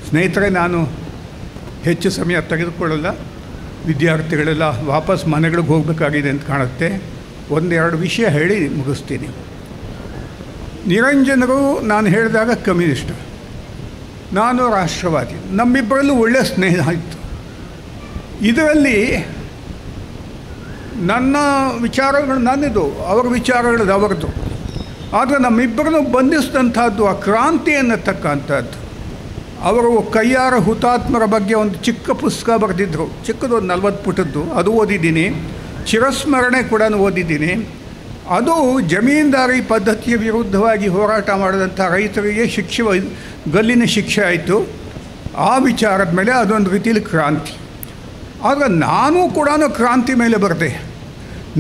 ಸ್ನೇಹಿತರೆ, ನಾನು ಹೆಚ್ಚು ಸಮಯ ತೆಗೆದುಕೊಳ್ಳಲ್ಲ. ವಿದ್ಯಾರ್ಥಿಗಳೆಲ್ಲ ವಾಪಸ್ ಮನೆಗಳಿಗೆ ಹೋಗಬೇಕಾಗಿದೆ ಅಂತ ಕಾಣುತ್ತೆ. ಒಂದೆರಡು ವಿಷಯ ಹೇಳಿ ಮುಗಿಸ್ತೀನಿ. ನಿರಂಜನರು ನಾನು ಹೇಳಿದಾಗ ಕಮ್ಯುನಿಸ್ಟು, ನಾನು ರಾಷ್ಟ್ರವಾದಿ. ನಮ್ಮಿಬ್ಬರಲ್ಲೂ ಒಳ್ಳೆಯ ಸ್ನೇಹ ಇತ್ತು. ಇದರಲ್ಲಿ ನನ್ನ ವಿಚಾರಗಳು ನನ್ನದು, ಅವರ ವಿಚಾರಗಳದ್ದು ಅವರದ್ದು. ಆದರೆ ನಮ್ಮಿಬ್ಬರನ್ನು ಬಂಧಿಸಿದಂಥದ್ದು ಆ ಕ್ರಾಂತಿ ಅನ್ನತಕ್ಕಂಥದ್ದು. ಅವರು ಕೈಯಾರ ಹುತಾತ್ಮರ ಬಗ್ಗೆ ಒಂದು ಚಿಕ್ಕ ಪುಸ್ತಕ ಬರೆದಿದ್ದರು, ಚಿಕ್ಕದು ಒಂದು 40 ಪುಟದ್ದು, ಅದು ಓದಿದ್ದೀನಿ. ಚಿರಸ್ಮರಣೆ ಕೂಡ ಓದಿದ್ದೀನಿ. ಅದು ಜಮೀನ್ದಾರಿ ಪದ್ಧತಿಯ ವಿರುದ್ಧವಾಗಿ ಹೋರಾಟ ಮಾಡಿದಂಥ ರೈತರಿಗೆ ಗಲ್ಲಿನ ಶಿಕ್ಷೆ ಆಯಿತು. ಆ ವಿಚಾರದ ಮೇಲೆ ಅದೊಂದು ರೀತಿಯಲ್ಲಿ ಕ್ರಾಂತಿ. ಆದರೆ ನಾನೂ ಕೂಡ ಕ್ರಾಂತಿ ಮೇಲೆ ಬರೆದೆ.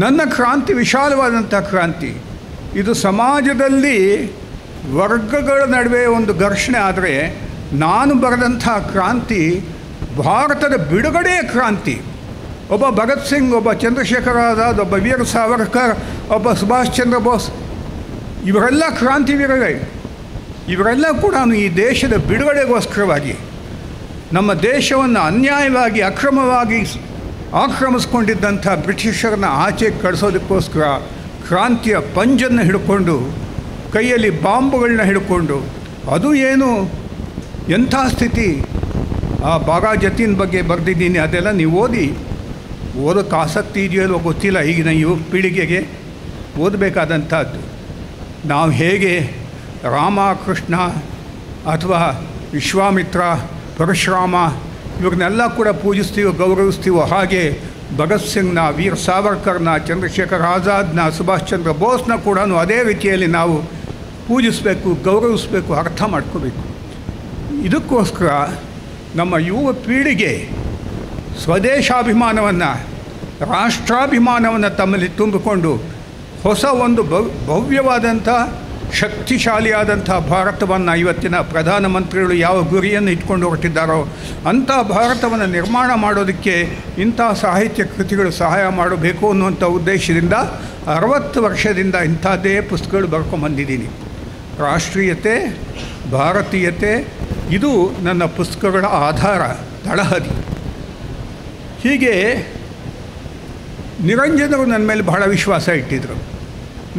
ನನ್ನ ಕ್ರಾಂತಿ ವಿಶಾಲವಾದಂಥ ಕ್ರಾಂತಿ. ಇದು ಸಮಾಜದಲ್ಲಿ ವರ್ಗಗಳ ನಡುವೆ ಒಂದು ಘರ್ಷಣೆ ಆದರೆ, ನಾನು ಬರೆದಂಥ ಕ್ರಾಂತಿ ಭಾರತದ ಬಿಡುಗಡೆಯ ಕ್ರಾಂತಿ. ಒಬ್ಬ ಭಗತ್ ಸಿಂಗ್, ಒಬ್ಬ ಚಂದ್ರಶೇಖರ ಆಜಾದ್, ಒಬ್ಬ ವೀರ ಸಾವರ್ಕರ್, ಒಬ್ಬ ಸುಭಾಷ್ ಚಂದ್ರ ಬೋಸ್, ಇವರೆಲ್ಲ ಕ್ರಾಂತಿವೀರರೇ. ಇವರೆಲ್ಲ ಕೂಡ ಈ ದೇಶದ ಬಿಡುಗಡೆಗೋಸ್ಕರವಾಗಿ, ನಮ್ಮ ದೇಶವನ್ನು ಅನ್ಯಾಯವಾಗಿ ಅಕ್ರಮವಾಗಿ ಆಕ್ರಮಿಸ್ಕೊಂಡಿದ್ದಂಥ ಬ್ರಿಟಿಷರನ್ನ ಆಚೆ ಕಳಿಸೋದಕ್ಕೋಸ್ಕರ ಕ್ರಾಂತಿಯ ಪಂಜನ್ನು ಹಿಡ್ಕೊಂಡು, ಕೈಯಲ್ಲಿ ಬಾಂಬುಗಳನ್ನ ಹಿಡ್ಕೊಂಡು, ಅದು ಏನು ಎಂಥ ಸ್ಥಿತಿ. ಆ ಬಾಗಾ ಜತೀನ್ ಬಗ್ಗೆ ಬರೆದಿದ್ದೀನಿ. ಅದೆಲ್ಲ ನೀವು ಓದೋಕ್ಕೆ ಆಸಕ್ತಿ ಇದೆಯೋ ಗೊತ್ತಿಲ್ಲ. ಈಗಿನ ಯುವ ಪೀಳಿಗೆಗೆ ಓದಬೇಕಾದಂಥದ್ದು. ನಾವು ಹೇಗೆ ರಾಮ, ಕೃಷ್ಣ ಅಥವಾ ವಿಶ್ವಾಮಿತ್ರ, ಪರಶುರಾಮ ಇವ್ರನ್ನೆಲ್ಲ ಕೂಡ ಪೂಜಿಸ್ತೀವೋ ಗೌರವಿಸ್ತೀವೋ, ಹಾಗೆ ಭಗತ್ ಸಿಂಗ್ನ, ವೀರ್ ಸಾವರ್ಕರ್ನ, ಚಂದ್ರಶೇಖರ್ ಆಜಾದ್ನ, ಸುಭಾಷ್ ಚಂದ್ರ ಬೋಸ್ನ ಕೂಡ ಅದೇ ರೀತಿಯಲ್ಲಿ ನಾವು ಪೂಜಿಸಬೇಕು, ಗೌರವಿಸಬೇಕು, ಅರ್ಥ ಮಾಡ್ಕೋಬೇಕು. ಇದಕ್ಕೋಸ್ಕರ ನಮ್ಮ ಯುವ ಪೀಳಿಗೆ ಸ್ವದೇಶಾಭಿಮಾನವನ್ನು, ರಾಷ್ಟ್ರಾಭಿಮಾನವನ್ನು ತಮ್ಮಲ್ಲಿ ತುಂಬಿಕೊಂಡು ಹೊಸ ಒಂದು ಭವ್ಯವಾದಂಥ ಶಕ್ತಿಶಾಲಿಯಾದಂಥ ಭಾರತವನ್ನು ಇವತ್ತಿನ ಪ್ರಧಾನಮಂತ್ರಿಗಳು ಯಾವ ಗುರಿಯನ್ನು ಇಟ್ಕೊಂಡು ಹೊರಟಿದ್ದಾರೋ ಅಂಥ ಭಾರತವನ್ನು ನಿರ್ಮಾಣ ಮಾಡೋದಕ್ಕೆ ಇಂಥ ಸಾಹಿತ್ಯ ಕೃತಿಗಳು ಸಹಾಯ ಮಾಡಬೇಕು ಅನ್ನುವಂಥ ಉದ್ದೇಶದಿಂದ 60 ವರ್ಷದಿಂದ ಇಂಥದ್ದೇ ಪುಸ್ತಕಗಳು ಬರ್ಕೊಂಬಂದಿದ್ದೀನಿ. ರಾಷ್ಟ್ರೀಯತೆ, ಭಾರತೀಯತೆ, ಇದು ನನ್ನ ಪುಸ್ತಕಗಳ ಆಧಾರ, ತಳಹದಿ. ಹೀಗೆ ನಿರಂಜನರು ನನ್ನ ಮೇಲೆ ಬಹಳ ವಿಶ್ವಾಸ ಇಟ್ಟಿದ್ದರು.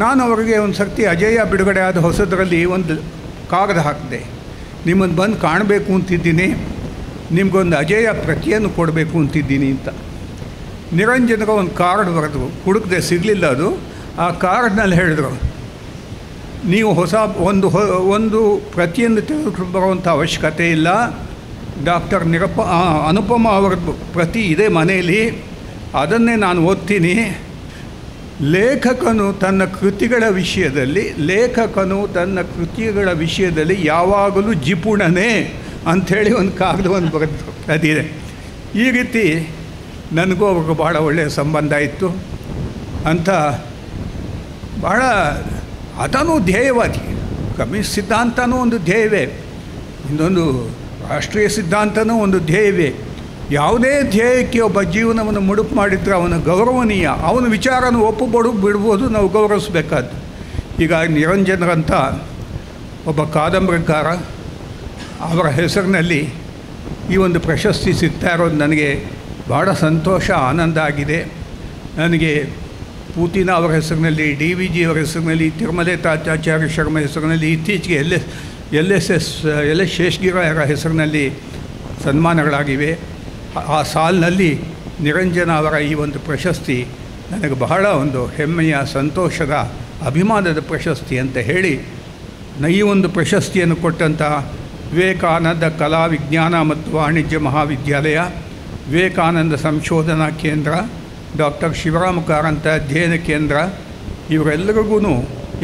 ನಾನು ಅವರಿಗೆ ಒಂದು ಸರ್ತಿ ಅಜೇಯ ಬಿಡುಗಡೆ ಆದ ಹೊಸದರಲ್ಲಿ ಒಂದು ಕಾಗದ ಹಾಕಿದೆ. ನಿಮ್ಮನ್ನು ಬಂದು ಕಾಣಬೇಕು ಅಂತಿದ್ದೀನಿ, ನಿಮಗೊಂದು ಅಜೇಯ ಪ್ರತಿಯನ್ನು ಕೊಡಬೇಕು ಅಂತಿದ್ದೀನಿ ಅಂತ. ನಿರಂಜನರು ಒಂದು ಕಾರ್ಡ್ ಬರೆದು ಹುಡುಕದೆ, ಸಿಗಲಿಲ್ಲ ಅದು. ಆ ಕಾರ್ಡ್ನಲ್ಲಿ ಹೇಳಿದ್ರು, ನೀವು ಒಂದು ಪ್ರತಿಯನ್ನು ತೆಗೆದುಕೊಂಡು ಬರುವಂಥ ಅವಶ್ಯಕತೆ ಇಲ್ಲ. ಡಾಕ್ಟರ್ ಅನುಪಮ ಅವರದ್ದು ಪ್ರತಿ ಇದೆ ಮನೆಯಲ್ಲಿ, ಅದನ್ನೇ ನಾನು ಓದ್ತೀನಿ. ಲೇಖಕನು ತನ್ನ ಕೃತಿಗಳ ವಿಷಯದಲ್ಲಿ ಯಾವಾಗಲೂ ಜಿಪುಣನೇ ಅಂಥೇಳಿ ಒಂದು ಕಾಗದವನ್ನು ಬರೆದು ಅದಿದೆ. ಈ ರೀತಿ ನನಗೂ ಅವ್ರಿಗೂ ಭಾಳ ಒಳ್ಳೆಯ ಸಂಬಂಧ ಇತ್ತು ಅಂತ. ಭಾಳ ಅದನ್ನು ಧ್ಯೇಯವಾದಿ. ಕಮ್ಯುನಿಸ್ಟ್ ಸಿದ್ಧಾಂತನೂ ಒಂದು ಧ್ಯೇಯವೇ, ಇನ್ನೊಂದು ರಾಷ್ಟ್ರೀಯ ಸಿದ್ಧಾಂತನೂ ಒಂದು ಧ್ಯೇಯವೇ. ಯಾವುದೇ ಧ್ಯೇಯಕ್ಕೆ ಒಬ್ಬ ಜೀವನವನ್ನು ಮುಡುಪು ಮಾಡಿದರೆ ಅವನ ಗೌರವನೀಯ, ಅವನ ವಿಚಾರನ ಬಿಡ್ಬೋದು, ನಾವು ಗೌರವಿಸಬೇಕಾದ್ದು. ಈಗ ನಿರಂಜನರಂಥ ಒಬ್ಬ ಕಾದಂಬರಿಕಾರ, ಅವರ ಹೆಸರಿನಲ್ಲಿ ಈ ಒಂದು ಪ್ರಶಸ್ತಿ ಸಿಗ್ತಾ ಇರೋದು ನನಗೆ ಭಾಳ ಸಂತೋಷ, ಆನಂದ ಆಗಿದೆ. ನನಗೆ ಪೂತಿನ ಅವರ ಹೆಸರಿನಲ್ಲಿ, DVG ಅವರ ಹೆಸರಿನಲ್ಲಿ, ತಿರುಮಲೆ ತಾತಾಚಾರ್ಯ ಶರ್ಮ ಹೆಸರಿನಲ್ಲಿ, ಇತ್ತೀಚೆಗೆ LS ಶೇಷಗಿರಿಯವರ ಹೆಸರಿನಲ್ಲಿ ಸನ್ಮಾನಗಳಾಗಿವೆ. ಆ ಸಾಲಿನಲ್ಲಿ ನಿರಂಜನ ಅವರ ಈ ಒಂದು ಪ್ರಶಸ್ತಿ ನನಗೆ ಬಹಳ ಒಂದು ಹೆಮ್ಮೆಯ, ಸಂತೋಷದ, ಅಭಿಮಾನದ ಪ್ರಶಸ್ತಿ ಅಂತ ಹೇಳಿ, ಈ ಒಂದು ಪ್ರಶಸ್ತಿಯನ್ನು ಕೊಟ್ಟಂಥ ವಿವೇಕಾನಂದ ಕಲಾ ವಿಜ್ಞಾನ ಮತ್ತು ವಾಣಿಜ್ಯ ಮಹಾವಿದ್ಯಾಲಯ, ವಿವೇಕಾನಂದ ಸಂಶೋಧನಾ ಕೇಂದ್ರ, ಡಾಕ್ಟರ್ ಶಿವರಾಮ ಕಾರಂತ ಅಧ್ಯಯನ ಕೇಂದ್ರ, ಇವರೆಲ್ಲರಿಗೂ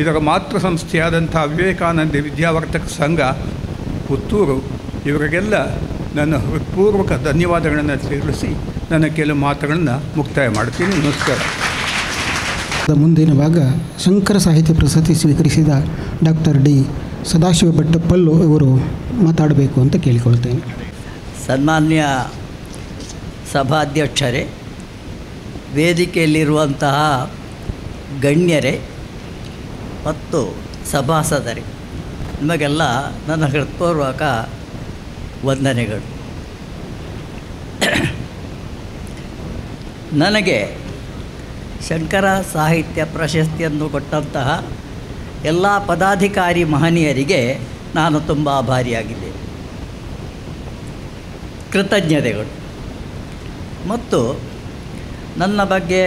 ಇದರ ಮಾತೃ ಸಂಸ್ಥೆಯಾದಂಥ ವಿವೇಕಾನಂದ ವಿದ್ಯಾವರ್ತಕ ಸಂಘ ಪುತ್ತೂರು, ಇವರಿಗೆಲ್ಲ ನನ್ನ ಹೃತ್ಪೂರ್ವಕ ಧನ್ಯವಾದಗಳನ್ನು ತಿಳಿಸಿ ನನ್ನ ಕೆಲವು ಮಾತುಗಳನ್ನು ಮುಕ್ತಾಯ ಮಾಡ್ತೀನಿ. ನಮಸ್ಕಾರ. ಮುಂದಿನ ಭಾಗ ಶಂಕರ ಸಾಹಿತ್ಯ ಪ್ರಶಸ್ತಿ ಸ್ವೀಕರಿಸಿದ ಡಾಕ್ಟರ್ ಡಿ ಸದಾಶಿವ ಭಟ್ಟಪ್ಪಲ್ಲು ಇವರು ಮಾತಾಡಬೇಕು ಅಂತ ಕೇಳಿಕೊಳ್ತೇನೆ. ಸನ್ಮಾನ್ಯ ಸಭಾಧ್ಯಕ್ಷರೇ, ವೇದಿಕೆಯಲ್ಲಿರುವಂತಹ ಗಣ್ಯರೇ ಮತ್ತು ಸಭಾಸದರೇ, ನಿಮಗೆಲ್ಲ ನನ್ನ ಹೃತ್ಪೂರ್ವಕ ವಂದನೆಗಳು. ನನಗೆ ಶಂಕರ ಸಾಹಿತ್ಯ ಪ್ರಶಸ್ತಿಯನ್ನು ಕೊಟ್ಟಂತಹ ಎಲ್ಲ ಪದಾಧಿಕಾರಿ ಮಹನೀಯರಿಗೆ ನಾನು ತುಂಬ ಆಭಾರಿಯಾಗಿದ್ದೇನೆ. ಕೃತಜ್ಞತೆಗಳು. ಮತ್ತು ನನ್ನ ಬಗ್ಗೆ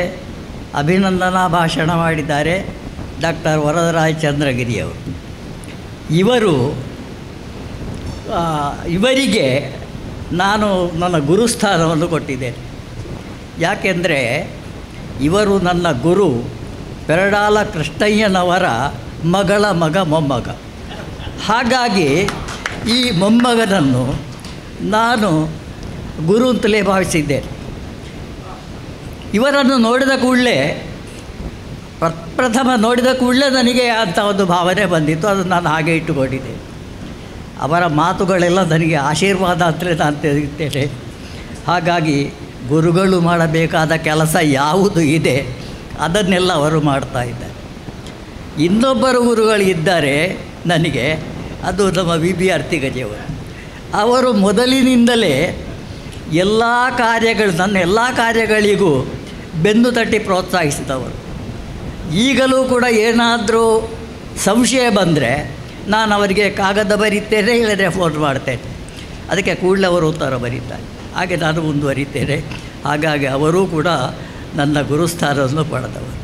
ಅಭಿನಂದನಾ ಭಾಷಣ ಮಾಡಿದ್ದಾರೆ ಡಾಕ್ಟರ್ ವರದರಾಜ ಚಂದ್ರಗಿರಿಯವರು. ಇವರಿಗೆ ನಾನು ನನ್ನ ಗುರುಸ್ಥಾನವನ್ನು ಕೊಟ್ಟಿದ್ದೇನೆ. ಯಾಕೆಂದರೆ ಇವರು ನನ್ನ ಗುರು ಪೆರಡಾಲ ಕೃಷ್ಣಯ್ಯನವರ ಮಗಳ ಮೊಮ್ಮಗ. ಹಾಗಾಗಿ ಈ ಮೊಮ್ಮಗನನ್ನು ನಾನು ಗುರು ಅಂತಲೇ ಭಾವಿಸಿದ್ದೇನೆ. ಇವರನ್ನು ನೋಡಿದ ಕೂಡಲೇ ಪ್ರಥಮ ನೋಡಿದ ಕೂಡಲೇ ನನಗೆ ಅಂಥ ಒಂದು ಭಾವನೆ ಬಂದಿತ್ತು. ಅದು ನಾನು ಹಾಗೆ ಇಟ್ಟುಕೊಂಡಿದ್ದೆ. ಅವರ ಮಾತುಗಳೆಲ್ಲ ನನಗೆ ಆಶೀರ್ವಾದ ಅಂತಲೇ ನಾನು ತಿಳಿಯುತ್ತೇನೆ. ಹಾಗಾಗಿ ಗುರುಗಳು ಮಾಡಬೇಕಾದ ಕೆಲಸ ಯಾವುದು ಇದೆ ಅದನ್ನೆಲ್ಲ ಅವರು ಮಾಡ್ತಾ ಇದ್ದಾರೆ. ಇನ್ನೊಬ್ಬರು ಗುರುಗಳು ಇದ್ದಾರೆ ನನಗೆ, ಅದು ನಮ್ಮ ವಿದ್ಯಾರ್ಥಿ ಗಜೆಯವರು. ಅವರು ಮೊದಲಿನಿಂದಲೇ ನನ್ನ ಎಲ್ಲ ಕಾರ್ಯಗಳಿಗೂ ಬೆನ್ನು ತಟ್ಟಿ ಪ್ರೋತ್ಸಾಹಿಸಿದವರು. ಈಗಲೂ ಕೂಡ ಏನಾದರೂ ಸಂಶಯ ಬಂದರೆ ನಾನು ಅವರಿಗೆ ಕಾಗದ ಬರೀತೇನೆ, ಇಲ್ಲದೆ ಫೋನ್ ಮಾಡ್ತೇನೆ. ಅದಕ್ಕೆ ಕೂಡಲೇ ಅವರು ಉತ್ತರ ಬರೀತಾರೆ. ಹಾಗೆ ನಾನು ಮುಂದುವರಿತೇನೆ. ಹಾಗಾಗಿ ಅವರೂ ಕೂಡ ನನ್ನ ಗುರುಸ್ಥಾನವನ್ನು ಪಡೆದವರು.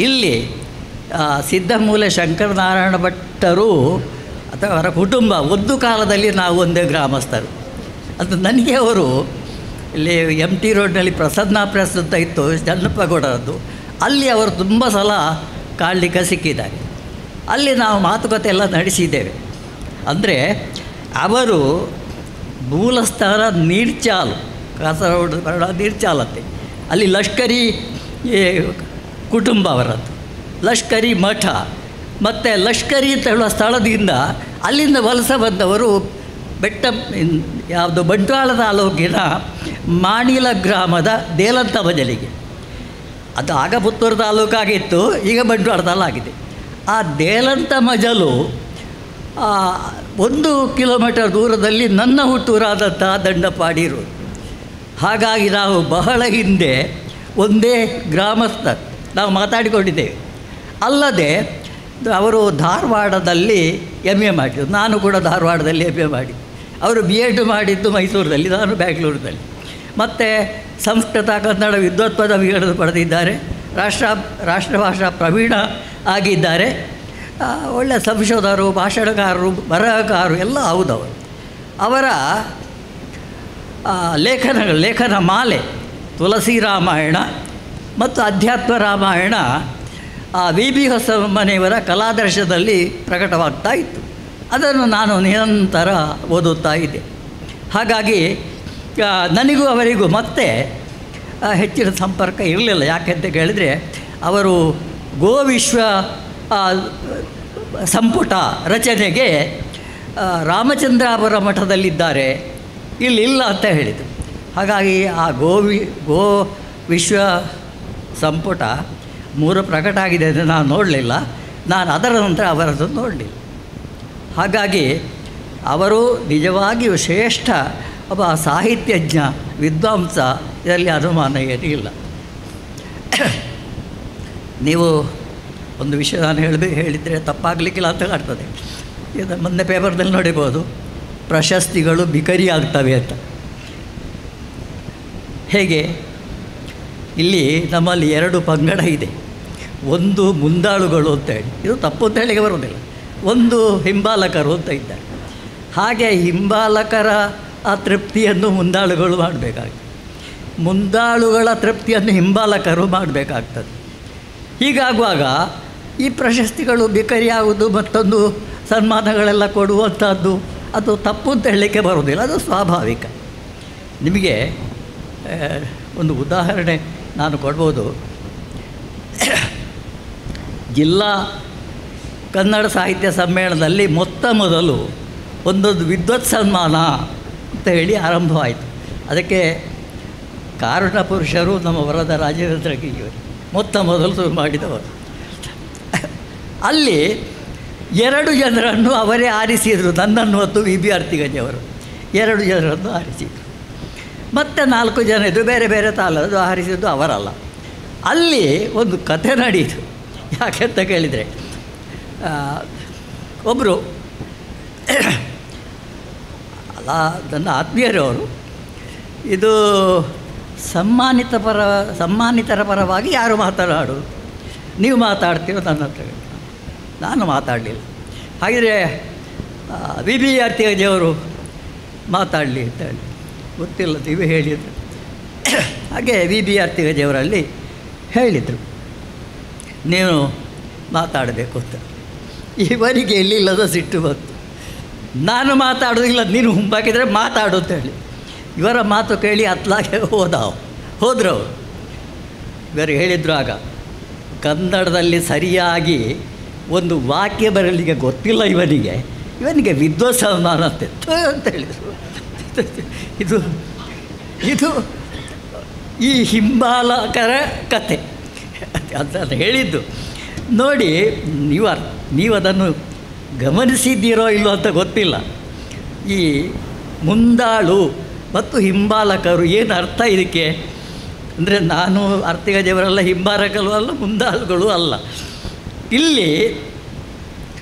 ಇಲ್ಲಿ ಸಿದ್ಧಮೂಲ ಶಂಕರನಾರಾಯಣ ಭಟ್ಟರು ಅಥವಾ ಅವರ ಕುಟುಂಬ ಒಂದು ಕಾಲದಲ್ಲಿ ನಾವು ಒಂದೇ ಗ್ರಾಮಸ್ಥರು. ಅದು ನನಗೆ ಅವರು ಇಲ್ಲಿ MT ರೋಡ್ನಲ್ಲಿ ಪ್ರಸನ್ನ ಪ್ರೆಸ್ ಅಂತ ಇತ್ತು ಚನ್ನಪ್ಪಗೌಡರದ್ದು, ಅಲ್ಲಿ ಅವರು ತುಂಬ ಸಲ ಕಾಣಲಿಕ್ಕೆ ಸಿಕ್ಕಿದ್ದಾರೆ. ಅಲ್ಲಿ ನಾವು ಮಾತುಕತೆ ಎಲ್ಲ ನಡೆಸಿದ್ದೇವೆ. ಅಂದರೆ ಅವರು ಮೂಲ ಸ್ಥಾನ ನೀರ್ಚಾಲು, ಕಾಸರಗೋಡು ನೀರ್ಚಾಲತ್ತೆ. ಅಲ್ಲಿ ಲಷ್ಕರಿ ಕುಟುಂಬ ಅವರದ್ದು, ಲಷ್ಕರಿ ಮಠ ಮತ್ತು ಲಷ್ಕರಿ ಅಂತ ಹೇಳುವ ಸ್ಥಳದಿಂದ ಅಲ್ಲಿಂದ ವಲಸೆ ಬಂದವರು ಯಾವುದು ಬಂಟ್ವಾಳ ತಾಲೂಕಿನ ಮಾಣಿಲ ಗ್ರಾಮದ ದೇಲಂತ ಮಜಲಿಗೆ. ಅದು ಆಗ ಪುತ್ತೂರು ತಾಲೂಕಾಗಿತ್ತು, ಈಗ ಬಂಟ್ವಾಳ ತಾಲೂಕಾಗಿದೆ. ಆ ದೇಲಂತ ಮಜಲು 1 ಕಿಲೋಮೀಟರ್ ದೂರದಲ್ಲಿ ನನ್ನ ಹುಟ್ಟೂರಾದಂತಹ ದಂಡಪಾಡಿ ಇರೋದು. ಹಾಗಾಗಿ ನಾವು ಬಹಳ ಹಿಂದೆ ಒಂದೇ ಗ್ರಾಮಸ್ಥರು ನಾವು ಮಾತಾಡಿಕೊಂಡಿದ್ದೇವೆ. ಅಲ್ಲದೆ ಅವರು ಧಾರವಾಡದಲ್ಲಿ MA ಮಾಡಿದ್ರು, ನಾನು ಕೂಡ ಧಾರವಾಡದಲ್ಲಿ MA ಮಾಡಿ. ಅವರು B.Ed ಮಾಡಿದ್ದು ಮೈಸೂರಿನಲ್ಲಿ, ನಾನು ಬ್ಯಾಂಗ್ಳೂರಿನಲ್ಲಿ. ಮತ್ತು ಸಂಸ್ಕೃತ ಕನ್ನಡ ವಿದ್ವತ್ ಪದವಿಗಳನ್ನು ಪಡೆದಿದ್ದಾರೆ. ರಾಷ್ಟ್ರಭಾಷಾ ಪ್ರವೀಣ ಆಗಿದ್ದಾರೆ. ಒಳ್ಳೆಯ ಸಂಶೋಧಕರು, ಭಾಷಣಕಾರರು, ಬರಹಕಾರರು ಎಲ್ಲ ಹೌದವರು. ಅವರ ಲೇಖನ ಮಾಲೆ ತುಳಸಿ ರಾಮಾಯಣ ಮತ್ತು ಅಧ್ಯಾತ್ಮ ರಾಮಾಯಣ VB ಹೊಸಮನೆಯವರ ಕಲಾದರ್ಶದಲ್ಲಿ ಪ್ರಕಟವಾಗ್ತಾ ಇತ್ತು. ಅದನ್ನು ನಾನು ನಿರಂತರ ಓದುತ್ತಾ ಇದ್ದೆ. ಹಾಗಾಗಿ ನನಗೂ ಅವರಿಗೂ ಮತ್ತೆ ಹೆಚ್ಚಿನ ಸಂಪರ್ಕ ಇರಲಿಲ್ಲ. ಯಾಕೆಂತ ಕೇಳಿದರೆ ಅವರು ಗೋವಿಶ್ವ ಸಂಪುಟ ರಚನೆಗೆ ರಾಮಚಂದ್ರಾಪುರ ಮಠದಲ್ಲಿದ್ದಾರೆ, ಇಲ್ಲಿಲ್ಲ ಅಂತ ಹೇಳಿದರು. ಹಾಗಾಗಿ ಆ ಗೋ ವಿಶ್ವ ಸಂಪುಟ 3 ಪ್ರಕಟ ಆಗಿದೆ ಅಂತ ನಾನು ನೋಡಲಿಲ್ಲ. ನಾನು ಅದರ ನಂತರ ಅವರದ್ದು ನೋಡಲಿಲ್ಲ. ಹಾಗಾಗಿ ಅವರು ನಿಜವಾಗಿಯೂ ಶ್ರೇಷ್ಠ ಒಬ್ಬ ಸಾಹಿತ್ಯಜ್ಞ, ವಿದ್ವಾಂಸ, ಇದರಲ್ಲಿ ಅನುಮಾನ ಏನಿಲ್ಲ. ನೀವು ಒಂದು ವಿಷಯ ನಾನು ಹೇಳಿದರೆ ತಪ್ಪಾಗಲಿಕ್ಕಿಲ್ಲ ಅಂತ ಕಾಣ್ತದೆ. ಇದು ಮೊನ್ನೆ ಪೇಪರ್ದಲ್ಲಿ ನೋಡಿರ್ಬೋದು, ಪ್ರಶಸ್ತಿಗಳು ಬಿಕರಿ ಆಗ್ತವೆ ಅಂತ. ಹೇಗೆ? ಇಲ್ಲಿ ನಮ್ಮಲ್ಲಿ 2 ಪಂಗಡ ಇದೆ. ಒಂದು ಮುಂದಾಳುಗಳು ಅಂತ ಹೇಳಿ, ಇದು ತಪ್ಪು ಅಂತ ಹೇಳಿಗೆ ಬರೋದಿಲ್ಲ. ಒಂದು ಹಿಂಬಾಲಕರು ಅಂತ ಇದ್ದಾರೆ. ಹಾಗೆ ಹಿಂಬಾಲಕರ ಆ ತೃಪ್ತಿಯನ್ನು ಮುಂದಾಳುಗಳು ಮಾಡಬೇಕಾಗ್ತದೆ, ಮುಂದಾಳುಗಳ ತೃಪ್ತಿಯನ್ನು ಹಿಂಬಾಲಕರು ಮಾಡಬೇಕಾಗ್ತದೆ. ಹೀಗಾಗುವಾಗ ಈ ಪ್ರಶಸ್ತಿಗಳು ಬಿಕರಿಯಾಗುವುದು, ಮತ್ತೊಂದು ಸನ್ಮಾನಗಳೆಲ್ಲ ಕೊಡುವಂಥದ್ದು, ಅದು ತಪ್ಪು ಅಂತ ಹೇಳಲಿಕ್ಕೆ ಬರೋದಿಲ್ಲ, ಅದು ಸ್ವಾಭಾವಿಕ. ನಿಮಗೆ ಒಂದು ಉದಾಹರಣೆ ನಾನು ಕೊಡ್ಬೋದು. ಜಿಲ್ಲಾ ಕನ್ನಡ ಸಾಹಿತ್ಯ ಸಮ್ಮೇಳನದಲ್ಲಿ ಮೊದಲು ಒಂದೊಂದು ವಿದ್ವತ್ ಸನ್ಮಾನ ಅಂತ ಹೇಳಿ ಆರಂಭವಾಯಿತು. ಅದಕ್ಕೆ ಕಾರಣ ಪುರುಷರು ನಮ್ಮ ವರದ ರಾಜೇಂದ್ರ ಗಿರಿಯವರು ಮೊದಲು ಶುರು ಮಾಡಿದವರು. ಅಲ್ಲಿ 2 ಜನರನ್ನು ಅವರೇ ಆರಿಸಿದರು, ನನ್ನನ್ನು ಮತ್ತು ವಿದ್ಯಾರ್ಥಿಗಜವರು 2 ಜನರನ್ನು ಆರಿಸಿದರು. ಮತ್ತು 4 ಜನ ಇದ್ದರು, ಬೇರೆ ಬೇರೆ ತಾಲದು ಆರಿಸಿದ್ದು ಅವರಲ್ಲ. ಅಲ್ಲಿ ಒಂದು ಕಥೆ ನಡೆಯಿತು. ಯಾಕೆಂತ ಕೇಳಿದರೆ, ಒಬ್ಬರು ಅಲ್ಲ ನನ್ನ ಆತ್ಮೀಯರವರು ಇದು ಸಮ್ಮಾನಿತರ ಪರವಾಗಿ ಯಾರು ಮಾತನಾಡೋದು, ನೀವು ಮಾತಾಡ್ತೀರೋ ನನ್ನ ಹತ್ರ. ನಾನು ಮಾತಾಡಲಿಲ್ಲ. ಹಾಗಿದ್ರೆ ವಿದ್ಯಾರ್ಥಿಯವರು ಮಾತಾಡಲಿ ಅಂತ ಹೇಳಿ, ಗೊತ್ತಿಲ್ಲ ನೀವೇ ಹೇಳಿದರು. ಹಾಗೆ ವಿದ್ಯಾರ್ಥಿಗಜವರಲ್ಲಿ ಹೇಳಿದರು, ನೀವು ಮಾತಾಡಬೇಕು ಅಂತ. ಇವರಿಗೆ ಎಲ್ಲಿಲ್ಲದ ಸಿಟ್ಟು ಬಂತು. ನಾನು ಮಾತಾಡೋದಿಲ್ಲ, ನೀನು ಹುಂಬಾಕಿದರೆ ಮಾತಾಡು ಅಂತ ಹೇಳಿ. ಇವರ ಮಾತು ಕೇಳಿ ಹತ್ತಲಾಗೆ ಹೋದ್ರು ಅವರು. ಇವರು ಹೇಳಿದರು, ಆಗ ಕನ್ನಡದಲ್ಲಿ ಸರಿಯಾಗಿ ಒಂದು ವಾಕ್ಯ ಬರಲಿಕ್ಕೆ ಗೊತ್ತಿಲ್ಲ ಇವನಿಗೆ ವಿದ್ವತ್ ಸನ್ಮಾನ ಅಂತ ಹೇಳಿದರು. ಇದು ಈ ಹಿಂಬಾಲಕರ ಕತೆ ಅಂತ ಹೇಳಿದ್ದು ನೋಡಿ. ನೀವು ಅದನ್ನು ಗಮನಿಸಿದ್ದೀರೋ ಇಲ್ಲೋ ಅಂತ ಗೊತ್ತಿಲ್ಲ. ಈ ಮುಂದಾಳು ಮತ್ತು ಹಿಂಬಾಲಕರು ಏನು ಅರ್ಥ ಇದಕ್ಕೆ ಅಂದರೆ, ನಾನು ಅರ್ಥಿಗಜವರೆಲ್ಲ ಹಿಂಬಾಲಕರು ಅಲ್ಲ, ಮುಂದಾಳುಗಳು ಅಲ್ಲ. ಇಲ್ಲಿ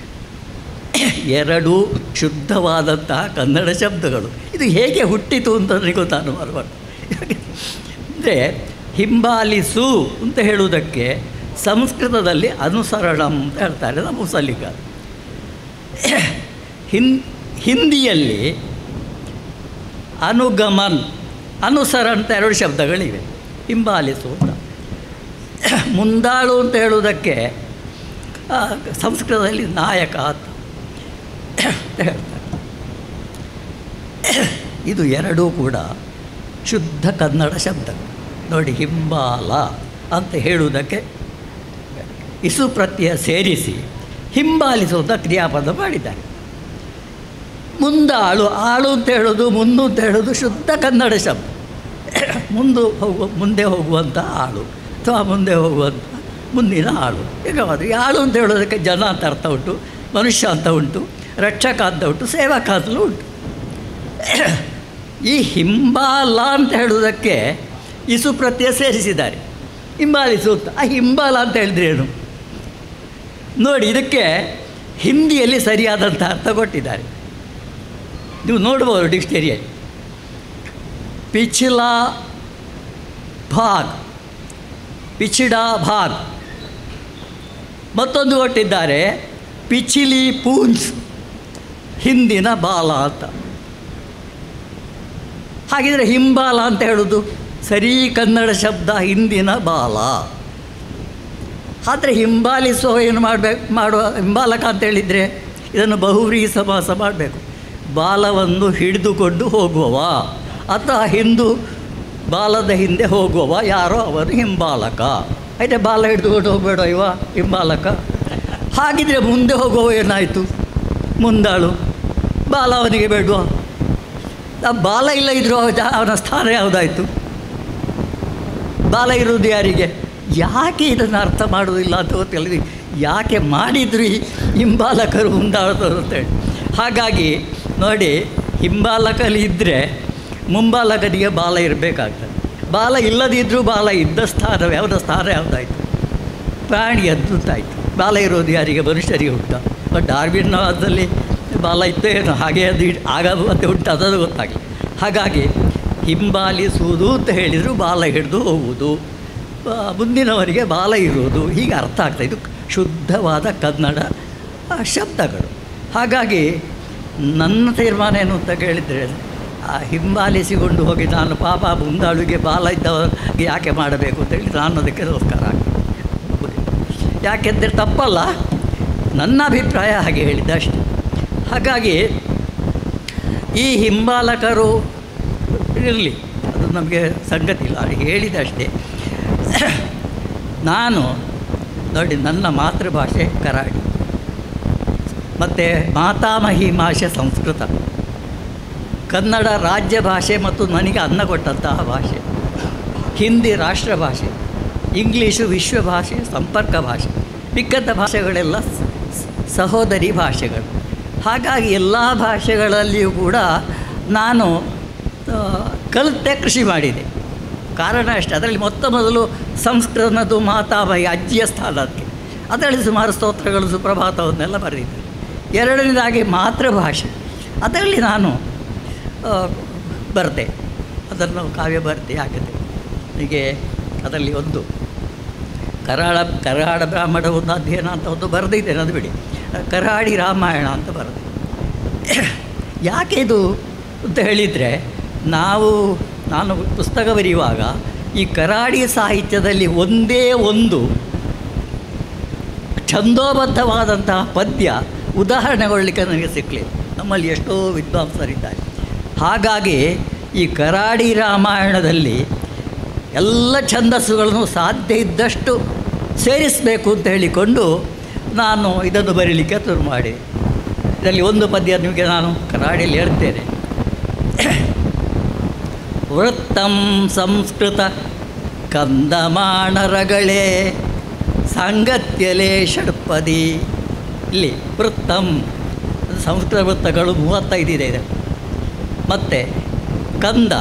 2 ಶುದ್ಧವಾದಂತಹ ಕನ್ನಡ ಶಬ್ದಗಳು. ಇದು ಹೇಗೆ ಹುಟ್ಟಿತು ಅಂತ ನನಗೆ ಗೊತ್ತಾನು ಮಾಡಬಾರ್ದು. ಅಂದರೆ ಹಿಂಬಾಲಿಸು ಅಂತ ಹೇಳುವುದಕ್ಕೆ ಸಂಸ್ಕೃತದಲ್ಲಿ ಅನುಸರಣಂ ಅಂತ ಹೇಳ್ತಾರೆ ನಮ್ಮ ಮುಸಲಿಗ. ಹಿಂದಿಯಲ್ಲಿ ಅನುಗಮನ್, ಅನುಸರಣ ಅಂತ 2 ಶಬ್ದಗಳಿವೆ. ಹಿಂಬಾಲಿಸು ಅಂತ. ಮುಂದಾಳು ಅಂತ ಹೇಳುವುದಕ್ಕೆ ಸಂಸ್ಕೃತದಲ್ಲಿ ನಾಯಕ ಅಂತ ಹೇಳ್ತಾರೆ. ಇದು 2 ಕೂಡ ಶುದ್ಧ ಕನ್ನಡ ಶಬ್ದ ನೋಡಿ. ಹಿಂಬಾಲ ಅಂತ ಹೇಳುವುದಕ್ಕೆ ಇಸು ಪ್ರತ್ಯಯ ಸೇರಿಸಿ ಹಿಂಬಾಲಿಸುವಂಥ ಕ್ರಿಯಾಪದ ಮಾಡಿದ್ದಾರೆ. ಮುಂದಾಳು, ಆಳು ಅಂತ ಹೇಳೋದು, ಮುಂದು ಅಂತ ಹೇಳೋದು ಶುದ್ಧ ಕನ್ನಡ ಶಬ್ದ. ಮುಂದೆ ಹೋಗುವಂಥ ಆಳು ಅಥವಾ ಮುಂದೆ ಹೋಗುವಂಥ ಮುಂದಿನ ಆಳು. ಹೇಗಾದ್ರೆ ಆಳು ಅಂತ ಹೇಳೋದಕ್ಕೆ ಜನ ಅಂತ ಅರ್ಥ ಉಂಟು, ಮನುಷ್ಯ ಅಂತ ಉಂಟು, ರಕ್ಷಕ ಅಂತ ಉಂಟು, ಸೇವಕ ಅಂತಲೂ ಉಂಟು. ಈ ಹಿಂಬಾಲ ಅಂತ ಹೇಳುವುದಕ್ಕೆ ಇಸು ಪ್ರತ್ಯಯ ಸೇರಿಸಿದ್ದಾರೆ, ಹಿಂಬಾಲಿಸುತ್ತ. ಆ ಹಿಂಬಾಲ ಅಂತ ಹೇಳಿದ್ರೆ ಏನು ನೋಡಿ. ಇದಕ್ಕೆ ಹಿಂದಿಯಲ್ಲಿ ಸರಿಯಾದಂಥ ಅರ್ಥ ಕೊಟ್ಟಿದ್ದಾರೆ. ನೀವು ನೋಡ್ಬೋದು ಡಿಕ್ಷನರಿಯಲ್ಲಿ. ಪಿಛ್ಲಾ ಭಾಗ್, ಪಿಛ್ಡಾ ಭಾಗ್. ಮತ್ತೊಂದು ಕೊಟ್ಟಿದ್ದಾರೆ ಪಿಛಿಲಿ ಪೂಂಜ್, ಹಿಂದಿನ ಬಾಲ ಅಂತ. ಹಾಗಿದ್ರೆ ಹಿಂಬಾಲ ಅಂತ ಹೇಳೋದು ಸರಿ ಕನ್ನಡ ಶಬ್ದ, ಹಿಂದಿನ ಬಾಲ. ಆದರೆ ಹಿಂಬಾಲಿಸೋ ಏನು ಮಾಡುವ ಹಿಂಬಾಲಕ ಅಂತೇಳಿದರೆ ಇದನ್ನು ಬಹುವ್ರೀಹಿ ಸಮಾಸ ಮಾಡಬೇಕು. ಬಾಲವನ್ನು ಹಿಡಿದುಕೊಂಡು ಹೋಗುವವ ಅಥವಾ ಬಾಲದ ಹಿಂದೆ ಹೋಗುವವ ಯಾರೋ ಅವನು ಹಿಂಬಾಲಕ. ಆಯ್ತಾ, ಬಾಲ ಹಿಡಿದುಕೊಂಡು ಹೋಗಬೇಡ ಹಿಂಬಾಲಕ. ಹಾಗಿದ್ರೆ ಮುಂದೆ ಹೋಗುವವ ಏನಾಯಿತು? ಮುಂದಾಳು. ಬಾಲ ಅವನಿಗೆ ಬೇಡುವ. ಆ ಬಾಲ ಇಲ್ಲ ಇದ್ದರೂ ಅವನ ಸ್ಥಾನ ಯಾವುದಾಯಿತು? ಬಾಲ ಇರುವುದು ಯಾರಿಗೆ? ಯಾಕೆ ಇದನ್ನು ಅರ್ಥ ಮಾಡೋದಿಲ್ಲ ಅಂತ ಗೊತ್ತಿಲ್ಲ. ಯಾಕೆ ಮಾಡಿದ್ರು ಈ ಹಿಂಬಾಲಕರು ಮುಂದಾಳ್ತರು ಅಂತೇಳಿ. ಹಾಗಾಗಿ ನೋಡಿ, ಹಿಂಬಾಲಕಲ್ಲಿ ಇದ್ದರೆ ಮುಂಬಾಲಕನಿಗೆ ಬಾಲ ಇರಬೇಕಾಗ್ತದೆ. ಬಾಲ ಇಲ್ಲದಿದ್ದರೂ ಬಾಲ ಇದ್ದ ಸ್ಥಾನ ಯಾವುದಾಯಿತು? ಪ್ರಾಣಿಯದ್ದಾಯಿತು. ಬಾಲ ಇರೋದು ಯಾರಿಗೆ? ಮನುಷ್ಯರಿಗೆ ಹುಟ್ಟ. ಬಟ್ ಡಾರ್ವಿನ್ನವಾದಲ್ಲಿ ಬಾಲ ಇತ್ತು ಏನು, ಹಾಗೆ ಅದು ಆಗ ಮತ್ತೆ ಹುಟ್ಟು ಅದದು ಗೊತ್ತಾಗಲಿ. ಹಾಗಾಗಿ ಹಿಂಬಾಲಿಸುವುದು ಅಂತ ಹೇಳಿದರೂ ಬಾಲ ಹಿಡಿದು ಹೋಗುವುದು, ಮುಂದಿನವರಿಗೆ ಬಾಲ ಇರುವುದು, ಹೀಗೆ ಅರ್ಥ ಆಗ್ತಾಯಿತ್ತು. ಇದು ಶುದ್ಧವಾದ ಕನ್ನಡ ಶಬ್ದಗಳು. ಹಾಗಾಗಿ ನನ್ನ ತೀರ್ಮಾನ ಏನು ಅಂತ ಕೇಳಿದರೆ, ಹಿಂಬಾಲಿಸಿಕೊಂಡು ಹೋಗಿ ನಾನು ಪಾಪ ಮುಂದಾಳುಗೆ ಬಾಲ ಇದ್ದವರಿಗೆ ಯಾಕೆ ಮಾಡಬೇಕು ಅಂತೇಳಿ ನಾನು ಅದಕ್ಕೆ ನಮಸ್ಕಾರ ಆಗ್ತದೆ. ಯಾಕೆಂದರೆ ತಪ್ಪಲ್ಲ, ನನ್ನ ಅಭಿಪ್ರಾಯ ಹಾಗೆ ಹೇಳಿದ್ದೆ ಅಷ್ಟೆ. ಹಾಗಾಗಿ ಈ ಹಿಂಬಾಲಕರು ಇರಲಿ, ಅದು ನಮಗೆ ಸಂಗತಿ ಇಲ್ಲ, ಹೇಳಿದೆ ಅಷ್ಟೇ. ನಾನು ನೋಡಿ, ನನ್ನ ಮಾತೃಭಾಷೆ ಕರಾಡಿ, ಮತ್ತು ಮಾತಾಮಹಿ ಭಾಷೆ ಸಂಸ್ಕೃತ, ಕನ್ನಡ ರಾಜ್ಯ ಭಾಷೆ ಮತ್ತು ನನಗೆ ಅನ್ನ ಕೊಟ್ಟಂತಹ ಭಾಷೆ, ಹಿಂದಿ ರಾಷ್ಟ್ರ ಭಾಷೆ, ಇಂಗ್ಲೀಷು ವಿಶ್ವ ಭಾಷೆ, ಸಂಪರ್ಕ ಭಾಷೆ, ಮಿಕ್ಕಂಥ ಭಾಷೆಗಳೆಲ್ಲ ಸಹೋದರಿ ಭಾಷೆಗಳು. ಹಾಗಾಗಿ ಎಲ್ಲ ಭಾಷೆಗಳಲ್ಲಿಯೂ ಕೂಡ ನಾನು ಕಲಿತೆ, ಕೃಷಿ ಮಾಡಿದೆ. ಕಾರಣ ಅಷ್ಟೇ, ಅದರಲ್ಲಿ ಮೊದಲು ಸಂಸ್ಕೃತನದು ಮಾತಾಮಹಿ ಅಜ್ಜಿಯ ಸ್ಥಾನಕ್ಕೆ, ಅದರಲ್ಲಿ ಸುಮಾರು ಸ್ತೋತ್ರಗಳು ಸುಪ್ರಭಾತವನ್ನೆಲ್ಲ ಬರೆದಿದ್ದೆ. ಎರಡನೇದಾಗಿ ಮಾತೃಭಾಷೆ, ಅದರಲ್ಲಿ ನಾನು ಬರೆದೆ, ಅದನ್ನು ಕಾವ್ಯ ಬರೆದೆ ಹಾಕಿದೆ. ಹೀಗೆ ಅದರಲ್ಲಿ ಒಂದು ಕರಾಳ ಬ್ರಾಹ್ಮಣ ಒಂದು ಅಧ್ಯಯನ ಅಂತ ಒಂದು ಬರೆದಿದ್ದೇನೆ, ಅದು ಬಿಡಿ, ಕರಾಡಿ ರಾಮಾಯಣ ಅಂತ ಬರೆದೆ. ಯಾಕೆ ಇದು ಅಂತ ಹೇಳಿದರೆ, ನಾನು ಪುಸ್ತಕ ಬರೆಯುವಾಗ ಈ ಕರಾಡಿ ಸಾಹಿತ್ಯದಲ್ಲಿ ಒಂದೇ ಒಂದು ಛಂದೋಬದ್ಧವಾದಂತಹ ಪದ್ಯ ಉದಾಹರಣೆಗೊಳ್ಳಲಿಕ್ಕೆ ನನಗೆ ಸಿಕ್ಕಲಿಲ್ಲ. ನಮ್ಮಲ್ಲಿ ಎಷ್ಟೋ ವಿದ್ವಾಂಸರಿದ್ದಾರೆ. ಹಾಗಾಗಿ ಈ ಕರಾಡಿ ರಾಮಾಯಣದಲ್ಲಿ ಎಲ್ಲ ಛಂದಸ್ಸುಗಳನ್ನು ಸಾಧ್ಯ ಇದ್ದಷ್ಟು ಸೇರಿಸಬೇಕು ಅಂತ ಹೇಳಿಕೊಂಡು ನಾನು ಇದನ್ನು ಬರೀಲಿಕ್ಕೆ ಶುರು ಮಾಡಿ. ಇದರಲ್ಲಿ ಒಂದು ಪದ್ಯ ನಿಮಗೆ ನಾನು ಕರಾಡಿಯಲ್ಲಿ ಹೇಳ್ತೇನೆ. ವೃತ್ತಂ ಸಂಸ್ಕೃತ ಕಂದಮಾಣರಗಳೇ ಸಾಂಗತ್ಯಲೇ ಷಡ್ಪದಿ. ಇಲ್ಲಿ ವೃತ್ತಂ ಸಂಸ್ಕೃತ ವೃತ್ತಗಳು 35 ಇದೆ. ಮತ್ತು ಕಂದ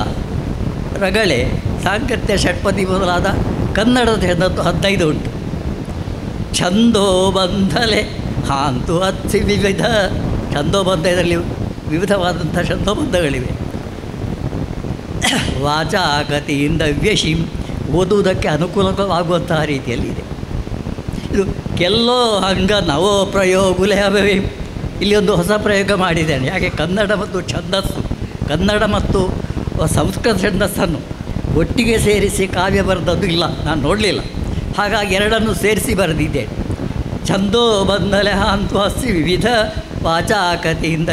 ರಗಳೆ ಸಾಂಗತ್ಯ ಷಡ್ಪದಿ ಮೊದಲಾದ ಕನ್ನಡದ 15 ಉಂಟು. ಛಂದೋಬಂಧಲೆ ಹಾಂತು ಹತ್ಸಿ ವಿವಿಧ ಛಂದೋಬಂಧ, ಇದರಲ್ಲಿ ವಿವಿಧವಾದಂಥ ಛಂದೋಬಂಧಗಳಿವೆ. ವಾಚಾಗತಿಯಿಂದ ವ್ಯಶಿಂ, ಓದುವುದಕ್ಕೆ ಅನುಕೂಲವಾಗುವಂತಹ ರೀತಿಯಲ್ಲಿ ಇದೆ. ಇದು ಕೆಲೋ ಹಂಗ ನವೋ ಪ್ರಯೋಗುಲೆ ಅವೇ. ಇಲ್ಲಿ ಒಂದು ಹೊಸ ಪ್ರಯೋಗ ಮಾಡಿದ್ದೇನೆ. ಯಾಕೆ ಕನ್ನಡ ಮತ್ತು ಛಂದಸ್ಸು, ಕನ್ನಡ ಮತ್ತು ಸಂಸ್ಕೃತ ಛಂದಸ್ಸನ್ನು ಒಟ್ಟಿಗೆ ಸೇರಿಸಿ ಕಾವ್ಯ ಬರೆದದ್ದು ಇಲ್ಲ, ನಾನು ನೋಡಲಿಲ್ಲ. ಹಾಗಾಗಿ ಎರಡನ್ನು ಸೇರಿಸಿ ಬರೆದಿದ್ದೇನೆ. ಛಂದೋ ಬಂದಲೆ ಹಾಂತು ಹಸಿ ವಿವಿಧ ವಾಚಾಕತಿಯಿಂದ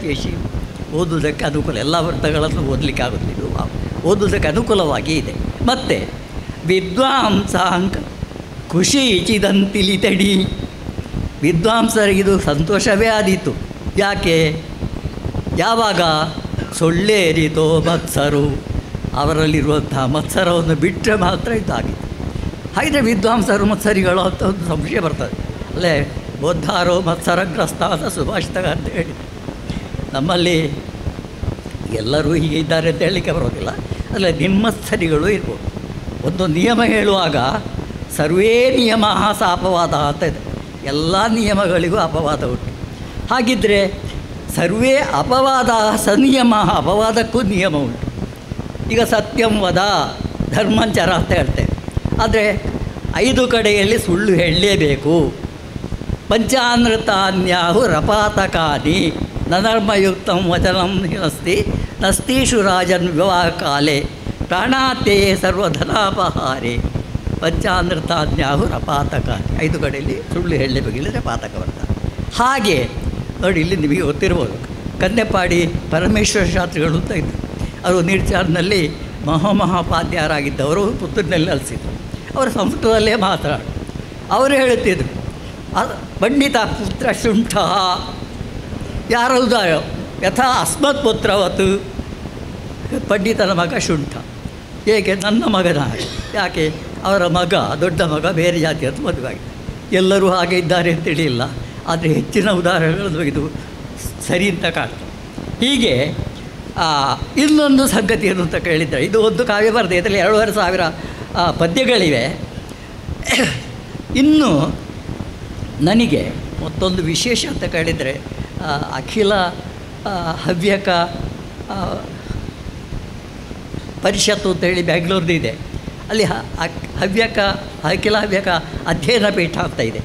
ವ್ಯಶಿ, ಓದುವುದಕ್ಕೆ ಅನುಕೂಲ, ಎಲ್ಲ ವೃತ್ತಗಳನ್ನು ಓದಲಿಕ್ಕೆ ಆಗುತ್ತಿದ್ದು ಓದುವುದಕ್ಕೆ ಅನುಕೂಲವಾಗಿ ಇದೆ. ಮತ್ತು ವಿದ್ವಾಂಸಾಂಕ ಖುಷಿ ಚಿದಂತಿಲಿತಡಿ, ವಿದ್ವಾಂಸರಿಗಿದು ಸಂತೋಷವೇ ಆದೀತು. ಯಾಕೆ? ಯಾವಾಗ ಸೊಳ್ಳೇರಿತೋ ಮತ್ಸರು, ಅವರಲ್ಲಿರುವಂತಹ ಮತ್ಸರವನ್ನು ಬಿಟ್ಟರೆ ಮಾತ್ರ ಇದಾಗಿತ್ತು. ಹಾಗಿದ್ರೆ ವಿದ್ವಾಂಸರು ಮತ್ಸರಿಗಳು ಅಂತ ಒಂದು ಸಂಶಯ ಬರ್ತದೆ. ಅಲ್ಲೇ ಬೋದ್ಧಾರೋ ಮತ್ಸರಗ್ರಸ್ತ ಅಂತ ಸುಭಾಷಿತ ಅಂತ ಹೇಳಿ, ನಮ್ಮಲ್ಲಿ ಎಲ್ಲರೂ ಹೀಗೆ ಇದ್ದಾರೆ ಅಂತ ಹೇಳಲಿಕ್ಕೆ ಬರೋದಿಲ್ಲ. ಅಲ್ಲೇ ನಿಮ್ಮತ್ಸರಿಗಳು ಇರ್ಬೋದು. ಒಂದು ನಿಯಮ ಹೇಳುವಾಗ ಸರ್ವೇ ನಿಯಮ ಸ ಅಪವಾದ ಅಂತ ಇದೆ. ಎಲ್ಲ ನಿಯಮಗಳಿಗೂ ಅಪವಾದ ಉಂಟು. ಹಾಗಿದ್ದರೆ ಸರ್ವೇ ಅಪವಾದ ಸನಿಯಮ, ಅಪವಾದಕ್ಕೂ ನಿಯಮ ಉಂಟು. ಈಗ ಸತ್ಯಂ ವದ ಧರ್ಮಂಚರ ಅಂತ ಹೇಳ್ತೇವೆ. ಆದರೆ 5 ಕಡೆಯಲ್ಲಿ ಸುಳ್ಳು ಹೇಳಲೇಬೇಕು. ಪಂಚಾನೃತಾನ್ಯಾಹು ರಪಾತಕಾನಿ ನಧರ್ಮಯುಕ್ತಂ ವಚನಂ ನಸ್ತಿ ನಸ್ತೀಷು ರಾಜನ್ ವಿವಾಹ ಕಾಲೇ ಪ್ರಾಣಾತ್ಯಯೇ ಸರ್ವಧನಾಪಹಾರೇ. ಪಂಚಾನೃತಾನ್ಯಾಹು ರಪಾತಕಾನಿ, 5 ಕಡೆಯಲ್ಲಿ ಸುಳ್ಳು ಹೇಳಲೇಬೇಕು, ಇಲ್ಲದ್ರೆ ಪಾತಕ ಬರ್ತಾರೆ. ಹಾಗೆ ನೋಡಿ, ಇಲ್ಲಿ ನಿಮಗೆ ಗೊತ್ತಿರ್ಬೋದು, ಕನ್ನೆಪ್ಪಾಡಿ ಪರಮೇಶ್ವರ ಶಾಸ್ತ್ರಿಗಳು ಅಂತ ಇದ್ದರು. ಅವರು ನೀರ್ಚಾರ್ನಲ್ಲಿ ಮಹಾಮಹಾಪಾದ್ಯರಾಗಿದ್ದವರು, ಪುತ್ತೂರಿನಲ್ಲಿ ಅಲಿಸಿದ್ರು. ಅವರು ಸಂಸ್ಕೃತದಲ್ಲೇ ಮಾತಾಡು. ಅವರು ಹೇಳುತ್ತಿದ್ದರು, ಪಂಡಿತ ಪುತ್ರ ಶುಂಠ ಯಾರೌದಾರ ಯಥಾ ಅಸ್ಮತ್ ಪುತ್ರವತ್ತು. ಪಂಡಿತನ ಮಗ ಶುಂಠ, ಏಕೆ? ನನ್ನ ಮಗನ. ಯಾಕೆ? ಅವರ ಮಗ, ದೊಡ್ಡ ಮಗ ಬೇರೆ ಜಾತಿಯದ್ದು ಮದುವೆ ಆಗಿದೆ. ಎಲ್ಲರೂ ಹಾಗೆ ಇದ್ದಾರೆ ಅಂತೇಳಿ ಇಲ್ಲ, ಆದರೆ ಹೆಚ್ಚಿನ ಉದಾಹರಣೆಗಳು ಇದು ಸರಿ ಅಂತ ಕಾಣ್ತದೆ. ಹೀಗೆ ಇನ್ನೊಂದು ಸಂಗತಿ ಏನು ಅಂತ ಕೇಳಿದ್ದಾರೆ. ಇದು ಒಂದು ಕಾವ್ಯ ಬರೆದೆ, ಇದರಲ್ಲಿ 2,500 ಪದ್ಯಗಳಿವೆ. ಇನ್ನು ನನಗೆ ಮತ್ತೊಂದು ವಿಶೇಷ ಅಂತ ಕೇಳಿದರೆ, ಅಖಿಲ ಹವ್ಯಕ ಪರಿಷತ್ತು ಅಂತೇಳಿ ಬೆಂಗಳೂರಿದು ಇದೆ. ಅಲ್ಲಿ ಅಖಿಲ ಹವ್ಯಕ ಅಧ್ಯಯನ ಪೀಠ ಅಂತ ಇದೆ.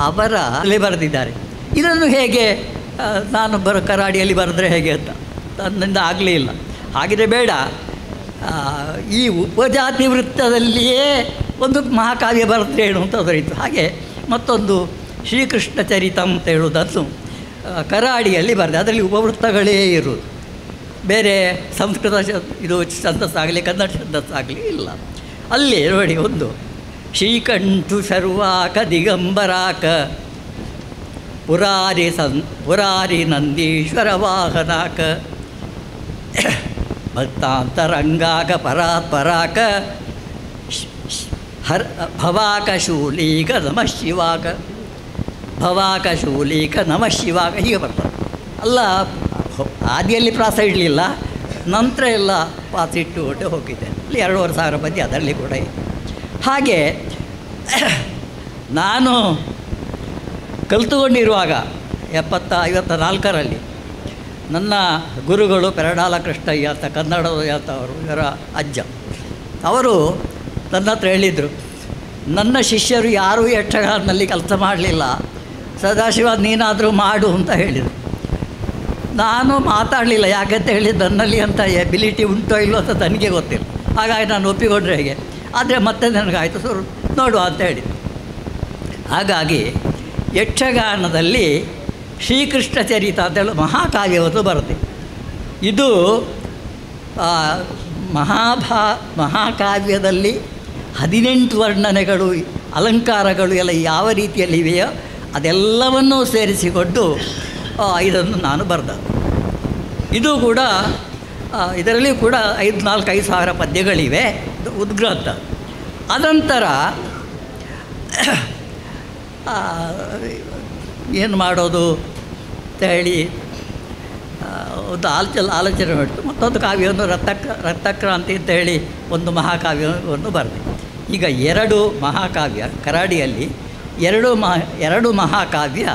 ಅವರ ಅಲ್ಲಿ ಬರೆದಿದ್ದಾರೆ. ಇದನ್ನು ಹೇಗೆ ನಾನು ಕರಾಡಿಯಲ್ಲಿ ಬರೆದ್ರೆ ಹೇಗೆ ಅಂತ ನನ್ನಿಂದ ಆಗಲೇ ಇಲ್ಲ. ಹಾಗಿದ್ರೆ ಬೇಡ, ಈ ಉಪಜಾತಿ ವೃತ್ತದಲ್ಲಿಯೇ ಒಂದು ಮಹಾಕಾವ್ಯ ಬರೆದ್ರೆ ಏನು ಅಂತ ದೊರೆಯಿತು. ಹಾಗೆ ಮತ್ತೊಂದು ಶ್ರೀಕೃಷ್ಣ ಚರಿತಂ ಅಂತ ಹೇಳುವುದನ್ನು ಕರಾಡಿಯಲ್ಲಿ ಬರೆದೆ. ಅದರಲ್ಲಿ ಉಪವೃತ್ತಗಳೇ ಇರುವುದು, ಬೇರೆ ಸಂಸ್ಕೃತ ಇದು ಛಂದಸ್ಸಾಗಲಿ ಕನ್ನಡ ಛಂದಸ್ಸಾಗಲಿ ಇಲ್ಲ. ಅಲ್ಲಿ ನೋಡಿ ಒಂದು ಶ್ರೀಕಂಠು ಶರ್ವಾಕ ದಿಗಂಬರಾಕ ಪುರಾರಿ ನಂದೀಶ್ವರ ವಾಹನಾಕ ಭಕ್ತಾಂತರಂಗಾಕ ಪರಾತ್ಪರಾಕ ಭವಾಕ ಶೂಲೀಕ ನಮಃ ಶಿವಾಕ ಭವಾಕ ಶೂಲೀಕ ನಮಃ ಶಿವಾಕ ಹೀಗೆ ಬರ್ತದೆ. ಅಲ್ಲ ಆದಿಯಲ್ಲಿ ಪ್ರಾಸ ಇಡಲಿಲ್ಲ, ನಂತರ ಎಲ್ಲ ಪಾಸ್ ಇಟ್ಟು ಹೋಗಿದೆ. ಅಲ್ಲಿ 2,500 ಪದ್ಯ ಅದರಲ್ಲಿ ಕೂಡ ಇದೆ. ಹಾಗೆ ನಾನು ಕಲಿತುಕೊಂಡಿರುವಾಗ 54ರಲ್ಲಿ ನನ್ನ ಗುರುಗಳು ಪೆರಡಾಲ ಕೃಷ್ಣಯ್ಯ ಅಂತ ಕನ್ನಡದ ಅವರು, ಇವರ ಅಜ್ಜ, ಅವರು ನನ್ನ ಹತ್ರ ಹೇಳಿದರು, ನನ್ನ ಶಿಷ್ಯರು ಯಾರೂ ಯಕ್ಷಗಾನದಲ್ಲಿ ಕೆಲಸ ಮಾಡಲಿಲ್ಲ, ಸದಾಶಿವ ನೀನಾದರೂ ಮಾಡು ಅಂತ ಹೇಳಿದರು. ನಾನು ಮಾತಾಡಲಿಲ್ಲ. ಯಾಕೆಂತ ಹೇಳಿದ್ದು ನನ್ನಲ್ಲಿ ಅಂತ ಎಬಿಲಿಟಿ ಉಂಟೋ ಇಲ್ಲೋ ಅಂತ ನನಗೆ ಗೊತ್ತಿಲ್ಲ. ಹಾಗಾಗಿ ನಾನು ಒಪ್ಪಿಕೊಂಡ್ರೆ ಹೇಗೆ. ಆದರೆ ಮತ್ತೆ ನನಗಾಯಿತು, ನೋಡುವ ಅಂತ ಹೇಳಿ. ಹಾಗಾಗಿ ಯಕ್ಷಗಾನದಲ್ಲಿ ಶ್ರೀಕೃಷ್ಣ ಚರಿತ ಅಂತೇಳಿ ಮಹಾಕಾವ್ಯವನ್ನು ಬರುತ್ತೆ. ಇದು ಮಹಾಕಾವ್ಯದಲ್ಲಿ 18 ವರ್ಣನೆಗಳು, ಅಲಂಕಾರಗಳು ಎಲ್ಲ ಯಾವ ರೀತಿಯಲ್ಲಿವೆಯೋ ಅದೆಲ್ಲವನ್ನೂ ಸೇರಿಸಿಕೊಂಡು ಇದನ್ನು ನಾನು ಬರೆದ. ಇದು ಕೂಡ ಇದರಲ್ಲಿ ಕೂಡ 4,000-5,000 ಪದ್ಯಗಳಿವೆ, ಉದ್ಗ್ರಂಥ. ಅನಂತರ ಏನು ಮಾಡೋದು ಅಂತ ಹೇಳಿ ಒಂದು ಆಲೋಚನೆ ಮಾಡಿತು. ಮತ್ತೊಂದು ಕಾವ್ಯವನ್ನು ರಕ್ತಕ್ರಾಂತಿ ಅಂತ ಹೇಳಿ ಒಂದು ಮಹಾಕಾವ್ಯವನ್ನು ಬರೆದೆ. ಈಗ 2 ಮಹಾಕಾವ್ಯ ಕರಾಡಿಯಲ್ಲಿ 2 ಮಹಾಕಾವ್ಯ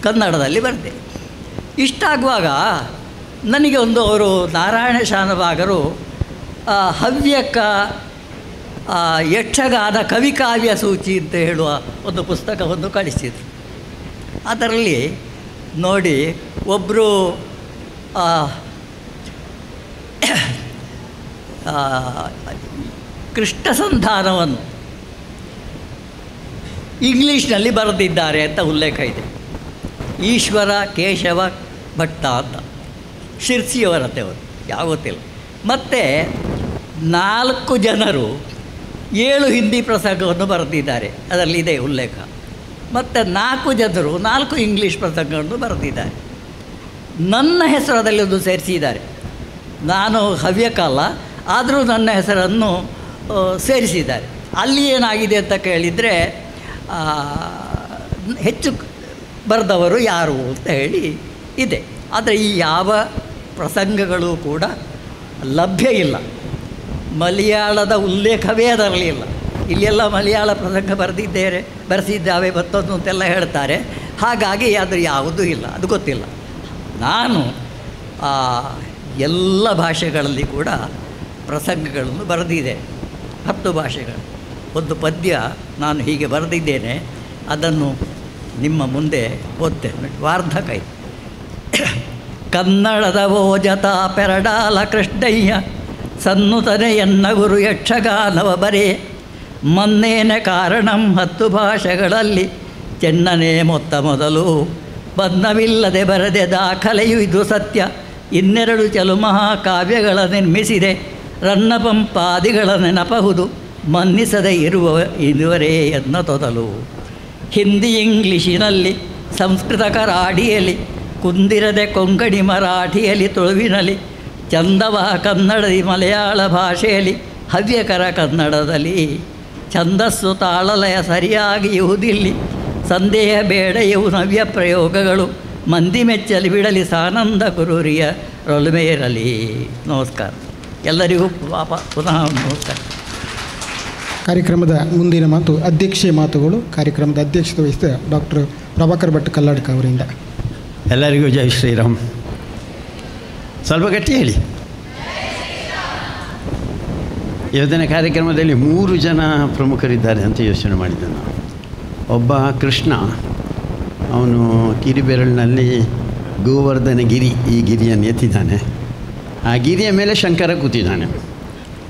ಕನ್ನಡದಲ್ಲಿ ಬರೆದೆ. ಇಷ್ಟಾಗುವಾಗ ನನಗೆ ಅವರು ನಾರಾಯಣ ಶಾನಭಾಗರು ಹವ್ಯಕ ಯಕ್ಷಗಾನ ಕವಿಕಾವ್ಯ ಸೂಚಿ ಅಂತ ಹೇಳುವ ಒಂದು ಪುಸ್ತಕವನ್ನು ಕಳಿಸಿದರು. ಅದರಲ್ಲಿ ನೋಡಿ ಒಬ್ಬರು ಕೃಷ್ಣ ಸಂಧಾನವನ್ನು ಇಂಗ್ಲೀಷ್ನಲ್ಲಿ ಬರೆದಿದ್ದಾರೆ ಅಂತ ಉಲ್ಲೇಖ ಇದೆ. ಈಶ್ವರ ಕೇಶವ ಭಟ್ಟ ಅಂತ, ಶಿರ್ಸಿಯವರತ್ತೆ ಅವರು, ಯಾವ ಗೊತ್ತಿಲ್ಲ. ಮತ್ತು 4 ಜನರು 7 ಹಿಂದಿ ಪ್ರಸಂಗವನ್ನು ಬರೆದಿದ್ದಾರೆ, ಅದರಲ್ಲಿದೆ ಉಲ್ಲೇಖ. ಮತ್ತು 4 ಜನರು 4 ಇಂಗ್ಲೀಷ್ ಪ್ರಸಂಗವನ್ನು ಬರೆದಿದ್ದಾರೆ. ನನ್ನ ಹೆಸರು ಅದರಲ್ಲಿ ಒಂದು ಸೇರಿಸಿದ್ದಾರೆ. ನಾನು ಹವ್ಯಕ ಅಲ್ಲ, ಆದರೂ ನನ್ನ ಹೆಸರನ್ನು ಸೇರಿಸಿದ್ದಾರೆ. ಅಲ್ಲಿ ಏನಾಗಿದೆ ಅಂತ ಕೇಳಿದರೆ ಹೆಚ್ಚು ಬರೆದವರು ಯಾರು ಅಂತ ಹೇಳಿ ಇದೆ. ಆದರೆ ಈ ಯಾವ ಪ್ರಸಂಗಗಳು ಕೂಡ ಲಭ್ಯ ಇಲ್ಲ. ಮಲಯಾಳದ ಉಲ್ಲೇಖವೇ ಅದರಲ್ಲಿ ಇಲ್ಲ. ಇಲ್ಲೆಲ್ಲ ಮಲಯಾಳ ಪ್ರಸಂಗ ಬರೆಸಿದ್ದಾವೆ ಮತ್ತೊಂದು ಅಂತೆಲ್ಲ ಹೇಳ್ತಾರೆ. ಹಾಗಾಗಿ ಅದು ಯಾವುದೂ ಇಲ್ಲ, ಅದು ಗೊತ್ತಿಲ್ಲ. ನಾನು ಎಲ್ಲ ಭಾಷೆಗಳಲ್ಲಿ ಕೂಡ ಪ್ರಸಂಗಗಳನ್ನು ಬರೆದಿದೆ, 10 ಭಾಷೆಗಳು. ಒಂದು ಪದ್ಯ ನಾನು ಹೀಗೆ ಬರೆದಿದ್ದೇನೆ, ಅದನ್ನು ನಿಮ್ಮ ಮುಂದೆ ಓದ್ತೇನೆ. ವಾರ್ಧಕೈ ಕನ್ನಡದ ಓಜತ ಪೆರಡಾಲ ಕೃಷ್ಣಯ್ಯ ಸನ್ನುತನೆ ಎನ್ನ ಗುರು ಯಕ್ಷಗಾನವ ಬರೆ ಮನ್ನೇನೆ ಕಾರಣಂ 10 ಭಾಷೆಗಳಲ್ಲಿ ಚೆನ್ನನೆ ಮೊದಲು ಬಂಧವಿಲ್ಲದೆ ಬರದೆ ದಾಖಲೆಯು ಇದು ಸತ್ಯ. 12 ಚಲು ಮಹಾಕಾವ್ಯಗಳ ನಿರ್ಮಿಸಿದೆ ರನ್ನಪಂಪಾದಿಗಳ ನೆನಪಹುದು ಮನ್ನಿಸದೆ ಇರುವರೇ ಎನ್ನ ತೊದಲು. ಹಿಂದಿ ಇಂಗ್ಲೀಷಿನಲ್ಲಿ ಸಂಸ್ಕೃತ ಕರಾಡಿಯಲ್ಲಿ ಕುಂದಿರದೆ ಕೊಂಕಣಿ ಮರಾಠಿಯಲ್ಲಿ ತುಳುವಿನಲ್ಲಿ ಚಂದವ ಕನ್ನಡದಿ ಮಲಯಾಳ ಭಾಷೆಯಲ್ಲಿ ಹವ್ಯಕರ ಕನ್ನಡದಲ್ಲಿ ಛಂದಸ್ಸು ತಾಳಲಯ ಸರಿಯಾಗಿ ಇಹುದಿಲ್ಲಿ ಸಂದೇಹ ಬೇಡ ಇವು ನವ್ಯ ಪ್ರಯೋಗಗಳು ಮಂದಿ ಮೆಚ್ಚಲಿ ಬಿಡಲಿ ಸಾನಂದ ಗುರುರಿಯ ರೊಲುಮೇರಲಿ. ನಮಸ್ಕಾರ ಎಲ್ಲರಿಗೂ ಪುನಃ ನಮಸ್ಕಾರ. ಕಾರ್ಯಕ್ರಮದ ಮುಂದಿನ ಮಾತು ಅಧ್ಯಕ್ಷೀಯ ಮಾತುಗಳು. ಕಾರ್ಯಕ್ರಮದ ಅಧ್ಯಕ್ಷತೆ ವಹಿಸಿದ ಡಾಕ್ಟರ್ ಪ್ರಭಾಕರ್ ಭಟ್ ಕಲ್ಲಡ್ಕ ಅವರಿಂದ. ಎಲ್ಲರಿಗೂ ಜೈ ಶ್ರೀರಾಮ್. ಸ್ವಲ್ಪ ಗಟ್ಟಿ ಹೇಳಿ. ಇವತ್ತಿನ ಕಾರ್ಯಕ್ರಮದಲ್ಲಿ 3 ಜನ ಪ್ರಮುಖರಿದ್ದಾರೆ ಅಂತ ಯೋಚನೆ ಮಾಡಿದ್ದೆ ನಾನು. ಒಬ್ಬ ಕೃಷ್ಣ, ಅವನು ಕಿರಿಬೆರಳಿನಲ್ಲಿ ಗೋವರ್ಧನ ಗಿರಿ, ಈ ಗಿರಿಯನ್ನು ಎತ್ತಿದ್ದಾನೆ. ಆ ಗಿರಿಯ ಮೇಲೆ ಶಂಕರ ಕೂತಿದ್ದಾನೆ.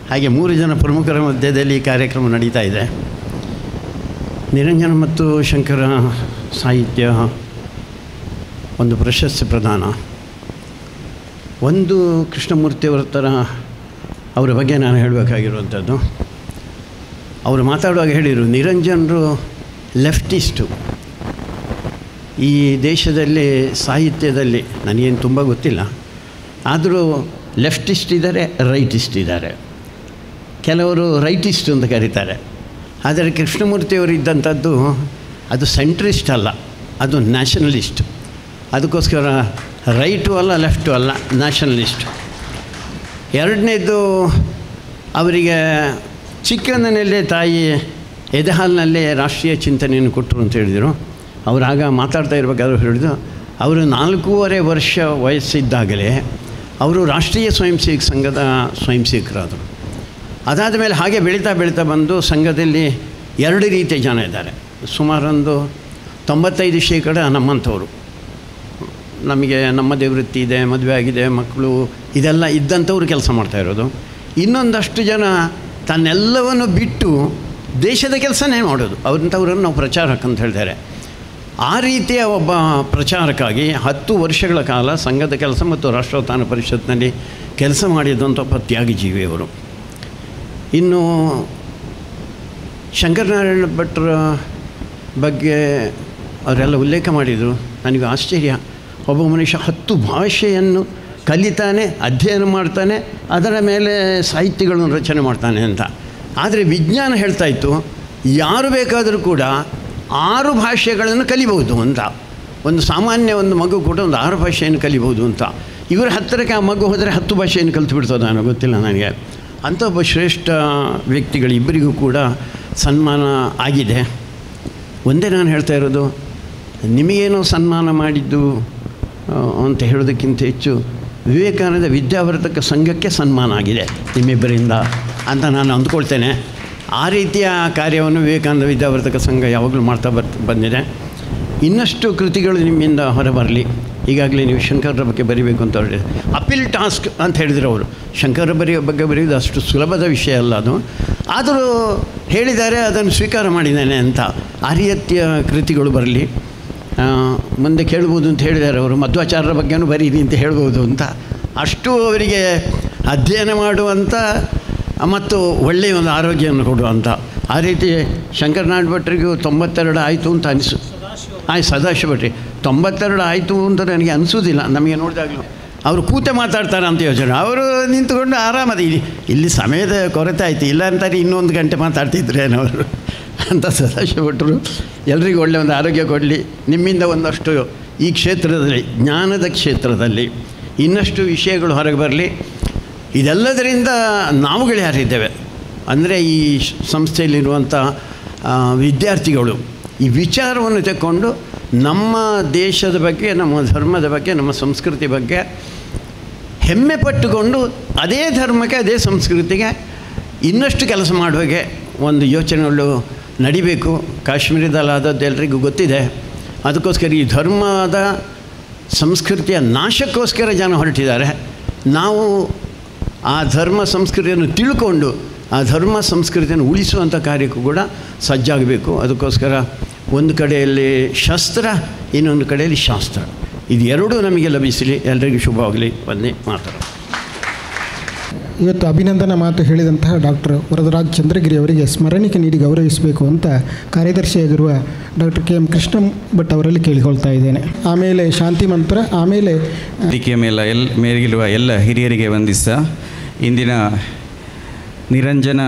ಹಾಗೆ 3 ಜನ ಪ್ರಮುಖರ ಮಧ್ಯದಲ್ಲಿ ಕಾರ್ಯಕ್ರಮ ನಡೀತಾ ಇದೆ. ನಿರಂಜನ ಮತ್ತು ಶಂಕರ ಸಾಹಿತ್ಯ ಒಂದು ಪ್ರಶಸ್ತಿ ಪ್ರದಾನ. ಒಂದು ಕೃಷ್ಣಮೂರ್ತಿಯವರ ಥರ ಅವರ ಬಗ್ಗೆ ನಾನು ಹೇಳಬೇಕಾಗಿರುವಂಥದ್ದು, ಅವರು ಮಾತಾಡುವಾಗ ಹೇಳಿದರು, ನಿರಂಜನರು ಲೆಫ್ಟಿಸ್ಟು. ಈ ದೇಶದಲ್ಲಿ ಸಾಹಿತ್ಯದಲ್ಲಿ ನನಗೇನು ತುಂಬ ಗೊತ್ತಿಲ್ಲ, ಆದರೂ ಲೆಫ್ಟಿಸ್ಟ್ ಇದ್ದಾರೆ, ರೈಟಿಸ್ಟ್ ಇದ್ದಾರೆ. ಕೆಲವರು ರೈಟಿಸ್ಟ್ ಅಂತ ಕರೀತಾರೆ. ಆದರೆ ಕೃಷ್ಣಮೂರ್ತಿಯವರು ಇದ್ದಂಥದ್ದು ಅದು ಸೆಂಟ್ರಿಸ್ಟ್ ಅಲ್ಲ, ಅದು ನ್ಯಾಷನಲಿಸ್ಟ್. ಅದಕ್ಕೋಸ್ಕರ ರೈಟು ಅಲ್ಲ, ಲೆಫ್ಟು ಅಲ್ಲ, ನ್ಯಾಷನಲಿಸ್ಟ್. ಎರಡನೇದು, ಅವರಿಗೆ ಚಿಕ್ಕಂದಿನಲ್ಲೇ ತಾಯಿ ಎದೆಹಾಲಿನಲ್ಲೇ ರಾಷ್ಟ್ರೀಯ ಚಿಂತನೆಯನ್ನು ಕೊಟ್ಟರು ಅಂತ ಹೇಳಿದರು. ಅವರಾಗ ಮಾತಾಡ್ತಾ ಇರಬೇಕಾದ್ರೂ ಹೇಳಿದ್ರು, ಅವರು 4.5 ವರ್ಷ ವಯಸ್ಸಿದ್ದಾಗಲೇ ಅವರು ರಾಷ್ಟ್ರೀಯ ಸ್ವಯಂ ಸೇವಕ ಸಂಘದ ಸ್ವಯಂ ಸೇವಕರಾದರು. ಅದಾದ ಮೇಲೆ ಹಾಗೆ ಬೆಳೀತಾ ಬೆಳೀತಾ ಬಂದು ಸಂಘದಲ್ಲಿ 2 ರೀತಿಯ ಜನ ಇದ್ದಾರೆ. ಸುಮಾರೊಂದು 95% ನಮ್ಮಂಥವರು, ನಮಗೆ ನಮ್ಮದೇ ವೃತ್ತಿ ಇದೆ, ಮದುವೆ ಆಗಿದೆ, ಮಕ್ಕಳು ಇದೆಲ್ಲ ಇದ್ದಂಥವ್ರು ಕೆಲಸ ಮಾಡ್ತಾ ಇರೋದು. ಇನ್ನೊಂದಷ್ಟು ಜನ ತನ್ನೆಲ್ಲವನ್ನು ಬಿಟ್ಟು ದೇಶದ ಕೆಲಸನೇ ಮಾಡೋದು, ಅವ್ರಂಥವ್ರನ್ನು ನಾವು ಪ್ರಚಾರಕ ಅಂತ ಹೇಳ್ತಾರೆ. ಆ ರೀತಿಯ ಒಬ್ಬ ಪ್ರಚಾರಕ್ಕಾಗಿ 10 ವರ್ಷಗಳ ಕಾಲ ಸಂಘದ ಕೆಲಸ ಮತ್ತು ರಾಷ್ಟ್ರೋತ್ಥಾನ ಪರಿಷತ್ನಲ್ಲಿ ಕೆಲಸ ಮಾಡಿದಂಥ ಒಬ್ಬ ತ್ಯಾಗಜೀವಿಯವರು. ಇನ್ನು ಶಂಕರನಾರಾಯಣ ಭಟ್ರ ಬಗ್ಗೆ ಅವರೆಲ್ಲ ಉಲ್ಲೇಖ ಮಾಡಿದರು. ನನಗೆ ಆಶ್ಚರ್ಯ, ಒಬ್ಬ ಮನುಷ್ಯ 10 ಭಾಷೆಯನ್ನು ಕಲಿತಾನೆ, ಅಧ್ಯಯನ ಮಾಡ್ತಾನೆ, ಅದರ ಮೇಲೆ ಸಾಹಿತ್ಯಗಳನ್ನು ರಚನೆ ಮಾಡ್ತಾನೆ ಅಂತ. ಆದರೆ ವಿಜ್ಞಾನ ಹೇಳ್ತಾಯಿತ್ತು, ಯಾರು ಬೇಕಾದರೂ ಕೂಡ 6 ಭಾಷೆಗಳನ್ನು ಕಲಿಬಹುದು ಅಂತ. ಒಂದು ಸಾಮಾನ್ಯ ಒಂದು ಮಗು ಕೂಡ ಒಂದು 6 ಭಾಷೆಯನ್ನು ಕಲಿಬಹುದು ಅಂತ. ಇವರ ಹತ್ತಿರಕ್ಕೆ ಆ ಮಗು ಹೋದರೆ 10 ಭಾಷೆಯನ್ನು ಕಲಿತು ಬಿಡ್ತದೆ, ಗೊತ್ತಿಲ್ಲ ನನಗೆ. ಅಂಥ ಒಬ್ಬ ಶ್ರೇಷ್ಠ ವ್ಯಕ್ತಿಗಳು ಇಬ್ಬರಿಗೂ ಕೂಡ ಸನ್ಮಾನ ಆಗಿದೆ. ಒಂದೇ ನಾನು ಹೇಳ್ತಾ ಇರೋದು, ನಿಮಗೇನೋ ಸನ್ಮಾನ ಮಾಡಿದ್ದು ಅಂತ ಹೇಳೋದಕ್ಕಿಂತ ಹೆಚ್ಚು ವಿವೇಕಾನಂದ ವಿದ್ಯಾವರ್ಧಕ ಸಂಘಕ್ಕೆ ಸನ್ಮಾನ ಆಗಿದೆ ನಿಮ್ಮಿಬ್ಬರಿಂದ ಅಂತ ನಾನು ಅಂದ್ಕೊಳ್ತೇನೆ. ಆ ರೀತಿಯ ಕಾರ್ಯವನ್ನು ವಿವೇಕಾನಂದ ವಿದ್ಯಾವರ್ಧಕ ಸಂಘ ಯಾವಾಗಲೂ ಮಾಡ್ತಾ ಬಂದಿದೆ. ಇನ್ನಷ್ಟು ಕೃತಿಗಳು ನಿಮ್ಮಿಂದ ಹೊರಬರಲಿ. ಈಗಾಗಲೇ ನೀವು ಶಂಕರರ ಬಗ್ಗೆ ಬರೀಬೇಕು ಅಂತ ಹೊರಟಿದೆ. ಅಪೀಲ್ ಟಾಸ್ಕ್ ಅಂತ ಹೇಳಿದರು ಅವರು. ಶಂಕರರ ಬಗ್ಗೆ ಬರೆಯೋದು ಅಷ್ಟು ಸುಲಭದ ವಿಷಯ ಅಲ್ಲ ಅದು. ಆದರೂ ಹೇಳಿದ್ದಾರೆ, ಅದನ್ನು ಸ್ವೀಕಾರ ಮಾಡಿದ್ದೇನೆ ಅಂತ. ಆ ರೀತಿಯ ಕೃತಿಗಳು ಬರಲಿ. ಮುಂದೆ ಕೇಳ್ಬೋದು ಅಂತ ಹೇಳಿದ್ದಾರೆ ಅವರು. ಮಧ್ವಾಚಾರ್ಯರ ಬಗ್ಗೆನೂ ಬರೀರಿ ಅಂತ ಹೇಳ್ಬೋದು ಅಂತ. ಅಷ್ಟು ಅವರಿಗೆ ಅಧ್ಯಯನ ಮಾಡುವಂಥ ಮತ್ತು ಒಳ್ಳೆಯ ಒಂದು ಆರೋಗ್ಯವನ್ನು ಕೊಡುವಂಥ. ಆ ರೀತಿ ಶಂಕರನಾರಾಯಣ ಭಟ್ರಿಗೂ 92 ಆಯಿತು ಅಂತ ಅನಿಸು. ಸದಾಶಿವ ಭಟ್ರಿ 92 ಆಯಿತು ಅಂತ ನನಗೆ ಅನಿಸೋದಿಲ್ಲ. ನಮಗೆ ನೋಡಿದಾಗಲೂ ಅವರು ಕೂತೆ ಮಾತಾಡ್ತಾರೆ ಅಂತ ಯೋಚನೆ. ಅವರು ನಿಂತುಕೊಂಡು ಆರಾಮದ ಇಲ್ಲಿ ಸಮಯದ ಕೊರತೆ ಆಯಿತು, ಇಲ್ಲ ಅಂತಾರೆ 1 ಗಂಟೆ ಮಾತಾಡ್ತಿದ್ರೇನವರು ಅಂತ. ಸದಾಶಿವ ಭಟ್ರು ಎಲ್ರಿಗೂ ಒಳ್ಳೆಯ ಒಂದು ಆರೋಗ್ಯ ಕೊಡಲಿ. ನಿಮ್ಮಿಂದ ಒಂದಷ್ಟು ಈ ಕ್ಷೇತ್ರದಲ್ಲಿ, ಜ್ಞಾನದ ಕ್ಷೇತ್ರದಲ್ಲಿ ಇನ್ನಷ್ಟು ವಿಷಯಗಳು ಹೊರಗೆ ಬರಲಿ. ಇದೆಲ್ಲದರಿಂದ ನಾವುಗಳು ಯಾರಿದ್ದೇವೆ ಅಂದರೆ, ಈ ಸಂಸ್ಥೆಯಲ್ಲಿರುವಂಥ ವಿದ್ಯಾರ್ಥಿಗಳು ಈ ವಿಚಾರವನ್ನು ತೆಕ್ಕೊಂಡು ನಮ್ಮ ದೇಶದ ಬಗ್ಗೆ, ನಮ್ಮ ಧರ್ಮದ ಬಗ್ಗೆ, ನಮ್ಮ ಸಂಸ್ಕೃತಿ ಬಗ್ಗೆ ಹೆಮ್ಮೆ ಪಟ್ಟುಕೊಂಡು ಅದೇ ಧರ್ಮಕ್ಕೆ, ಅದೇ ಸಂಸ್ಕೃತಿಗೆ ಇನ್ನಷ್ಟು ಕೆಲಸ ಮಾಡುವಾಗೆ ಒಂದು ಯೋಚನೆಗಳು ನಡಿಬೇಕು. ಕಾಶ್ಮೀರದಲ್ಲಿ ಆದದ್ದು ಎಲ್ರಿಗೂ ಗೊತ್ತಿದೆ. ಅದಕ್ಕೋಸ್ಕರ ಈ ಧರ್ಮದ ಸಂಸ್ಕೃತಿಯ ನಾಶಕ್ಕೋಸ್ಕರ ಜನ ಹೊರಟಿದ್ದಾರೆ. ನಾವು ಆ ಧರ್ಮ ಸಂಸ್ಕೃತಿಯನ್ನು ತಿಳ್ಕೊಂಡು ಆ ಧರ್ಮ ಸಂಸ್ಕೃತಿಯನ್ನು ಉಳಿಸುವಂಥ ಕಾರ್ಯಕ್ಕೂ ಕೂಡ ಸಜ್ಜಾಗಬೇಕು. ಅದಕ್ಕೋಸ್ಕರ ಒಂದು ಕಡೆಯಲ್ಲಿ ಶಸ್ತ್ರ, ಇನ್ನೊಂದು ಕಡೆಯಲ್ಲಿ ಶಾಸ್ತ್ರ, ಇದು ಎರಡೂ ನಮಗೆ ಲಭಿಸಲಿ. ಎಲ್ಲರಿಗೂ ಶುಭವಾಗಲಿ. ಬನ್ನಿ ಮಾತಾಡೋಣ. ಇವತ್ತು ಅಭಿನಂದನಾ ಮಾತು ಹೇಳಿದಂತಹ ಡಾಕ್ಟರ್ ವರದರಾಜ್ ಚಂದ್ರಗಿರಿ ಅವರಿಗೆ ಸ್ಮರಣಿಕೆ ನೀಡಿ ಗೌರವಿಸಬೇಕು ಅಂತ ಕಾರ್ಯದರ್ಶಿಯಾಗಿರುವ ಡಾಕ್ಟರ್ KM ಕೃಷ್ಣ ಭಟ್ ಅವರಲ್ಲಿ ಕೇಳಿಕೊಳ್ತಾ ಇದ್ದೇನೆ. ಆಮೇಲೆ ಶಾಂತಿ ಮಂತ್ರ, ಆಮೇಲೆ ವೇದಿಕೆಯ ಮೇಲಿರುವ ಎಲ್ಲ ಹಿರಿಯರಿಗೆ ವಂದಿಸ ಇಂದಿನ ನಿರಂಜನ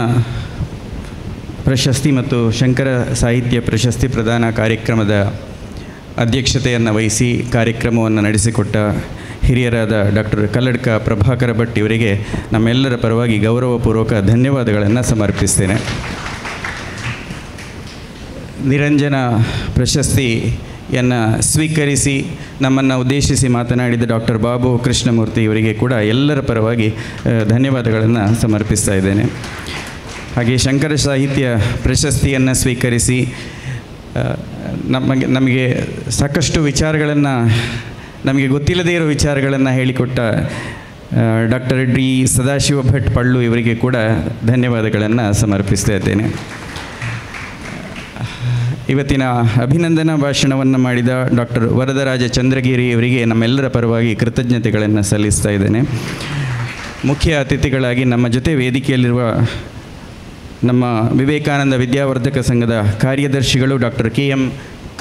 ಪ್ರಶಸ್ತಿ ಮತ್ತು ಶಂಕರ ಸಾಹಿತ್ಯ ಪ್ರಶಸ್ತಿ ಪ್ರದಾನ ಕಾರ್ಯಕ್ರಮದ ಅಧ್ಯಕ್ಷತೆಯನ್ನು ವಹಿಸಿ ಕಾರ್ಯಕ್ರಮವನ್ನು ನಡೆಸಿಕೊಟ್ಟ ಹಿರಿಯರಾದ ಡಾಕ್ಟರ್ ಕಲ್ಲಡ್ಕ ಪ್ರಭಾಕರ ಭಟ್ ಇವರಿಗೆ ನಮ್ಮೆಲ್ಲರ ಪರವಾಗಿ ಗೌರವಪೂರ್ವಕ ಧನ್ಯವಾದಗಳನ್ನು ಸಮರ್ಪಿಸ್ತೇನೆ. ನಿರಂಜನ ಪ್ರಶಸ್ತಿಯನ್ನು ಸ್ವೀಕರಿಸಿ ನಮ್ಮನ್ನು ಉದ್ದೇಶಿಸಿ ಮಾತನಾಡಿದ ಡಾಕ್ಟರ್ ಬಾಬು ಕೃಷ್ಣಮೂರ್ತಿ ಇವರಿಗೆ ಕೂಡ ಎಲ್ಲರ ಪರವಾಗಿ ಧನ್ಯವಾದಗಳನ್ನು ಸಮರ್ಪಿಸ್ತಾ ಇದ್ದೇನೆ. ಹಾಗೆ ಶಂಕರ ಸಾಹಿತ್ಯ ಪ್ರಶಸ್ತಿಯನ್ನು ಸ್ವೀಕರಿಸಿ ನಮಗೆ ಸಾಕಷ್ಟು ವಿಚಾರಗಳನ್ನು, ನಮಗೆ ಗೊತ್ತಿಲ್ಲದೇ ಇರೋ ವಿಚಾರಗಳನ್ನು ಹೇಳಿಕೊಟ್ಟ ಡಾಕ್ಟರ್ ಡಿ ಸದಾಶಿವ ಭಟ್ ಪಳ್ಳು ಇವರಿಗೆ ಕೂಡ ಧನ್ಯವಾದಗಳನ್ನು ಸಮರ್ಪಿಸ್ತಾ ಇದ್ದೇನೆ. ಇವತ್ತಿನ ಅಭಿನಂದನಾ ಭಾಷಣವನ್ನು ಮಾಡಿದ ಡಾಕ್ಟರ್ ವರದರಾಜ ಚಂದ್ರಗಿರಿ ಅವರಿಗೆ ನಮ್ಮೆಲ್ಲರ ಪರವಾಗಿ ಕೃತಜ್ಞತೆಗಳನ್ನು ಸಲ್ಲಿಸ್ತಾ ಇದ್ದೇನೆ. ಮುಖ್ಯ ಅತಿಥಿಗಳಾಗಿ ನಮ್ಮ ಜೊತೆ ವೇದಿಕೆಯಲ್ಲಿರುವ ನಮ್ಮ ವಿವೇಕಾನಂದ ವಿದ್ಯಾವರ್ಧಕ ಸಂಘದ ಕಾರ್ಯದರ್ಶಿಗಳು ಡಾಕ್ಟರ್ KM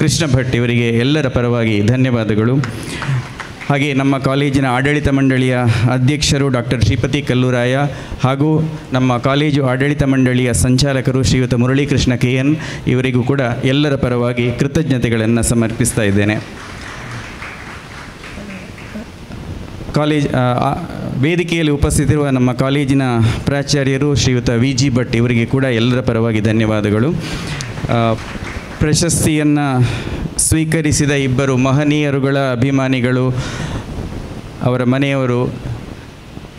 ಕೃಷ್ಣ ಭಟ್ ಇವರಿಗೆ ಎಲ್ಲರ ಪರವಾಗಿ ಧನ್ಯವಾದಗಳು. ಹಾಗೆ ನಮ್ಮ ಕಾಲೇಜಿನ ಆಡಳಿತ ಮಂಡಳಿಯ ಅಧ್ಯಕ್ಷರು ಡಾಕ್ಟರ್ ಶ್ರೀಪತಿ ಕಲ್ಲೂರಾಯ ಹಾಗೂ ನಮ್ಮ ಕಾಲೇಜು ಆಡಳಿತ ಮಂಡಳಿಯ ಸಂಚಾಲಕರು ಶ್ರೀಯುತ ಮುರಳೀಕೃಷ್ಣ KN ಇವರಿಗೂ ಕೂಡ ಎಲ್ಲರ ಪರವಾಗಿ ಕೃತಜ್ಞತೆಗಳನ್ನು ಸಮರ್ಪಿಸ್ತಾ ಇದ್ದೇನೆ. ವೇದಿಕೆಯಲ್ಲಿ ಉಪಸ್ಥಿತಿರುವ ನಮ್ಮ ಕಾಲೇಜಿನ ಪ್ರಾಚಾರ್ಯರು ಶ್ರೀಯುತ VG ಭಟ್ ಇವರಿಗೆ ಕೂಡ ಎಲ್ಲರ ಪರವಾಗಿ ಧನ್ಯವಾದಗಳು. ಪ್ರಶಸ್ತಿಯನ್ನು ಸ್ವೀಕರಿಸಿದ ಇಬ್ಬರು ಮಹನೀಯರುಗಳ ಅಭಿಮಾನಿಗಳು, ಅವರ ಮನೆಯವರು,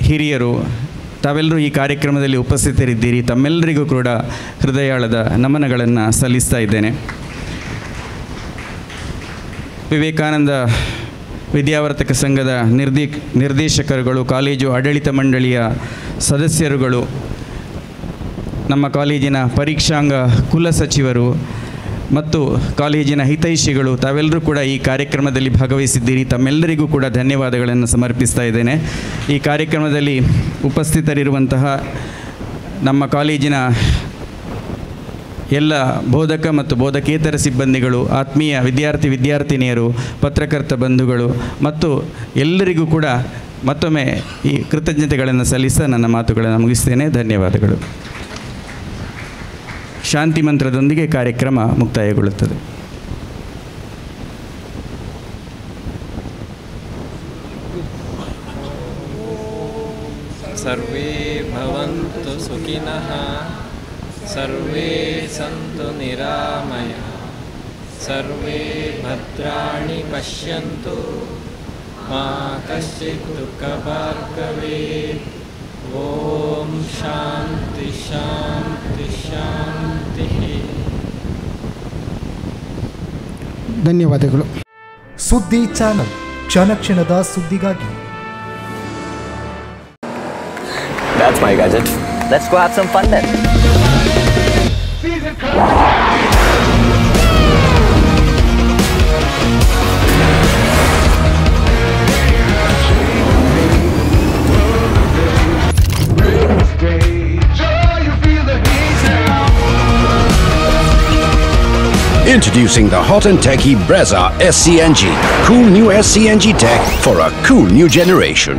ಹಿರಿಯರು ತಾವೆಲ್ಲರೂ ಈ ಕಾರ್ಯಕ್ರಮದಲ್ಲಿ ಉಪಸ್ಥಿತರಿದ್ದೀರಿ. ತಮ್ಮೆಲ್ಲರಿಗೂ ಕೂಡ ಹೃದಯಾಳದ ನಮನಗಳನ್ನು ಸಲ್ಲಿಸ್ತಾ ಇದ್ದೇನೆ. ವಿವೇಕಾನಂದ ವಿದ್ಯಾವರ್ಧಕ ಸಂಘದ ನಿರ್ದೇಶಕರುಗಳು, ಕಾಲೇಜು ಆಡಳಿತ ಮಂಡಳಿಯ ಸದಸ್ಯರುಗಳು, ನಮ್ಮ ಕಾಲೇಜಿನ ಪರೀಕ್ಷಾಂಗ ಕುಲಸಚಿವರು ಮತ್ತು ಕಾಲೇಜಿನ ಹಿತೈಷಿಗಳು ತಾವೆಲ್ಲರೂ ಕೂಡ ಈ ಕಾರ್ಯಕ್ರಮದಲ್ಲಿ ಭಾಗವಹಿಸಿದ್ದೀರಿ. ತಮ್ಮೆಲ್ಲರಿಗೂ ಕೂಡ ಧನ್ಯವಾದಗಳನ್ನು ಸಮರ್ಪಿಸ್ತಾ ಇದ್ದೇನೆ. ಈ ಕಾರ್ಯಕ್ರಮದಲ್ಲಿ ಉಪಸ್ಥಿತರಿರುವಂತಹ ನಮ್ಮ ಕಾಲೇಜಿನ ಎಲ್ಲ ಬೋಧಕ ಮತ್ತು ಬೋಧಕೇತರ ಸಿಬ್ಬಂದಿಗಳು, ಆತ್ಮೀಯ ವಿದ್ಯಾರ್ಥಿನಿಯರು, ಪತ್ರಕರ್ತ ಬಂಧುಗಳು ಮತ್ತು ಎಲ್ಲರಿಗೂ ಕೂಡ ಮತ್ತೊಮ್ಮೆ ಈ ಕೃತಜ್ಞತೆಗಳನ್ನು ಸಲ್ಲಿಸ ನನ್ನ ಮಾತುಗಳನ್ನು ಮುಗಿಸ್ತೇನೆ. ಧನ್ಯವಾದಗಳು. ಶಾಂತಿ ಮಂತ್ರದೊಂದಿಗೆ ಕಾರ್ಯಕ್ರಮ ಮುಕ್ತಾಯಗೊಳ್ಳುತ್ತದೆ. ಸರ್ವೇ ಭವಂತು ಸುಖಿನಃ, ಸರ್ವೇ ಸಂತು ನಿರಾಮಯಃ, ಸರ್ವೇ ಭದ್ರಾಣಿ ಪಶ್ಯಂತು, ಮಾ ಕಶ್ಚಿತ್ ದುಃಖಭಾಗ್ ಭವೇತ್. ಓಂ ಶಾಂತಿ ಶಾಂತಿ ಶಾಂತಿ. ಧನ್ಯವಾದಗಳು. ಸುದ್ದಿ ಚಾನಲ್, ಕ್ಷಣ ಕ್ಷಣದ ಸುದ್ದಿಗಾಗಿ. That's my gadget. Let's go have some fun then. Introducing the hot and techy Brezza SCNG. Cool new SCNG tech for a cool new generation.